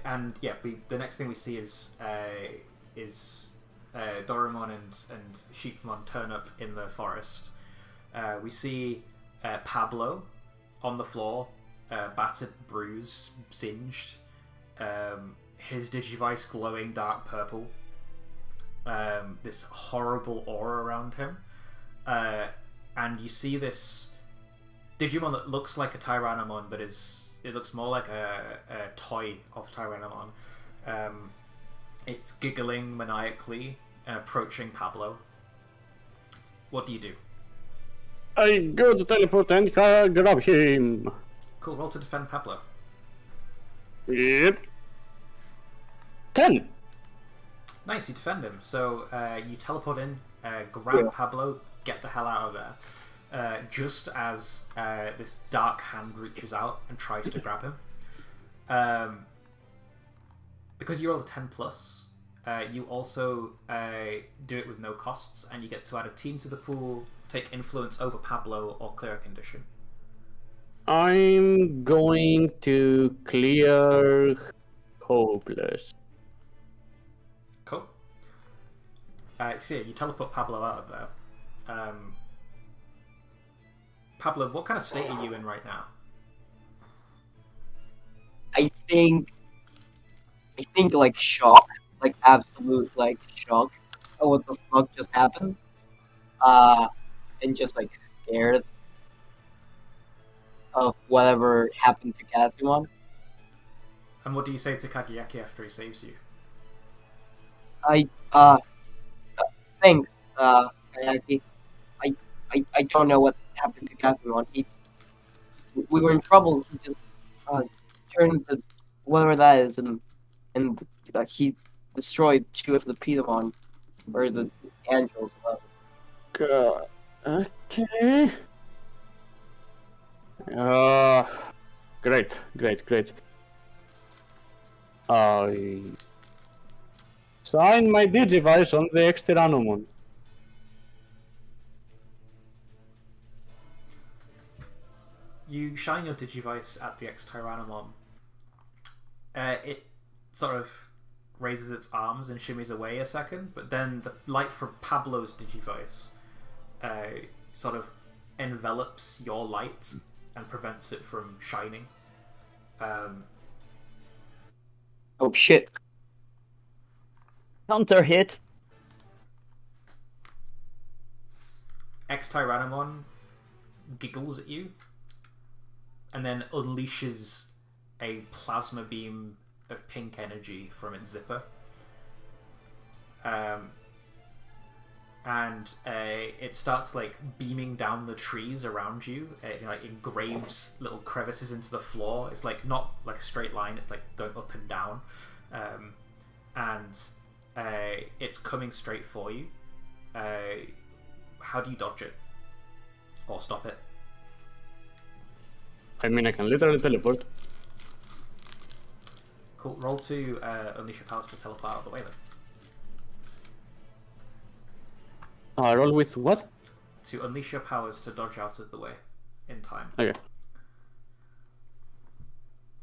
And yeah, the next thing we see is Doraemon and Sheepmon turn up in the forest. We see Pablo on the floor, battered, bruised, singed. His Digivice glowing dark purple. This horrible aura around him. And you see this Digimon that looks like a Tyrannomon, but it looks more like a toy of Tyrannomon. It's giggling maniacally and approaching Pablo. What do you do? I go to teleport and grab him. Cool, roll to defend Pablo. Yep. 10. Nice, you defend him. So you teleport in, grab Pablo, get the hell out of there. Just as this dark hand reaches out and tries to grab him. Because you roll a 10 plus, you also do it with no costs, and you get to add a team to the pool, take influence over Pablo, or clear a condition. I'm going to clear hopeless. Cool. So yeah, you teleport Pablo out of there. Pablo, what kind of state are you in right now? I think like shock, like absolute like shock. Oh, what the fuck just happened? And just like scared of whatever happened to Kazumon. And what do you say to Kageyaki after he saves you? Thanks, Kayaki. I don't know what happened to Kazumon. We were in trouble. He just turned to whatever that is, and he destroyed 2 of the PbtA, or the angels. Okay. Great. I sign my Digivice on the Exteranomon. You shine your Digivice at the X-Tyrannomon. It sort of raises its arms and shimmies away a second, but then the light from Pablo's Digivice sort of envelops your light and prevents it from shining. Oh shit. Counter hit. X-Tyrannomon giggles at you and then unleashes a plasma beam of pink energy from its zipper. And it starts like beaming down the trees around you. It like engraves little crevices into the floor. It's like not like a straight line, it's like going up and down. And it's coming straight for you. How do you dodge it? Or stop it? I mean, I can literally teleport. Cool. Roll to unleash your powers to teleport out of the way then. Roll with what? To unleash your powers to dodge out of the way in time. Okay.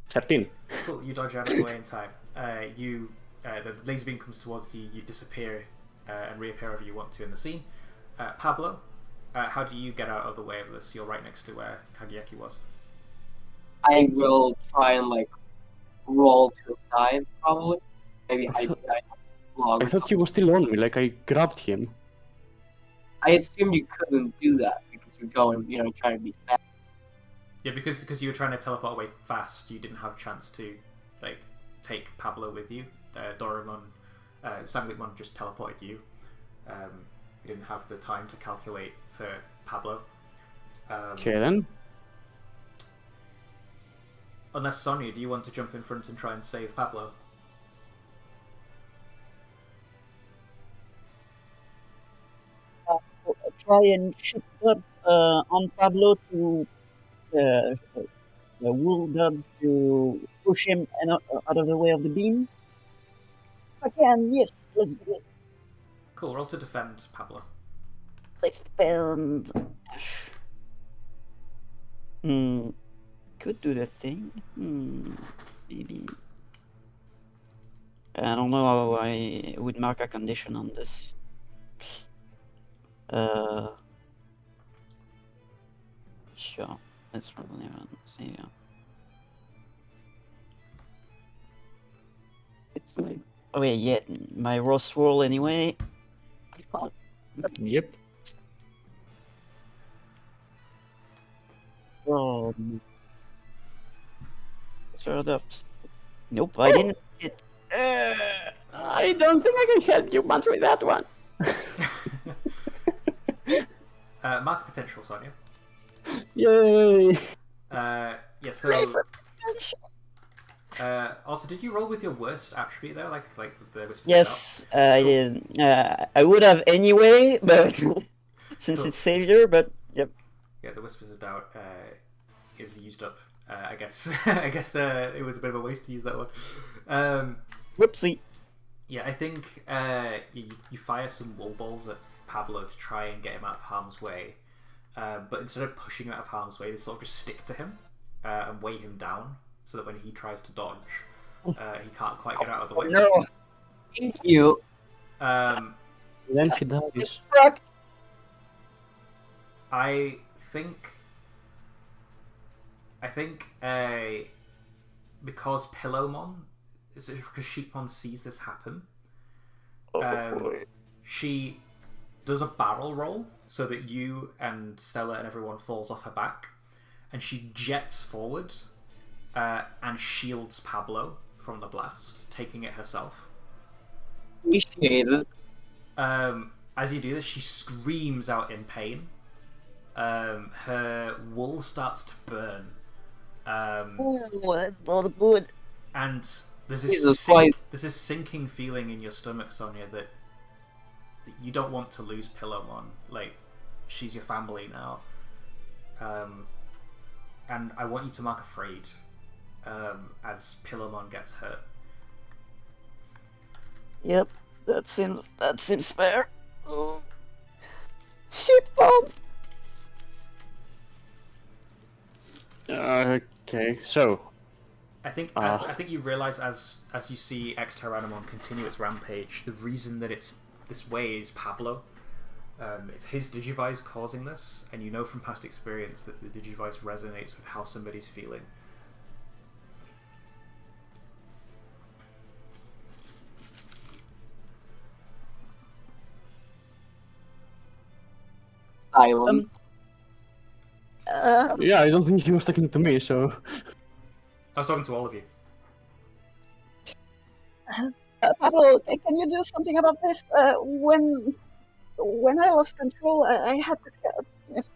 13. Cool. You dodge out of the way in time. The laser beam comes towards you. You disappear and reappear wherever you want to in the scene. Pablo, how do you get out of the way of this? You're right next to where Kageyaki was. I will try and like roll to the side, probably. Maybe hide behind a log. I thought he was still on me, like I grabbed him. I assumed you couldn't do that because you're going, trying to be fast. Yeah, because you were trying to teleport away fast, you didn't have a chance to like take Pablo with you. Doraemon, Sandwich just teleported you. You didn't have the time to calculate for Pablo. Okay then. Unless Sonia, do you want to jump in front and try and save Pablo? Try and shoot guards on Pablo to the wool guards to push him out of the way of the beam. If I can, yes, let's do it. Cool, roll to defend Pablo. Defend. Could do that thing. Maybe. I don't know how I would mark a condition on this. Sure. Let's probably see. It's like, oh yeah, my Ross roll anyway. Yep. Sort of. Nope, I didn't hit. I don't think I can help you much with that one. Mark potential, Sonia. Yay! Yeah, so. Also, did you roll with your worst attribute there, like the whisper? Yes, I did. I would have anyway, but since Cool. it's savior, but yep. Yeah, the whispers of doubt is used up. I guess. I guess it was a bit of a waste to use that one. Whoopsie. Yeah, I think you fire some wool balls at Pablo to try and get him out of harm's way, but instead of pushing him out of harm's way, they sort of just stick to him and weigh him down, so that when he tries to dodge, he can't quite get out of the way. No. Thank you. Then she dies. I think because Pillowmon, because Sheepmon sees this happen, she does a barrel roll so that you and Stella and everyone falls off her back, and she jets forward and shields Pablo from the blast, taking it herself. Appreciate it. As you do this, she screams out in pain. Her wool starts to burn. That's not good. And there's Jesus this sinking feeling in your stomach, Sonia, that you don't want to lose Pillowmon. Like, she's your family now. And I want you to mark afraid as Pillowmon gets hurt. Yep, that seems fair. Sheep bomb. Okay, so I think you realize as you see Ex Tyrannomon continue its rampage, the reason that it's this way is Pablo. It's his Digivice causing this, and you know from past experience that the Digivice resonates with how somebody's feeling. Silence. yeah, I don't think he was talking to me, so I was talking to all of you. Pablo, can you do something about this? When I lost control, I had to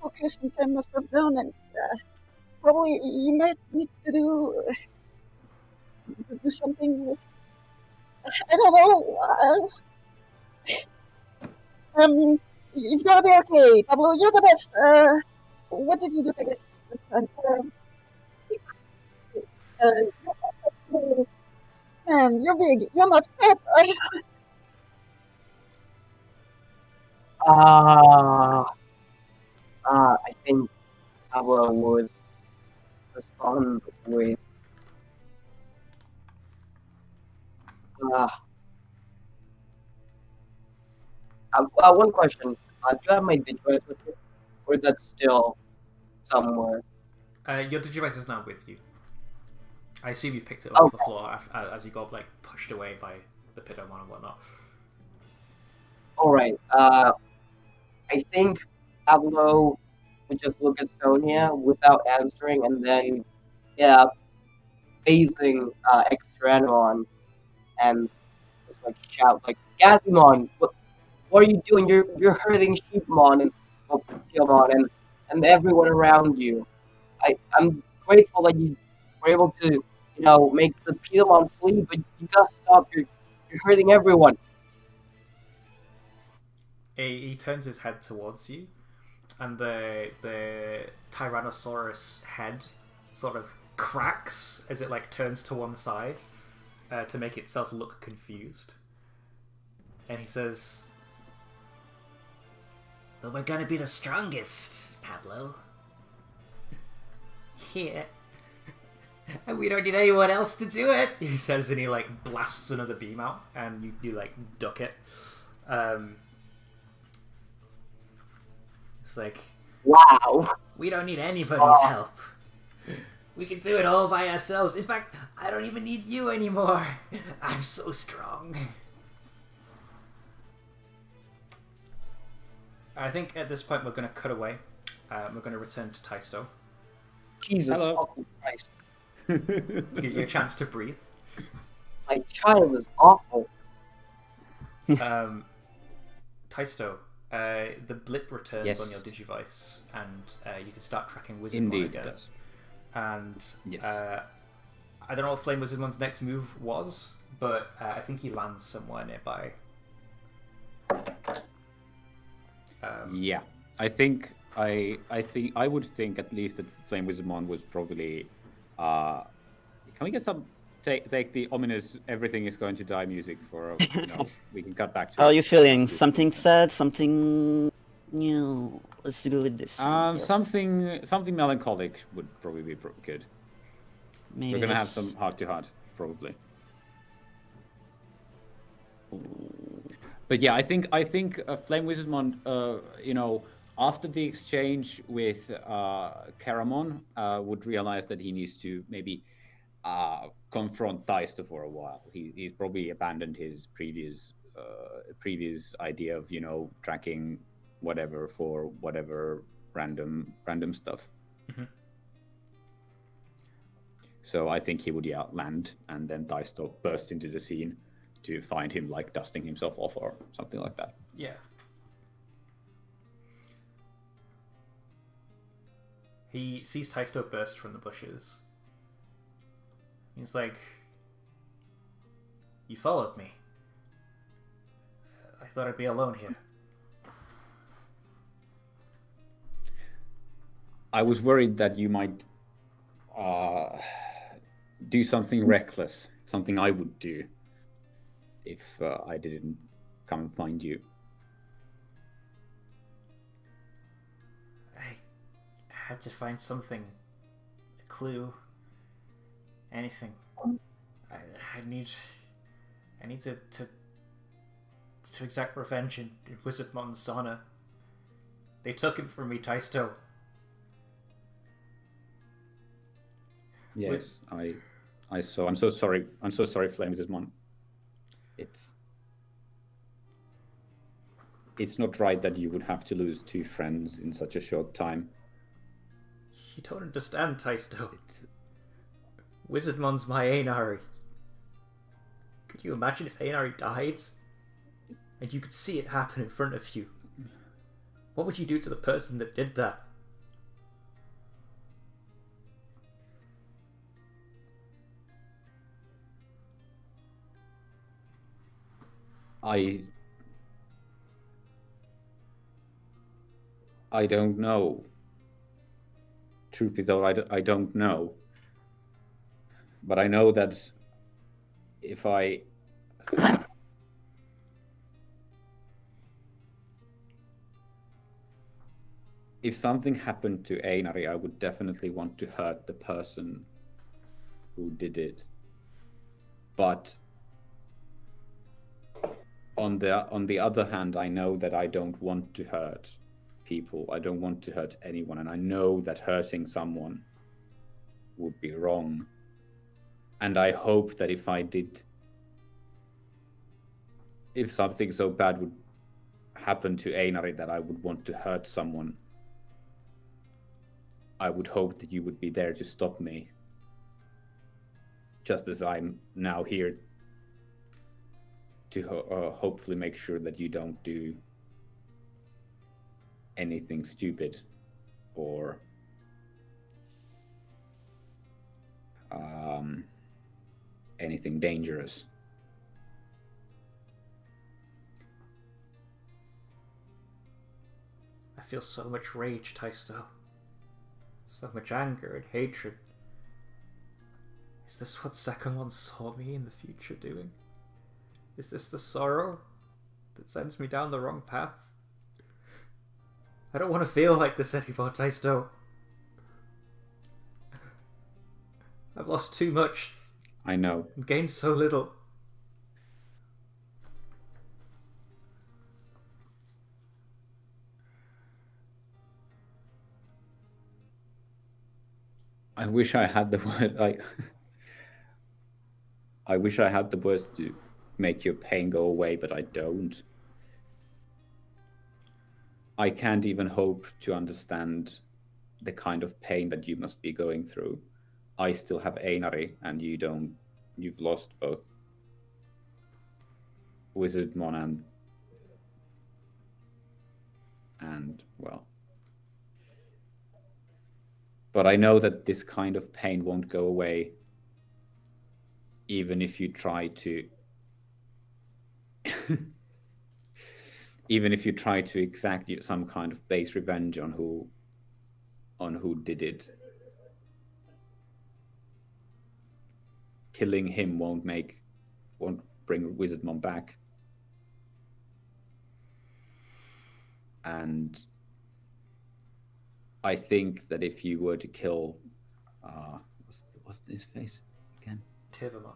focus and calm myself down, and probably you might need to do something. I don't know. It's gonna be okay, Pablo. You're the best. What did you do again? Man, you're big. You're not fat. I think Pablo would respond with one question. Do you have my Digivice with you? Or is that still somewhere? Your Digivice is now with you. I assume you've picked it up off the floor as you got like pushed away by the Pidomon and whatnot. Alright, I think Pablo would just look at Sonia without answering and then, yeah, phasing Extranon and just like shout like, Gazimon, what are you doing? You're hurting Sheepmon and Pokemon and everyone around you. I'm grateful that you were able to, make the Pokemon flee, but you gotta stop. You're hurting everyone. He turns his head towards you, and the Tyrannosaurus head sort of cracks as it like turns to one side to make itself look confused. And he says, "But we're gonna be the strongest, Pablo. Yeah. And we don't need anyone else to do it," he says, and he like blasts another beam out, and you like duck it. It's like, Wow. we don't need anybody's help. We can do it all by ourselves. In fact, I don't even need you anymore. I'm so strong. I think at this point we're going to cut away. We're going to return to Taisto. Jesus Hello. fucking Christ. To give you a chance to breathe. My child is awful. Taisto, the blip returns Yes. on your Digivice, and you can start tracking Wizardmon Indeed, again. it does. And Yes. I don't know what Flame Wizardmon's next move was, but I think he lands somewhere nearby. Yeah, I think I would think at least that Flame Wizardmon was probably. Can we get some take the ominous "everything is going to die" music for? We can cut back to. How are you feeling? Something sad? Something? Let's go with this. Something melancholic would probably be good. Maybe We're gonna have this. some heart-to-heart, probably. But yeah, I think Flame Wizardmon, after the exchange with Caramon, would realize that he needs to maybe confront Taisto for a while. He's probably abandoned his previous idea of tracking whatever for whatever random stuff. Mm-hmm. So I think he would land, and then Taisto burst into the scene to find him like dusting himself off or something like that. Yeah. He sees Taisto burst from the bushes. He's like, "You followed me. I thought I'd be alone here." I was worried that you might do something reckless, something I would do if I didn't come and find you. I had to find something, a clue, anything. I need to exact revenge in Wizardmon's honor. They took him from me, Taisto. Yes, I saw. I'm so sorry. I'm so sorry, Flame Wizardmon. It's not right that you would have to lose two friends in such a short time. You don't understand, Taisto. Wizardmon's my Ainari. Could you imagine if Ainari died? And you could see it happen in front of you? What would you do to the person that did that? I don't know. Truth be told, I don't know. But I know that if something happened to Einari, I would definitely want to hurt the person who did it. But On the other hand, I know that I don't want to hurt people. I don't want to hurt anyone, and I know that hurting someone would be wrong. And I hope that if something so bad would happen to Einari that I would want to hurt someone, I would hope that you would be there to stop me. Just as I'm now here to hopefully make sure that you don't do anything stupid or anything dangerous. I feel so much rage, Taisto. So much anger and hatred. Is this what Sekamon saw me in the future doing? Is this the sorrow that sends me down the wrong path? I don't want to feel like this anymore, Taisto. I've lost too much. I know. And gained so little. I wish I had the word. I wish I had the words to make your pain go away, but I don't. I can't even hope to understand the kind of pain that you must be going through. I still have Einari, and you don't. You've lost both Wizardmon and well. But I know that this kind of pain won't go away even if you try to even if you try to exact some kind of base revenge on who did it. Killing him won't bring Wizardmon back. And I think that if you were to kill what's his face again? Tirvamon.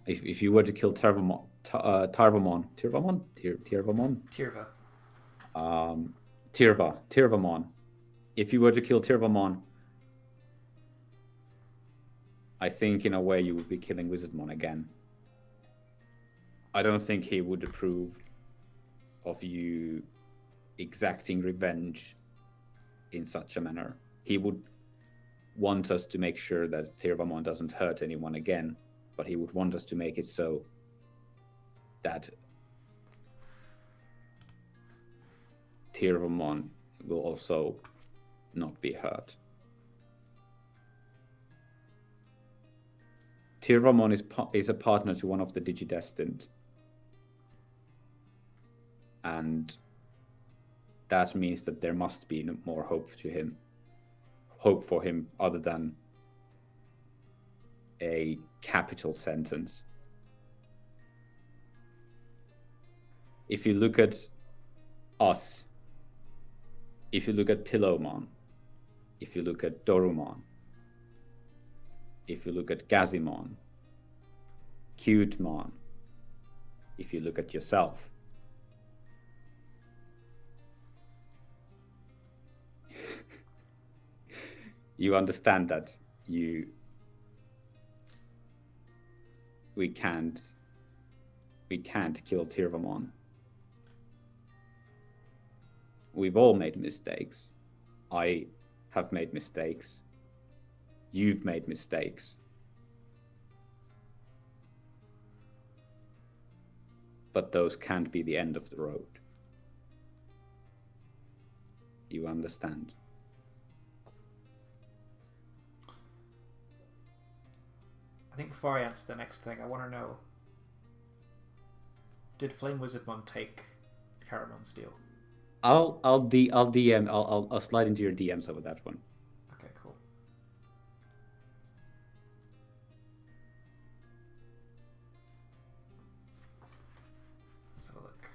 If you were to kill Tirvamon. If you were to kill Tirvamon, I think in a way you would be killing Wizardmon again. I don't think he would approve of you exacting revenge in such a manner. He would want us to make sure that Tirvamon doesn't hurt anyone again, but he would want us to make it so that Tirvamon will also not be hurt. Tirvamon is a partner to one of the Digidestined, and that means that there must be more hope for him other than a capital sentence. If you look at us, if you look at Pillowmon, if you look at Dorumon, if you look at Gazimon, Cutemon, if you look at yourself, you understand that we can't kill Tirvamon. We've all made mistakes. I have made mistakes. You've made mistakes. But those can't be the end of the road. You understand? I think before I answer the next thing, I want to know, did Flame Wizardmon take Caramon's deal? I'll DM. I'll slide into your DMs over that one. Okay, cool. Let's have a look.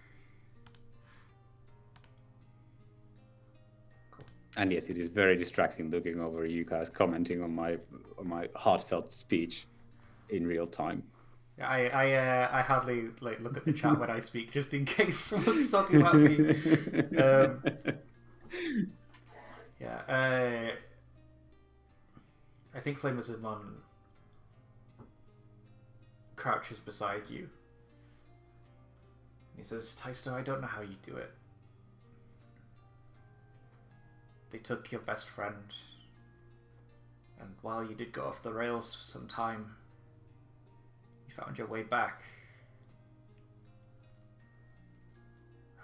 Cool. And yes, it is very distracting looking over you guys commenting on my heartfelt speech in real time. I hardly like look at the chat when I speak, just in case someone's talking about me. Yeah. I think Flame Wizardmon crouches beside you. He says, Taisto, I don't know how you do it. They took your best friend, and while you did go off the rails for some time, you found your way back.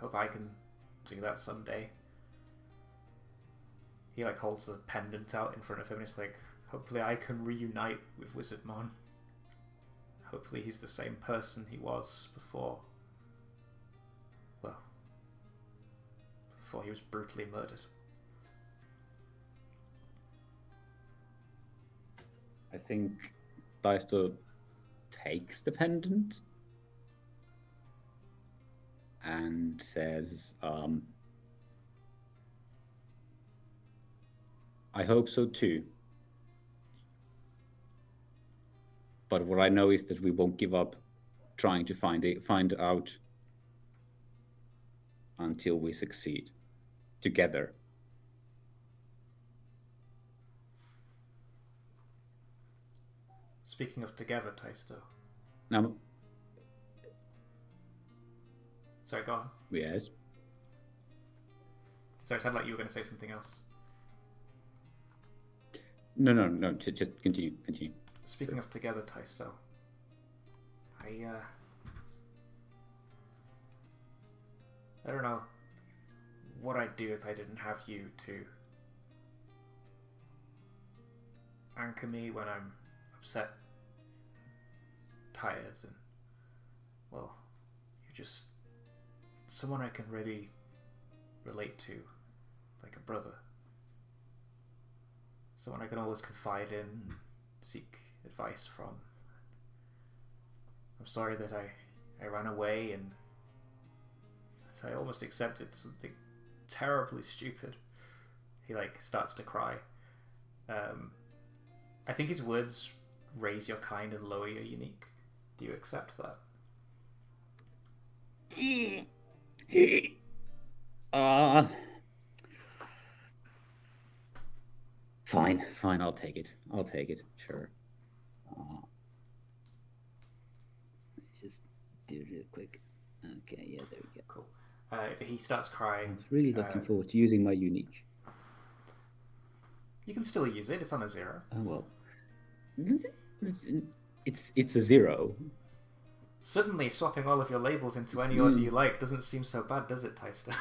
Hope I can do that someday. He like holds the pendant out in front of him and it's like, hopefully I can reunite with Wizardmon. Hopefully he's the same person he was before. Well, before he was brutally murdered. I think Daisto takes the pendant and says, I hope so too. But what I know is that we won't give up trying to find out until we succeed together. Speaking of together, Taisto. Now, Sorry, go on. yes. Sorry, it sounded like you were going to say something else. No. Just continue. Speaking of together, Taisto. I don't know what I'd do if I didn't have you to anchor me when I'm upset, tired, and, well, you're just someone I can really relate to, like a brother. Someone I can always confide in, seek advice from. I'm sorry that I ran away and that I almost accepted something terribly stupid. He like starts to cry. I think his words raise your kind and lower your unique. Do you accept that? Fine, I'll take it, sure. Just do it real quick. Okay, yeah, there we go. Cool. He starts crying. I was really looking forward to using my unique. You can still use it, it's on a 0. Oh well. It's a 0. Suddenly, swapping all of your labels into any order you like doesn't seem so bad, does it, Taisto?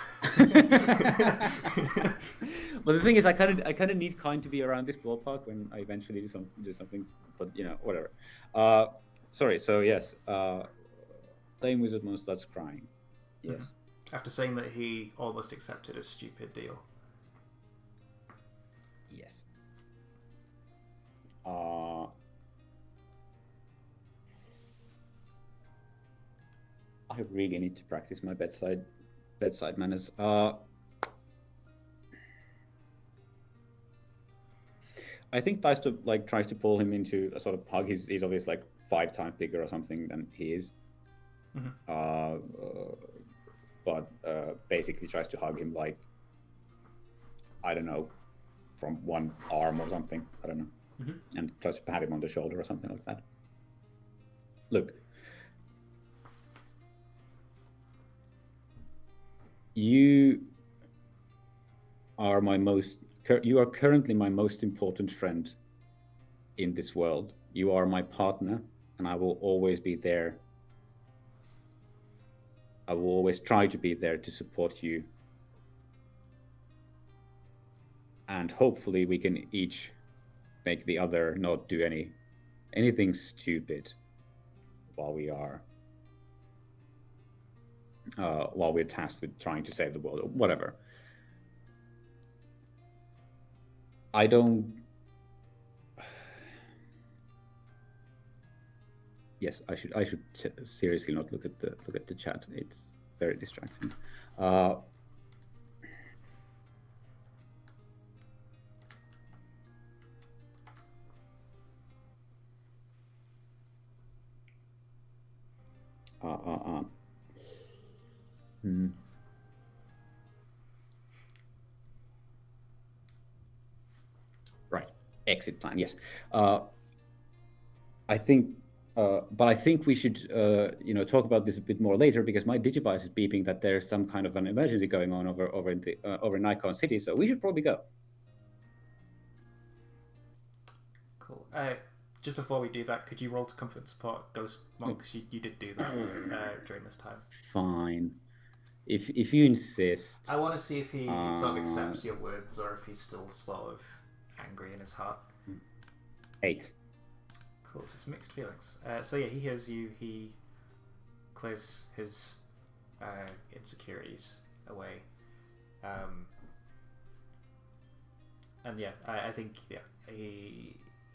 Well, the thing is, I kind of need kind to be around this ballpark when I eventually do something. But whatever. Sorry. So yes, Flame Wizardmon starts crying. Yes. After saying that he almost accepted a stupid deal. Yes. I really need to practice my bedside manners. I think Daisto like tries to pull him into a sort of hug. He's obviously like 5 times bigger or something than he is. But basically tries to hug him like, I don't know, from one arm or something. I don't know. And tries to pat him on the shoulder or something like that. Look. You are currently my most important friend in this world. You are my partner, and I will always be there. I will always try to be there to support you. And hopefully we can each make the other not do anything stupid while we're tasked with trying to save the world or whatever. I don't. Yes, I should seriously not look at the chat. It's very distracting. Right. Exit plan. Yes. I think, but I think we should, talk about this a bit more later because my Digivice is beeping that there's some kind of an emergency going on over in Icon City. So we should probably go. Cool. Just before we do that, could you roll to comfort and support Ghost Monk? Because you did do that during this time. Fine. If you insist. I want to see if he sort of accepts your words or if he's still sort of angry in his heart. 8. Cool, so it's mixed feelings. So yeah, he hears you, he clears his insecurities away. And yeah, I think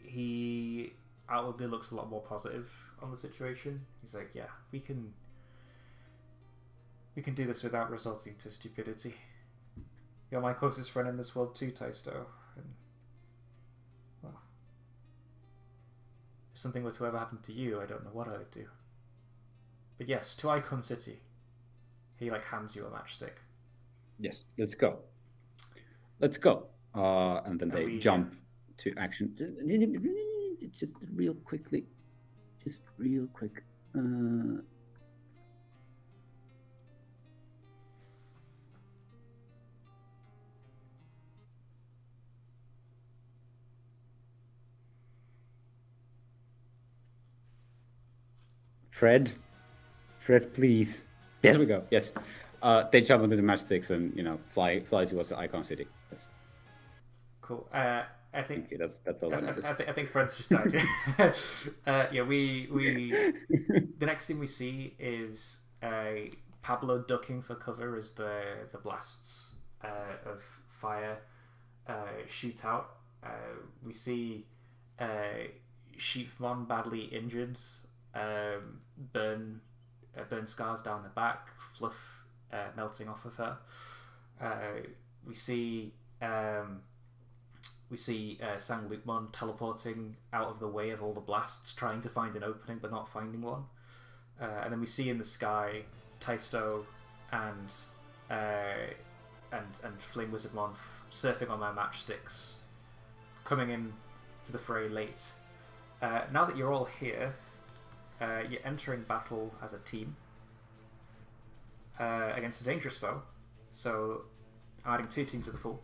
he outwardly looks a lot more positive on the situation. He's like, yeah, we can do this without resorting to stupidity. You're my closest friend in this world too, Taisto. And well, if something were to ever happen to you, I don't know what I would do. But yes, to Icon City. He hands you a matchstick. Yes, let's go. Let's go. And then they jump to action. Just real quickly. Just real quick. Fred, please. There we go. Yes. They jump onto the matchsticks and fly towards the Icon City. Yes. Cool. I think that's all. I think Fred's just died. Yeah. We the next thing we see is Pablo ducking for cover as the blasts of fire shoot out. We see Sheepmon badly injured. Burn scars down her back, fluff melting off of her. We see Sanglukmon teleporting out of the way of all the blasts, trying to find an opening but not finding one. And then we see in the sky Taisto and Flame Wizardmon surfing on their matchsticks, coming in to the fray late. Now that you're all here, you're entering battle as a team against a dangerous foe. So, adding 2 teams to the pool.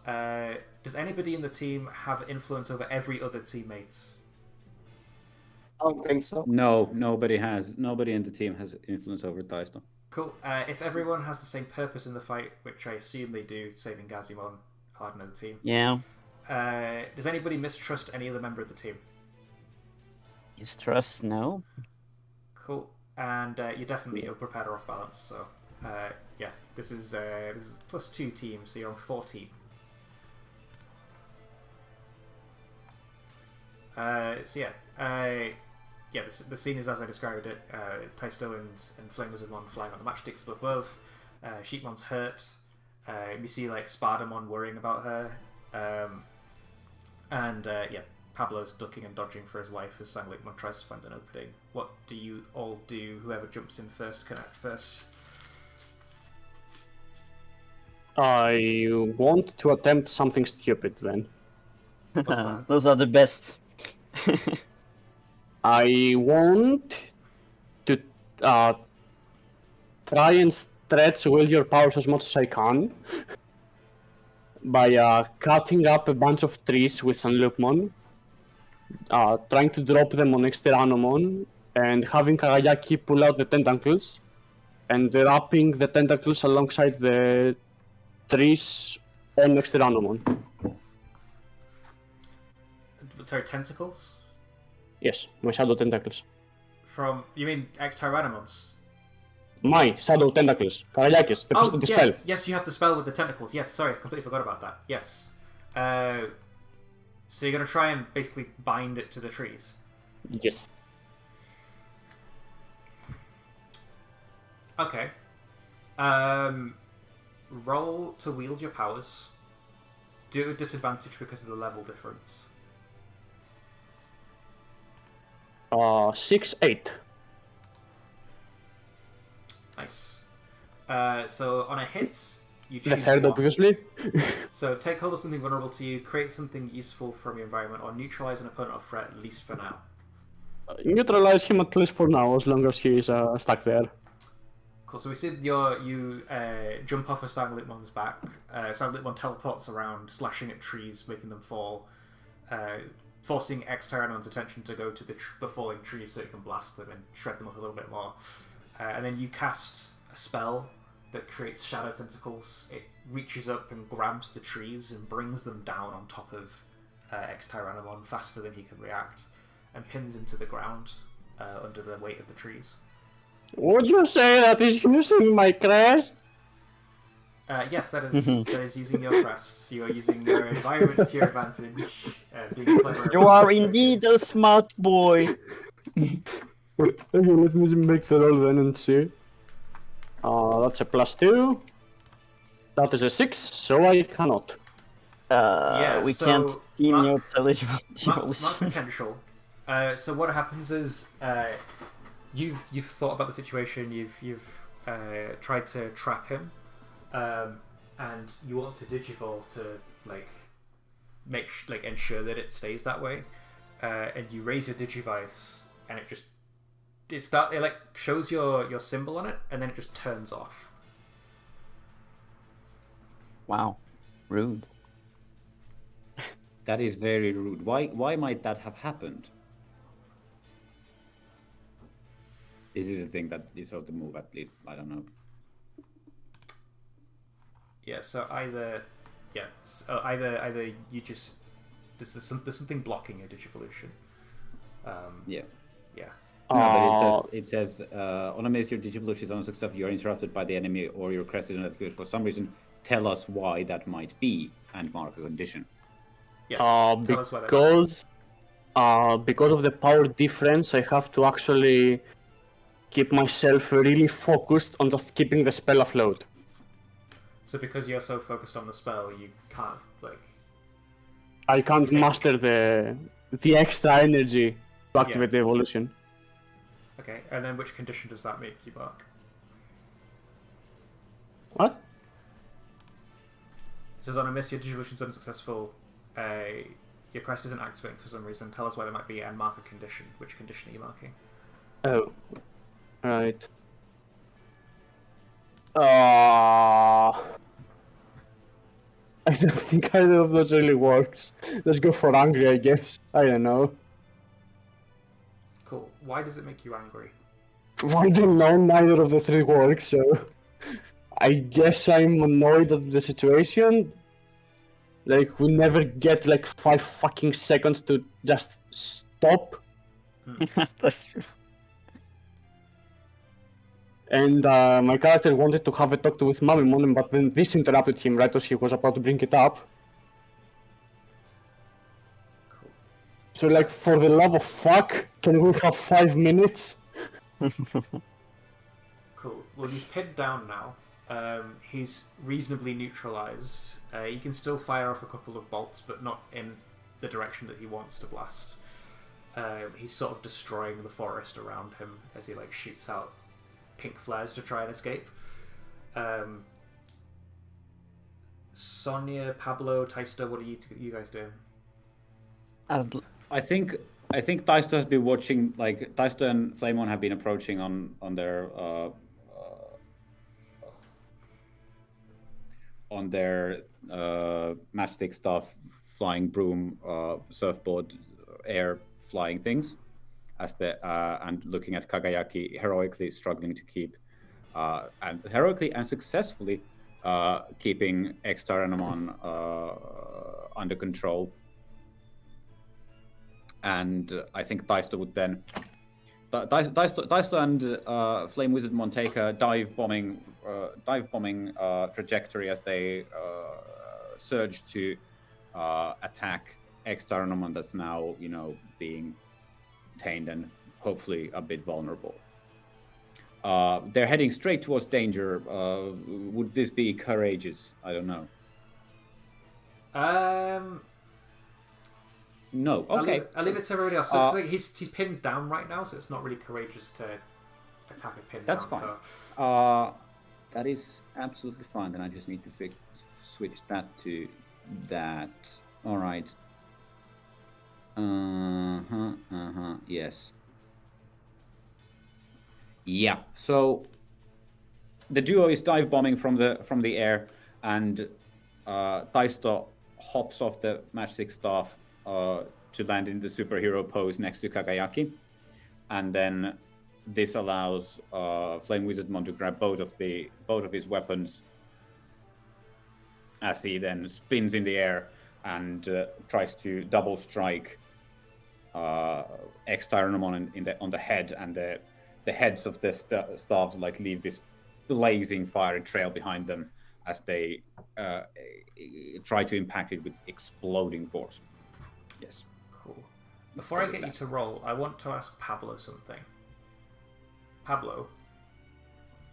Does anybody in the team have influence over every other teammate? I don't think so. No, nobody in the team has influence over Taisto. Cool. If everyone has the same purpose in the fight, which I assume they do, saving Gazimon, I'll add another team. Yeah. Does anybody mistrust any other member of the team? Mistrust? No. Cool. And you're definitely ill-prepared or off-balance, so yeah, this is +2 teams, so you're on 4 team. So yeah, the scene is as I described it. Taisto and Flame Wizardmon flying on the matchsticks above. Sheepmon's hurt. We see Spartamon worrying about her. And yeah, Pablo's ducking and dodging for his life as Sanglukmon tries to find an opening. What do you all do? Whoever jumps in first can act first. I want to attempt something stupid then. What's that? Those are the best. I want to try and stretch will your powers as much as I can by cutting up a bunch of trees with Sanglukmon, trying to drop them on Exteranomon, and having Kagayaki pull out the tentacles, and wrapping the tentacles alongside the trees on Exteranomon. Sorry, tentacles? Yes, my shadow tentacles. You mean Ex-Tyrannomons? My shadow tentacles. Karayakis, the spell. Yes, you have the spell with the tentacles. Yes, sorry, completely forgot about that. Yes. So you're going to try and basically bind it to the trees? Yes. Okay. Roll to wield your powers. Do it with disadvantage because of the level difference. 6, 8. So on a hit, you choose The head, one. obviously. So take hold of something vulnerable to you, create something useful from your environment, or neutralize an opponent or threat, at least for now. Neutralize him at least for now, as long as he is stuck there. Cool. So we see you jump off of Sanglitmon's back. Sanglitmon teleports around, slashing at trees, making them fall, forcing X-Tyranon's attention to go to the falling trees so it can blast them and shred them up a little bit more. And then you cast a spell that creates shadow tentacles. It reaches up and grabs the trees and brings them down on top of X-Tyranomon faster than he can react, and pins him to the ground under the weight of the trees. Would you say that is using my crest? Yes, that is using your crest. You are using your environment to your advantage. Being clever. You are indeed a smart boy. Okay, let me make the roll then and see. That's a +2. That is a 6, so I cannot. We so can't team mark- your Mark potential. So what happens is you've thought about the situation. You've tried to trap him, and you want to digivolve to ensure that it stays that way. And you raise your digivice, and it shows your symbol on it, and then it just turns off. Wow, rude. That is very rude. Why might that have happened? Is this a thing that is how to move at least? I don't know. Yeah. So either you just there's something blocking your digivolution. Yeah. Yeah. No, but it says on a miss, your digivolution is unsuccessful. You are interrupted by the enemy, or your crest is not good for some reason. Tell us why that might be, and mark a condition. Yes. Tell us why that Because of the power difference, I have to actually keep myself really focused on just keeping the spell afloat. So because you're so focused on the spell, you can't I can't master the extra energy to activate the evolution. Okay, and then which condition does that make you, Mark? What? It says on a miss, your digivolution is unsuccessful. Your crest isn't activating for some reason. Tell us why there might be, and mark a condition. Which condition are you marking? Oh, right. I don't think either of those really works. Let's go for angry, I guess. I don't know. Cool. Why does it make you angry? I don't know, neither of the three works, so... I guess I'm annoyed at the situation. Like, we never get like 5 fucking seconds to just stop. That's true. And my character wanted to have a talk with Mamimon, but then this interrupted him right as he was about to bring it up. Cool. So like, for the love of fuck, can we have 5 minutes? Cool. Well, he's pinned down now. He's reasonably neutralized. He can still fire off a couple of bolts, but not in the direction that he wants to blast. He's sort of destroying the forest around him as he shoots out pink flares to try and escape. Sonia, Pablo, Taisto, what are you guys doing? I think Taisto has been watching. Taisto and Flamon have been approaching on their matchstick stuff, flying broom, surfboard, air flying things, and looking at Kagayaki heroically struggling to keep and heroically and successfully keeping X-Tyrannomon under control. And I think Taisto would then Taisto and Flame Wizardmon take a dive bombing trajectory as they surge to attack X-Tyrannomon that's now being tamed and hopefully a bit vulnerable. They're heading straight towards danger. Would this be courageous? I don't know. No. Okay. I'll leave it to everybody else. So, he's pinned down right now, so it's not really courageous to attack a pin. That's down. fine. That is absolutely fine. Then I just need to switch that to that. All right. Yes. Yeah. So the duo is dive bombing from the air, and Taisto hops off the matchstick staff to land in the superhero pose next to Kagayaki, and then this allows Flame Wizardmon to grab both of his weapons as he then spins in the air and tries to double strike X-Tyrannomon on the head, and the heads of the staffs like leave this blazing fiery trail behind them as they try to impact it with exploding force. Yes. Cool. Before I get you to roll, I want to ask Pablo something. Pablo,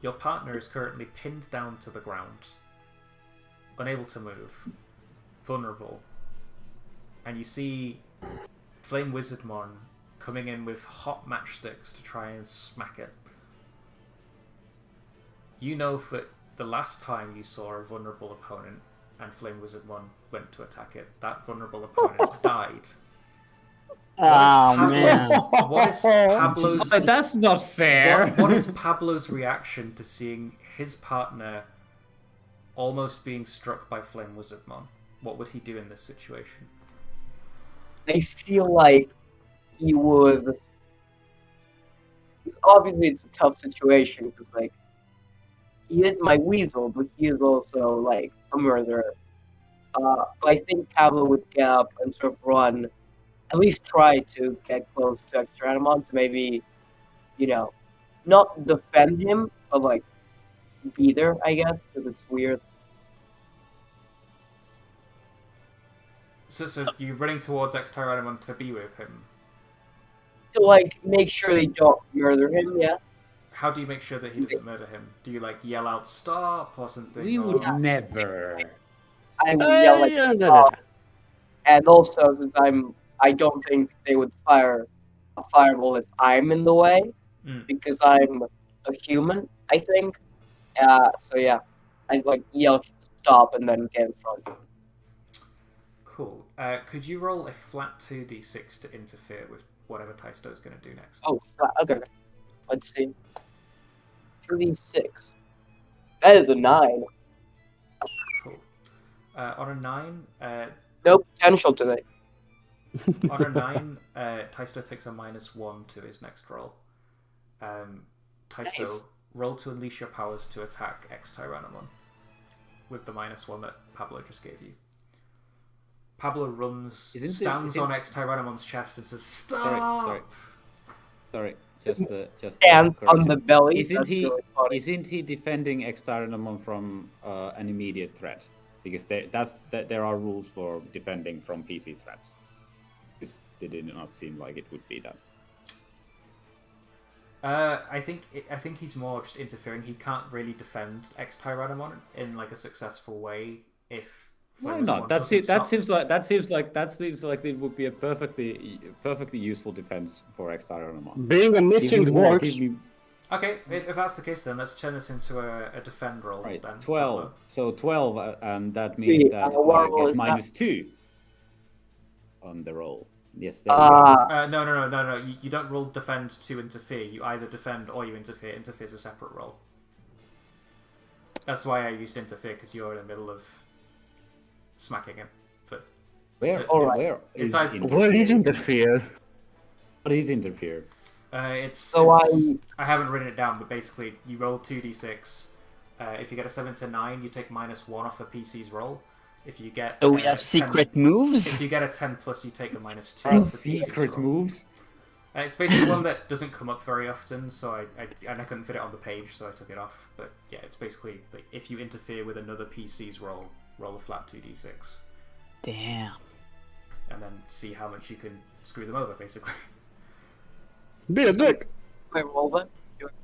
your partner is currently pinned down to the ground, unable to move, vulnerable, and you see Flame Wizardmon coming in with hot matchsticks to try and smack it. You know that the last time you saw a vulnerable opponent and Flame Wizardmon went to attack it, that vulnerable opponent died. What is Pablo's... But that's not fair. What is Pablo's reaction to seeing his partner almost being struck by Flame Wizardmon? What would he do in this situation? I feel like he would... Obviously, it's a tough situation, because, like, he is my weasel, but he is also, like, a murderer. But I think Pablo would get up and sort of run, at least try to get close to X-Tyrannomon to maybe, you know, not defend him, but, like, be there, I guess, because it's weird. So you're running towards X-Tyrannomon to be with him? To, like, make sure they don't murder him, yeah. How do you make sure that he doesn't murder him? Do you, like, yell out stop or something? We would never. I would yell like stop. And also, since I don't think they would fire a fireball if I'm in the way, because I'm a human, I think. So yeah, I'd like yell stop and then get in front. Cool. Could you roll a flat 2d6 to interfere with whatever Taisto is going to do next? Oh, okay. Let's see. 2d6. That is a 9. Cool. On a 9... no potential today. On a 9, Taisto takes a -1 to his next roll. Taisto, Nice. roll to unleash your powers to attack X-Tyrannomon with the -1 that Pablo just gave you. Pablo runs, stands on X-Tyrannomon's chest and says, "Stop!" Sorry. Just Stands on the belly. Isn't he? Really funny. Isn't he defending X-Tyrannomon from an immediate threat? Because there are rules for defending from PC threats. It did not seem like it would be that. I think he's more just interfering. He can't really defend X-Tyrannomon in like a successful way if. Why not? That seems like it would be a perfectly useful defense for X-Tyrannomon. Being a missing works. Okay, if that's the case, then let's turn this into a defend roll. Right, then 12. Pablo. So 12, and that means that I get -2 on the roll. Yes. There we go. No. You don't roll defend to interfere. You either defend or you interfere. Interfere's a separate roll. That's why I used interfere, because you're in the middle of smacking him. But Where is interfere? What is interfere? I haven't written it down, but basically you roll 2d6. If you get a 7 to 9, you take -1 off a PC's roll. If you get we have secret moves? If you get a 10+, you take a -2 off the PC's Secret roll. moves? It's basically one that doesn't come up very often, so I couldn't fit it on the page, so I took it off. But yeah, it's basically like, if you interfere with another PC's roll a flat 2d6. Damn. And then see how much you can screw them over, basically. Be a dick. My roll then.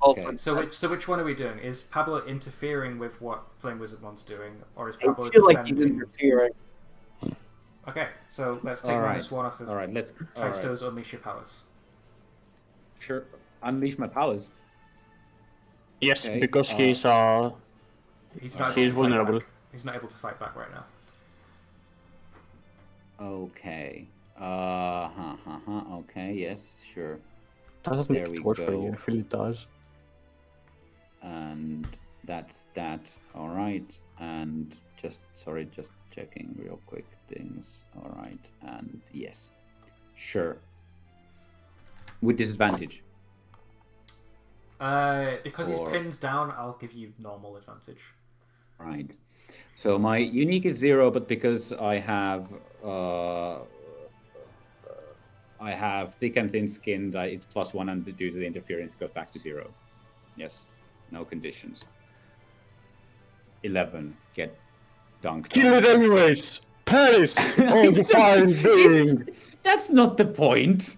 Okay. So which one are we doing? Is Pablo interfering with what Flame Wizardmon's doing, or is Pablo I feel like defending? he's interfering. Okay, so let's take -1 off of Taisto's Unleash Your Powers. Sure. Unleash my powers. Yes, Okay, because He's not. He's vulnerable. He's not able to fight back right now. Okay. Okay. Yes. Sure. Doesn't There make we it worse for go. you. I feel it does. And that's that. All right. And just checking real quick things. All right. And yes, sure. With disadvantage. Because he's pinned down, I'll give you normal advantage. Right. So my unique is 0, but because I have thick and thin skinned, it's +1, and due to the interference, it goes back to 0. Yes. No conditions. 11. Get dunked. Kill it anyways! Paris! Oh, the fine being! That's not the point.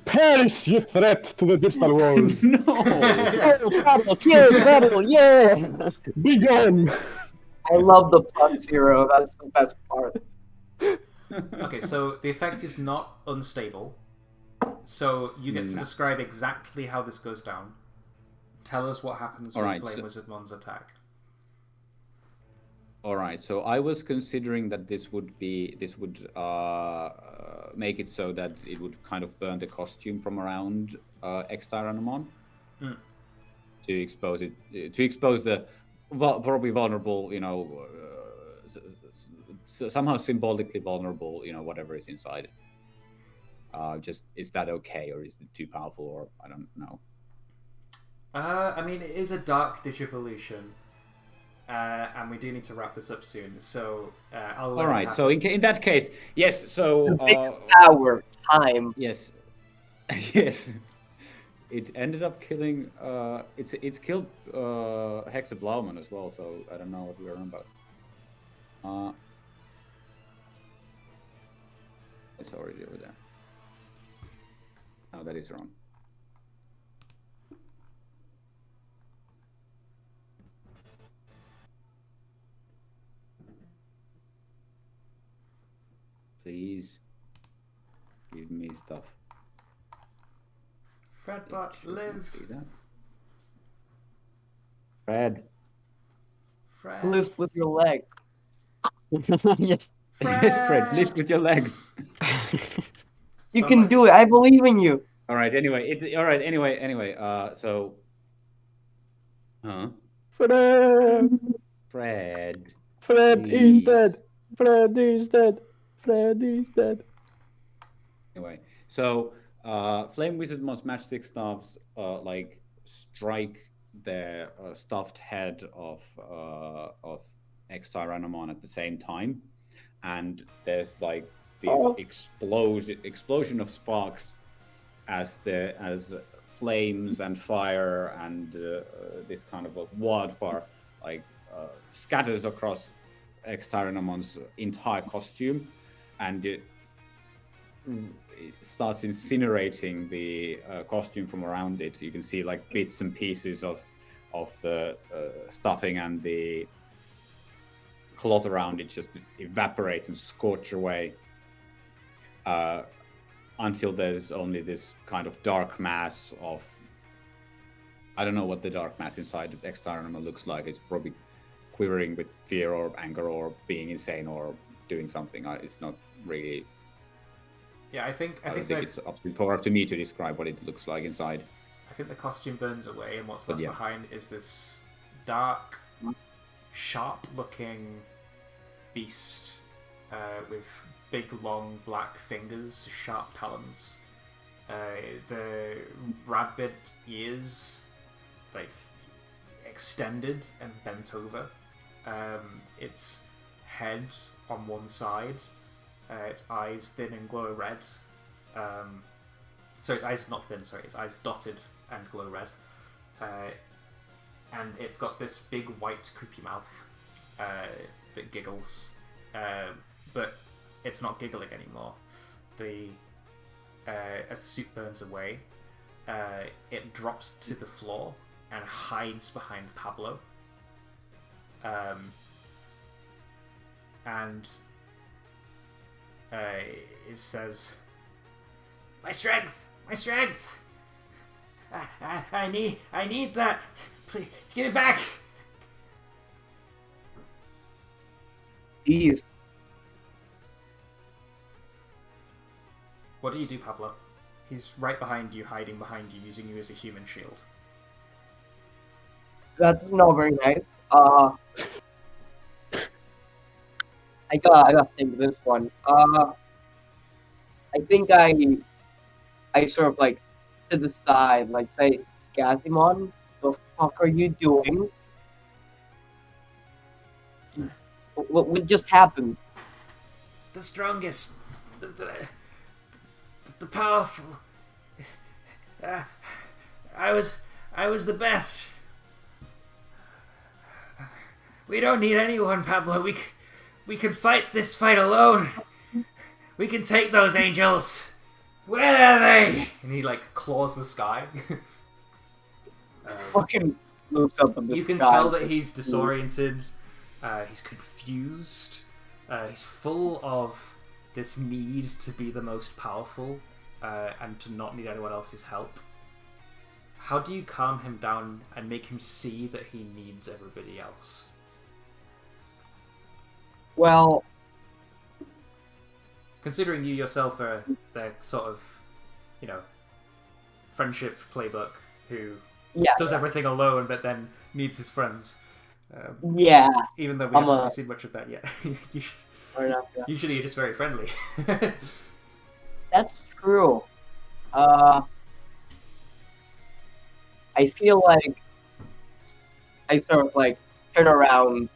Paris, you threat to the distal world! No. Kill, yeah! Be gone! I love the +0. That's the best part. Okay, so the effect is not unstable. So you get to describe exactly how this goes down. Tell us what happens with Flame Wizardmon's attack. All right. So I was considering that this would make it so that it would kind of burn the costume from around X-Tyrannomon to expose the probably vulnerable, somehow symbolically vulnerable, whatever is inside. Just is that okay, or is it too powerful, or I don't know. I mean, it is a dark digivolution, and we do need to wrap this up soon. So I'll. All right. So in that case, yes. So power time. Yes, yes. It ended up killing. It's killed Hexablauman as well. So I don't know what we are on about. It's already over there. Oh, that is wrong. Please give me stuff. Fredbot, live. Fred. Lift with your leg. Yes. Yes, Fred. Lift with your legs. You can do it. I believe in you. All right. Anyway. So. Huh? Fred! Fred. Fred Please. is dead! Fred is dead! Fred is dead! Anyway, so Flame Wizardmon's matchstick staffs strike the stuffed head of X-Tyrannomon at the same time, and there's like this explosion of sparks as flames and fire and this kind of a wildfire scatters across X-Tyrannomon's entire costume, and it starts incinerating the costume from around it. You can see like bits and pieces of the stuffing and the cloth around it just evaporate and scorch away until there's only this kind of dark mass of... I don't know what the dark mass inside X-Tyrannomon looks like. It's probably quivering with fear or anger or being insane or doing something. It's not really... Yeah, I think it's up to me to describe what it looks like inside. I think the costume burns away, and what's left behind is this dark, sharp-looking beast with big, long, black fingers, sharp talons. The rabbit ears, extended and bent over. Its head on one side. Its eyes thin and glow red. So its eyes not thin, sorry, its eyes dotted and glow red. And it's got this big white creepy mouth that giggles. But it's not giggling anymore. As the suit burns away, it drops to the floor and hides behind Pablo. And it says, "My strength! My strength! I need that! Please, give it back! Jeez. What do you do, Pablo? He's right behind you, hiding behind you, using you as a human shield. That's not very nice. I gotta think of this one. I think I sort of like to the side, like say, Gazimon, the fuck are you doing? What just happened? The strongest, the powerful. I was the best. We don't need anyone, Pablo. We can fight this fight alone. We can take those angels. Where are they? And he like claws the sky. Fucking looks up in the You can sky. tell that he's disoriented. He's confused. He's full of this need to be the most powerful and to not need anyone else's help. How do you calm him down and make him see that he needs everybody else? Well, Considering you yourself are the sort of, friendship playbook who yeah, does everything alone but then needs his friends. yeah. Even though we I'm haven't a- really seen much of that yet. Fair enough, yeah. Usually you're just very friendly. That's true. I feel like I sort of like turn around,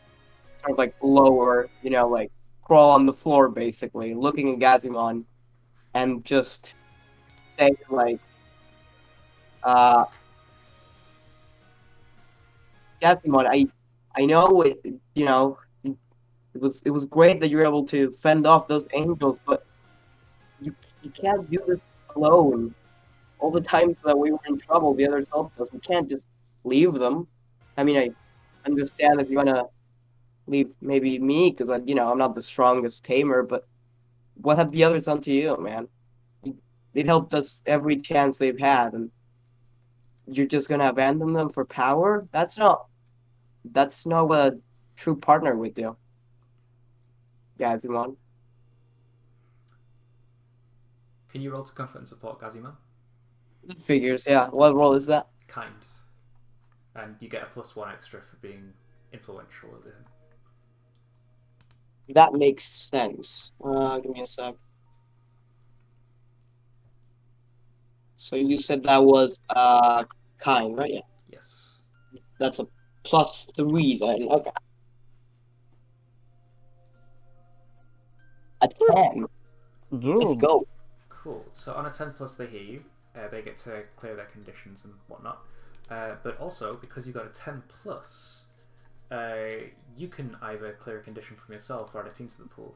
sort of like lower, like crawl on the floor basically, looking at Gazimon, and just say like, Gazimon, I know it, it was great that you were able to fend off those angels, but you can't do this alone. All the times that we were in trouble, the others helped us. We can't just leave them. I mean, I understand if you want to leave maybe me, because, I'm not the strongest tamer, but what have the others done to you, man? They've helped us every chance they've had, and you're just going to abandon them for power? That's not what a true partner would do. Gazimon. Can you roll to comfort and support Gazima? Figures, yeah. What role is that? Kind. And you get a +1 extra for being influential over him. That makes sense. Give me a sec. So you said that was kind, right? Yeah. Yes. That's a +3 then. Okay. A 10. Let's Dude. go. Cool. So on a 10 plus, they hear you. They get to clear their conditions and whatnot. But also, because you got a 10 plus, you can either clear a condition from yourself or add a team to the pool.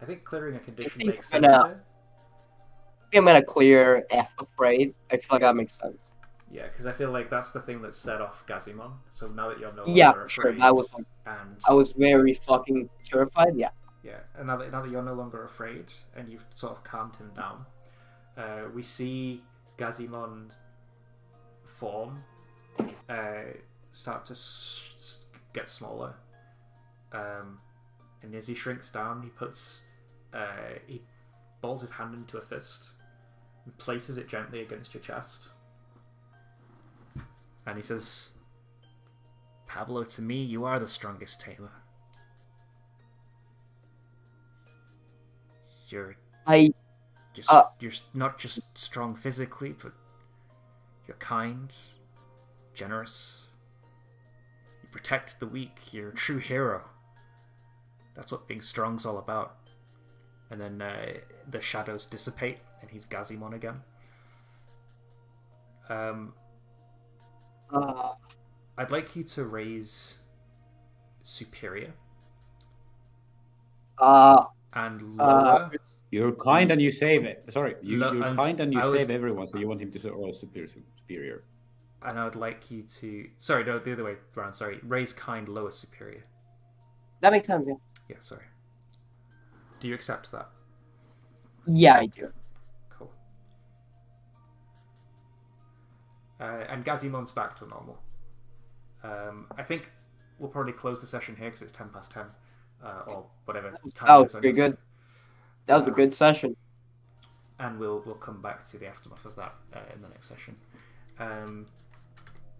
I think clearing a condition think makes I'm sense gonna- here. I think I'm gonna clear F afraid. I feel like that makes sense. Yeah, because I feel like that's the thing that set off Gazimon. So now that you're no Yeah, longer for sure. afraid, I was very fucking terrified. Yeah. Yeah, and now that you're no longer afraid and you've sort of calmed him down, we see Gazimon form start to get smaller, and as he shrinks down, he balls his hand into a fist and places it gently against your chest, and he says, "Pablo, to me, you are the strongest tamer. You're not just strong physically, but you're kind, generous. You protect the weak. You're a true hero. That's what being strong's all about." And then the shadows dissipate, and he's Gazimon again. I'd like you to raise Superior and lower. You're kind and you save it. Sorry, you're and kind and you I save would- everyone, so you want him to roll superior. And I would like you to... Sorry, no, the other way around. Sorry. Raise kind, lower superior. That makes sense. Yeah. Yeah, sorry. Do you accept that? Yeah, I do. Cool. And Gazimon's back to normal. I think we'll probably close the session here because it's 10 past 10. or whatever That time it was is on pretty your good. That was a good session. And we'll come back to the aftermath of that in the next session. We'll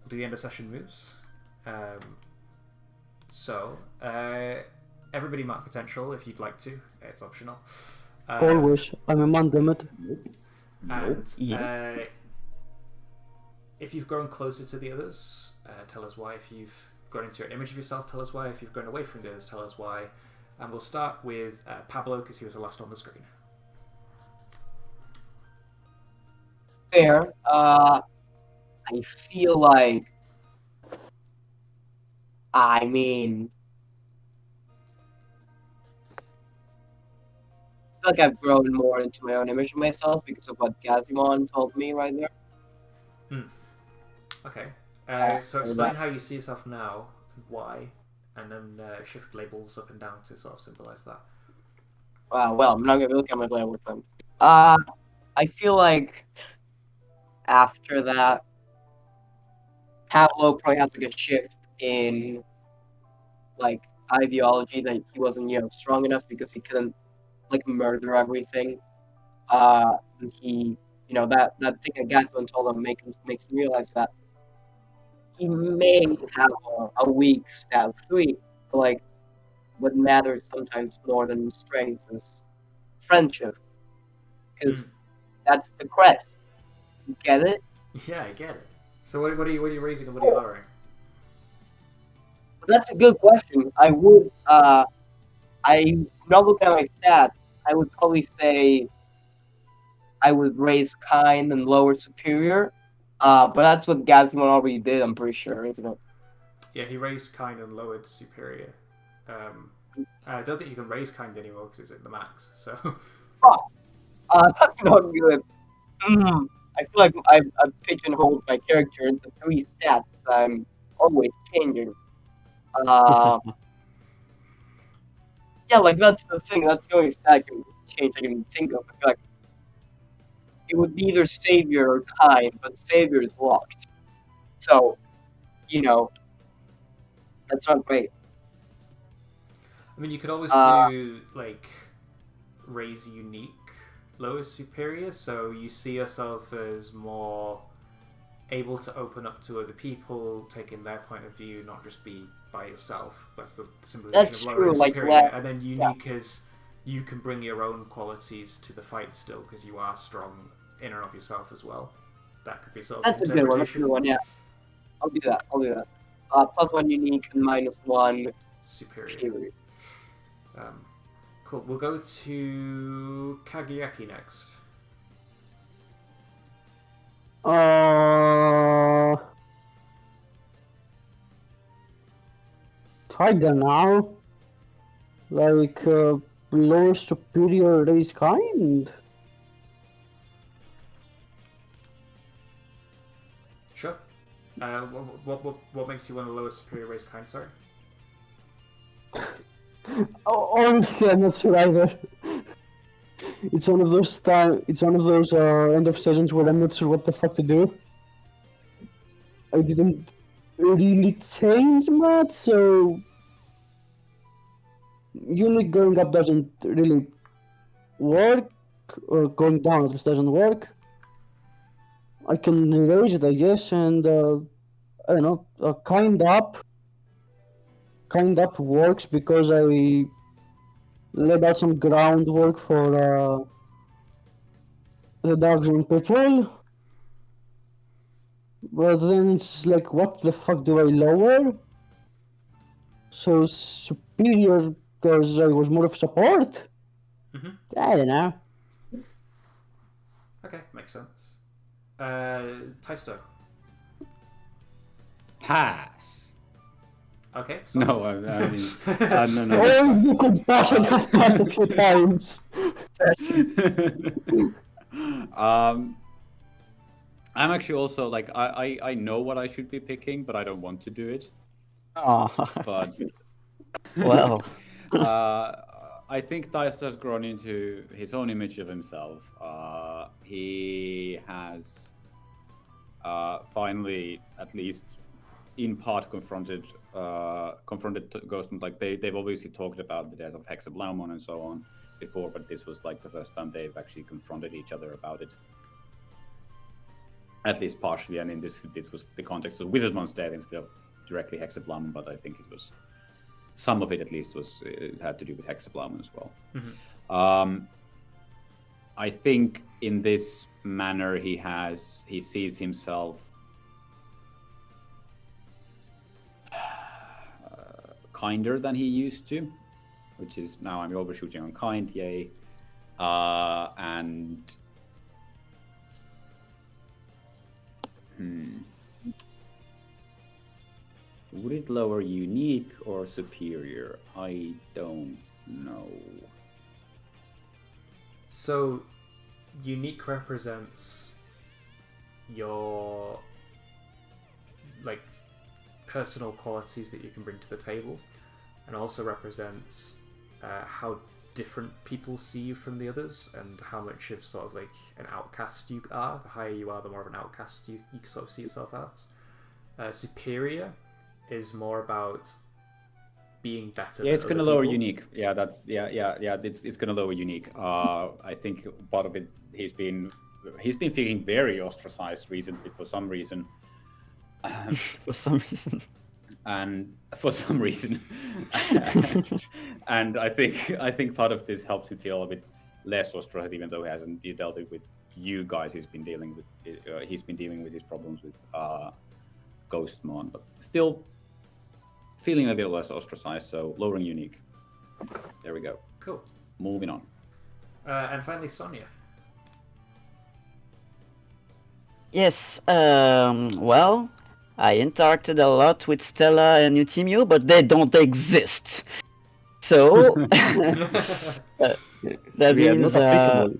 do the end of session moves. So everybody mark potential if you'd like to. It's optional. Always. I'm a man, damn it. And Yeah. if you've grown closer to the others, tell us why. If you've grown into an image of yourself, tell us why. If you've grown away from the others, tell us why. And we'll start with Pablo because he was the last on the screen. Fair. I feel like. I mean. I feel like I've grown more into my own image of myself because of what Gazimon told me right there. Okay. So explain how you see yourself now and why, and then shift labels up and down to sort of symbolize that. Well, I'm not gonna be looking at my label with them. I feel like after that, Pablo probably had like a shift in like ideology that he wasn't, strong enough because he couldn't like murder everything. And he, that thing that Gasman told him makes him realize that he may have a weak stab 3, but like what matters sometimes more than strength is friendship, because that's the crest. You get it? Yeah, I get it. So what are you raising and what are you lowering? But that's a good question. I would, I'm not looking at my stats. I would probably say I would raise kind and lower superior. But that's what Gazimon already did, I'm pretty sure, isn't it? Yeah, he raised kind and lowered superior. I don't think you can raise kind anymore because it's at the max. So. That's not good. I feel like I've pigeonholed my character into 3 stats. I'm always changing. Yeah, like that's the thing. That's the only stat I can change I can think of. I feel like it would be either savior or kind, but savior is locked. So, that's not great. I mean, you could always do like raise unique, lower superior. So you see yourself as more able to open up to other people, taking their point of view, not just be by yourself. That's the symbolization That's of lower true, and like, superior. And then unique as you can bring your own qualities to the fight still because you are strong in and of yourself as well. That could be sort of That's a good one. That's a good one. Yeah, I'll do that. Plus 1 unique and minus 1 superior. Cool. We'll go to Kagayaki next. Kinda now. Like, lower superior race kind? Sure. What makes you want to lower superior race kind? Sorry. Honestly, I'm not sure either. It's one of those end of sessions where I'm not sure what the fuck to do. I didn't really change much, so unique going up doesn't really work, or going down at least doesn't work. I can raise it, I guess, and I don't know, kind up works because I laid out some groundwork for the dogs in patrol. But then it's like, what the fuck do I lower? So superior because I was more of support? I don't know. Okay, makes sense. Taisto. Pass. Okay. So... No, I mean, no. Oh, you could pass and have passed a few times. I'm actually also like I know what I should be picking, but I don't want to do it. Oh. But well. I think Taisto has grown into his own image of himself. He has finally at least in part confronted Ghostman. Like they've obviously talked about the death of Hexablaumon and so on before, but this was like the first time they've actually confronted each other about it. At least partially, and in this, it was the context of Wizardmon's death instead of directly Hexablaumon, but I think it was some of it at least it had to do with Hexablaumon as well. Mm-hmm. I think in this manner he sees himself kinder than he used to, which is now I'm overshooting on kind, yay, and. Would it lower unique or superior? I don't know. So, unique represents your like personal qualities that you can bring to the table, and also represents how different people see you from the others, and how much of sort of like an outcast you are. The higher you are, the more of an outcast you sort of see yourself as. Superior is more about being better. Yeah, it's going to lower unique. Yeah, that's it's going to lower unique. I think part of it he's been feeling very ostracized recently for some reason. For some reason. And for some reason, and I think part of this helps him feel a bit less ostracized, even though he hasn't dealt with you guys. He's been dealing with his problems with Ghostmon, but still feeling a little less ostracized. So lowering unique. There we go. Cool. Moving on. And finally, Sonia. Yes. Well. I interacted a lot with Stella and Eutimio, but they don't exist. So that means I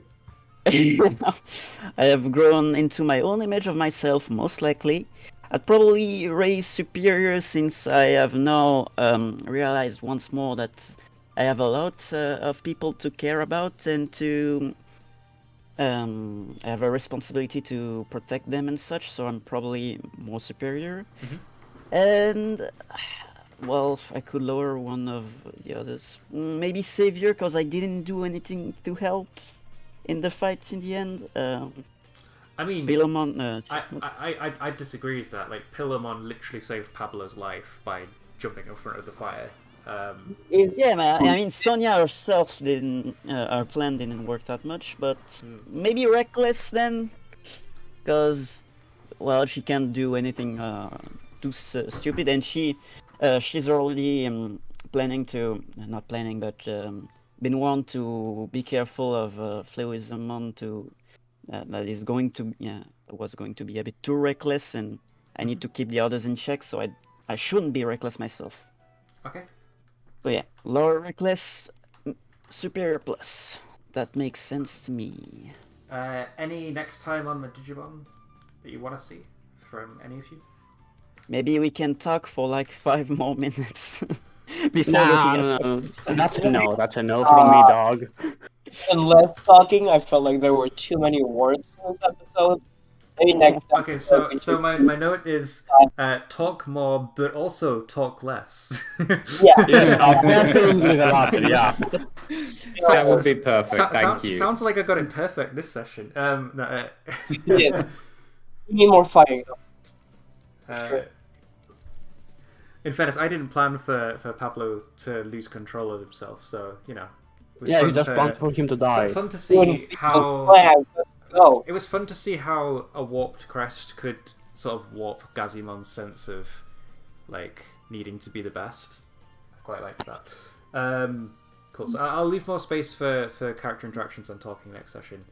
have grown into my own image of myself, most likely. I'd probably raise superior since I have now realized once more that I have a lot of people to care about and to I have a responsibility to protect them and such, so I'm probably more superior. Mm-hmm. And, well, I could lower one of the others. Maybe savior, because I didn't do anything to help in the fight in the end. I mean, Pilomon, I disagree with that. Like, Pilomon literally saved Pablo's life by jumping in front of the fire. Yeah, man. I mean, Sonia herself didn't. Our plan didn't work that much, but maybe reckless then, because, well, she can't do anything too stupid, and she's already planning to, not planning, but been warned to be careful of Flewismon to that is going to was going to be a bit too reckless, and I need to keep the others in check, so I shouldn't be reckless myself. Okay. So yeah, lower reckless, superior plus. That makes sense to me. Any next time on the Digimon that you want to see from any of you? Maybe we can talk for like 5 more minutes before no. That's a no from me, dog. And less talking, I felt like there were too many words in this episode. Maybe next Okay, so my note is talk more, but also talk less. Yeah. Yeah. That would be perfect. Thank you. Sounds like I got it perfect this session. Yeah. We need more fighting. In fairness, I didn't plan for Pablo to lose control of himself, so you know. You just want for him to die. Fun to see how. Go. It was fun to see how a warped crest could sort of warp Gazimon's sense of like needing to be the best. I quite liked that. Cool. So I'll leave more space for character interactions and talking next session.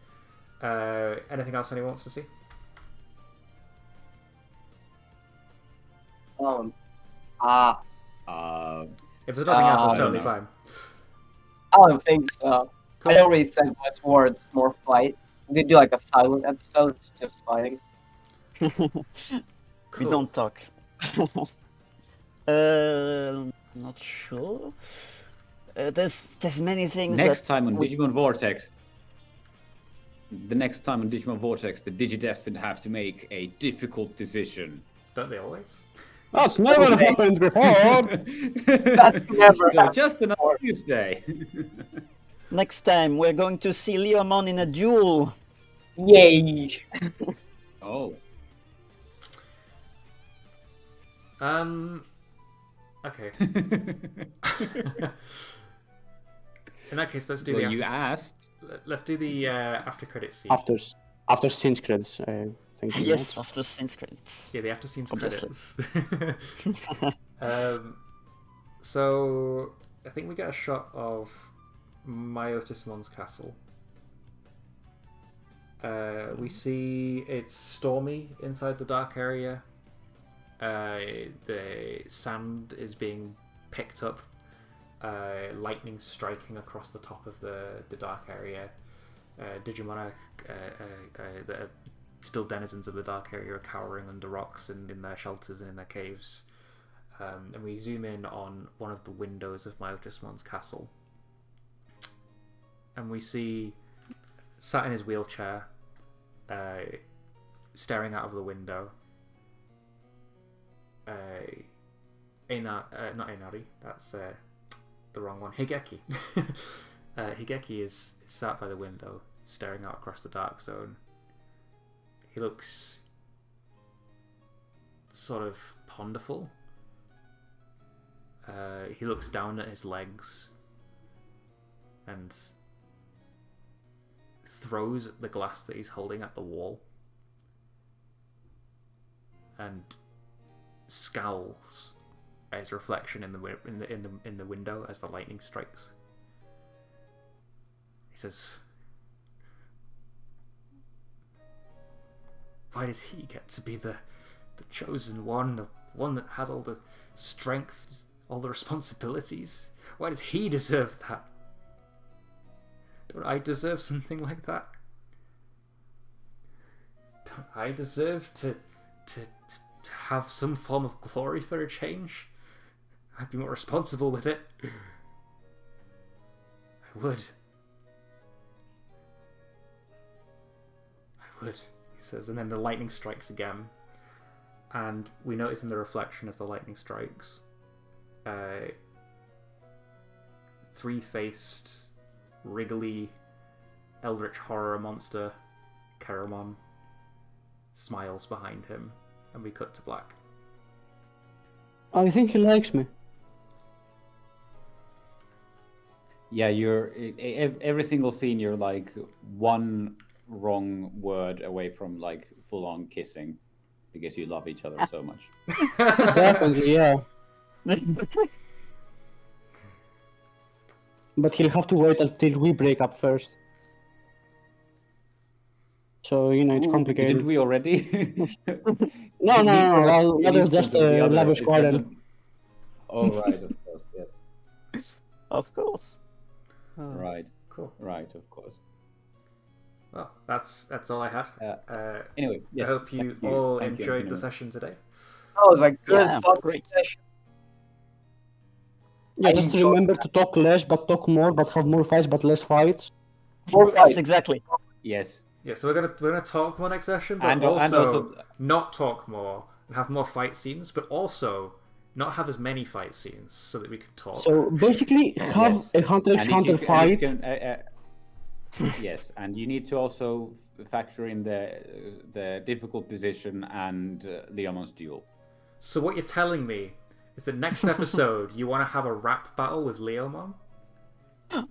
Anything else anyone wants to see? If there's nothing else, that's totally fine. I don't think so. Cool. I don't really say much words, more fight. We could do like a silent episode, just fighting. Cool. We don't talk. Not sure. There's many things. Next time on Digimon Vortex. The next time on Digimon Vortex, the Digidestined have to make a difficult decision. Don't they always? That's never happened before. That's never So happened just another before. Tuesday. Next time we're going to see Leomon in a duel. Yay! Oh. Okay. In that case, let's do Well, the you after... asked. Let's do the after credits scene. After scenes credits, thank you. Yes, after scenes credits. Yeah, the after scenes Obviously. credits. So I think we get a shot of Myotismon's castle. We see it's stormy inside the dark area. The sand is being picked up. Lightning striking across the top of the dark area. Digimon are still denizens of the dark area are cowering under rocks and in their shelters and in their caves. And we zoom in on one of the windows of Myotismon's castle. And we see, sat in his wheelchair, staring out of the window, not Inari, that's the wrong one, Higeki. Higeki is sat by the window, staring out across the dark zone. He looks sort of ponderful. He looks down at his legs and throws the glass that he's holding at the wall and scowls at his reflection in the window as the lightning strikes. He says, "Why does he get to be the chosen one, the one that has all the strength, all the responsibilities? Why does he deserve that? Don't I deserve something like that? Don't I deserve to have some form of glory for a change? I'd be more responsible with it. I would. I would," he says, and then the lightning strikes again. And we notice in the reflection as the lightning strikes, three-faced, wriggly, eldritch horror monster, Keramon, smiles behind him, and we cut to black. I think he likes me. Yeah, you're every single scene. You're like one wrong word away from like full-on kissing, because you love each other so much. Definitely, yeah. But he'll have to wait until we break up first. So, it's complicated. Didn't we already? No, You that need is just from the a other. lavish Is that quarrel. not- Oh, right, of course, yes. Of course. Right, Cool. right, of course. Well, that's all I had. Anyway, yes. I hope you thank all thank you, enjoyed the Antonio. session today. That was a good Yeah, fucking great. session. Yeah, I just enjoyed remember to talk less, but talk more, but have more fights, but less fights. More Yes, fights. exactly. Yes. Yeah, so we're gonna talk more next session, but And also also- not talk more and have more fight scenes, but also not have as many fight scenes so that we can talk. So basically, have Yes. a Hunter x And if Hunter you can- fight. Yes, and you need to also factor in the difficult decision and Leomon's duel. So what you're telling me is that next episode you want to have a rap battle with Leomon?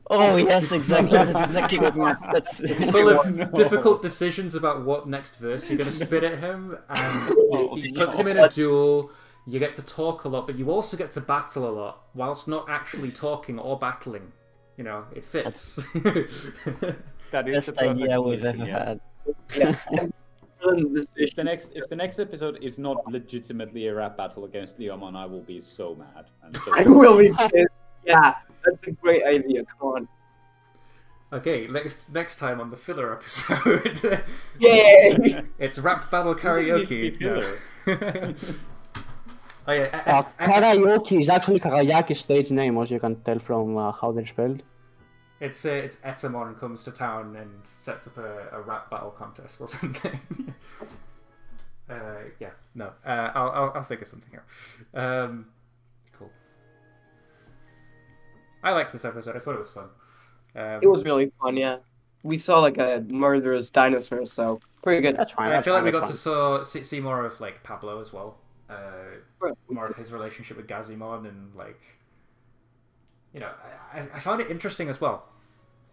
Oh yes, exactly. That's exactly what that's. It's full of No. difficult decisions about what next verse you're going to spit at him, and Oh, he puts him in a duel. You get to talk a lot, but you also get to battle a lot, whilst not actually talking or battling. You know, it fits. That is Best idea we've ever had. If the next episode is not legitimately a rap battle against Leomon, I will be so mad. And so I will be pissed. Yeah, that's a great idea. Come on. Okay, next time on the filler episode, Yay! it's rap battle karaoke. No. Oh yeah, Karaoke is actually Karayaki's stage name, as you can tell from how they're spelled. it's Etamon comes to town and sets up a rap battle contest or something. Yeah, no. I'll think of something out. Cool. I liked this episode. I thought it was fun. It was really fun, yeah. We saw like a murderous dinosaur, so pretty good. That's fine. I feel like we got that's to see more of like Pablo as well. More of his relationship with Gazimon and like, you know, I found it interesting as well.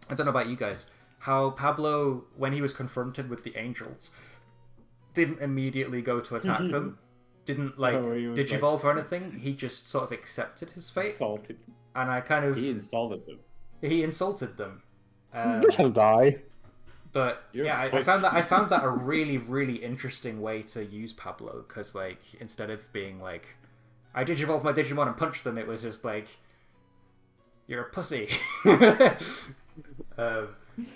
I don't know about you guys, how Pablo, when he was confronted with the angels, didn't immediately go to attack them, didn't like digivolve or anything. He just sort of accepted his fate. Insulted. And I kind of He insulted them. He insulted them. You shall die. But yeah, I found that a really, really interesting way to use Pablo, because like instead of being like, I digivolved my Digimon and punched them, it was just like, you're a pussy,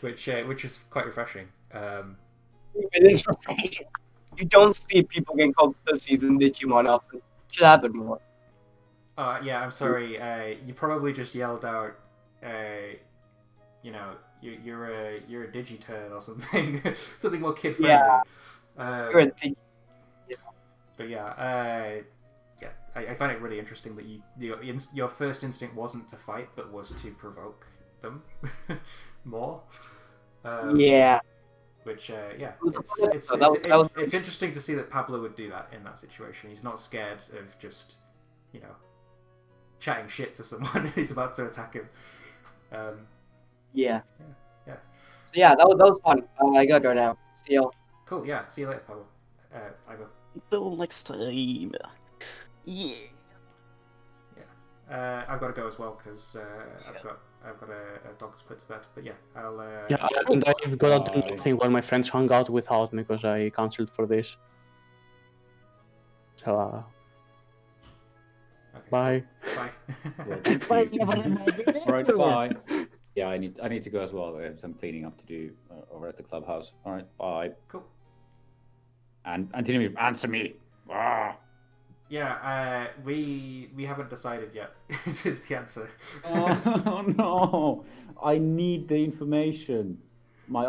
which is quite refreshing. It is refreshing. You don't see people getting called pussies in Digimon often. It should happen more. Yeah, I'm sorry. You probably just yelled out, you know, you're a Digiturn or something, something more kid friendly. Yeah. You're a Digi. Yeah. But yeah, yeah, I find it really interesting that your first instinct wasn't to fight, but was to provoke them more. Yeah. Which yeah, was it's interesting to see that Pablo would do that in that situation. He's not scared of just, you know, chatting shit to someone who's about to attack him. Yeah. Yeah. So yeah, that was fun. I gotta go now. See y'all. Cool. Yeah. See you later, Pablo. Ivo. Until next time. Yeah. Yeah. I've got to go as well because I've got a dog to put to bed. But yeah, I'll. Yeah, and I've got to do nothing while my friends hung out without me because I cancelled for this. So, okay. bye. Bye. Alright, bye. Yeah, I need to go as well. I have some cleaning up to do over at the clubhouse. Alright, bye. Cool. And Timmy, answer me. Ah. Yeah, we haven't decided yet. This is the answer. Oh no! I need the information. My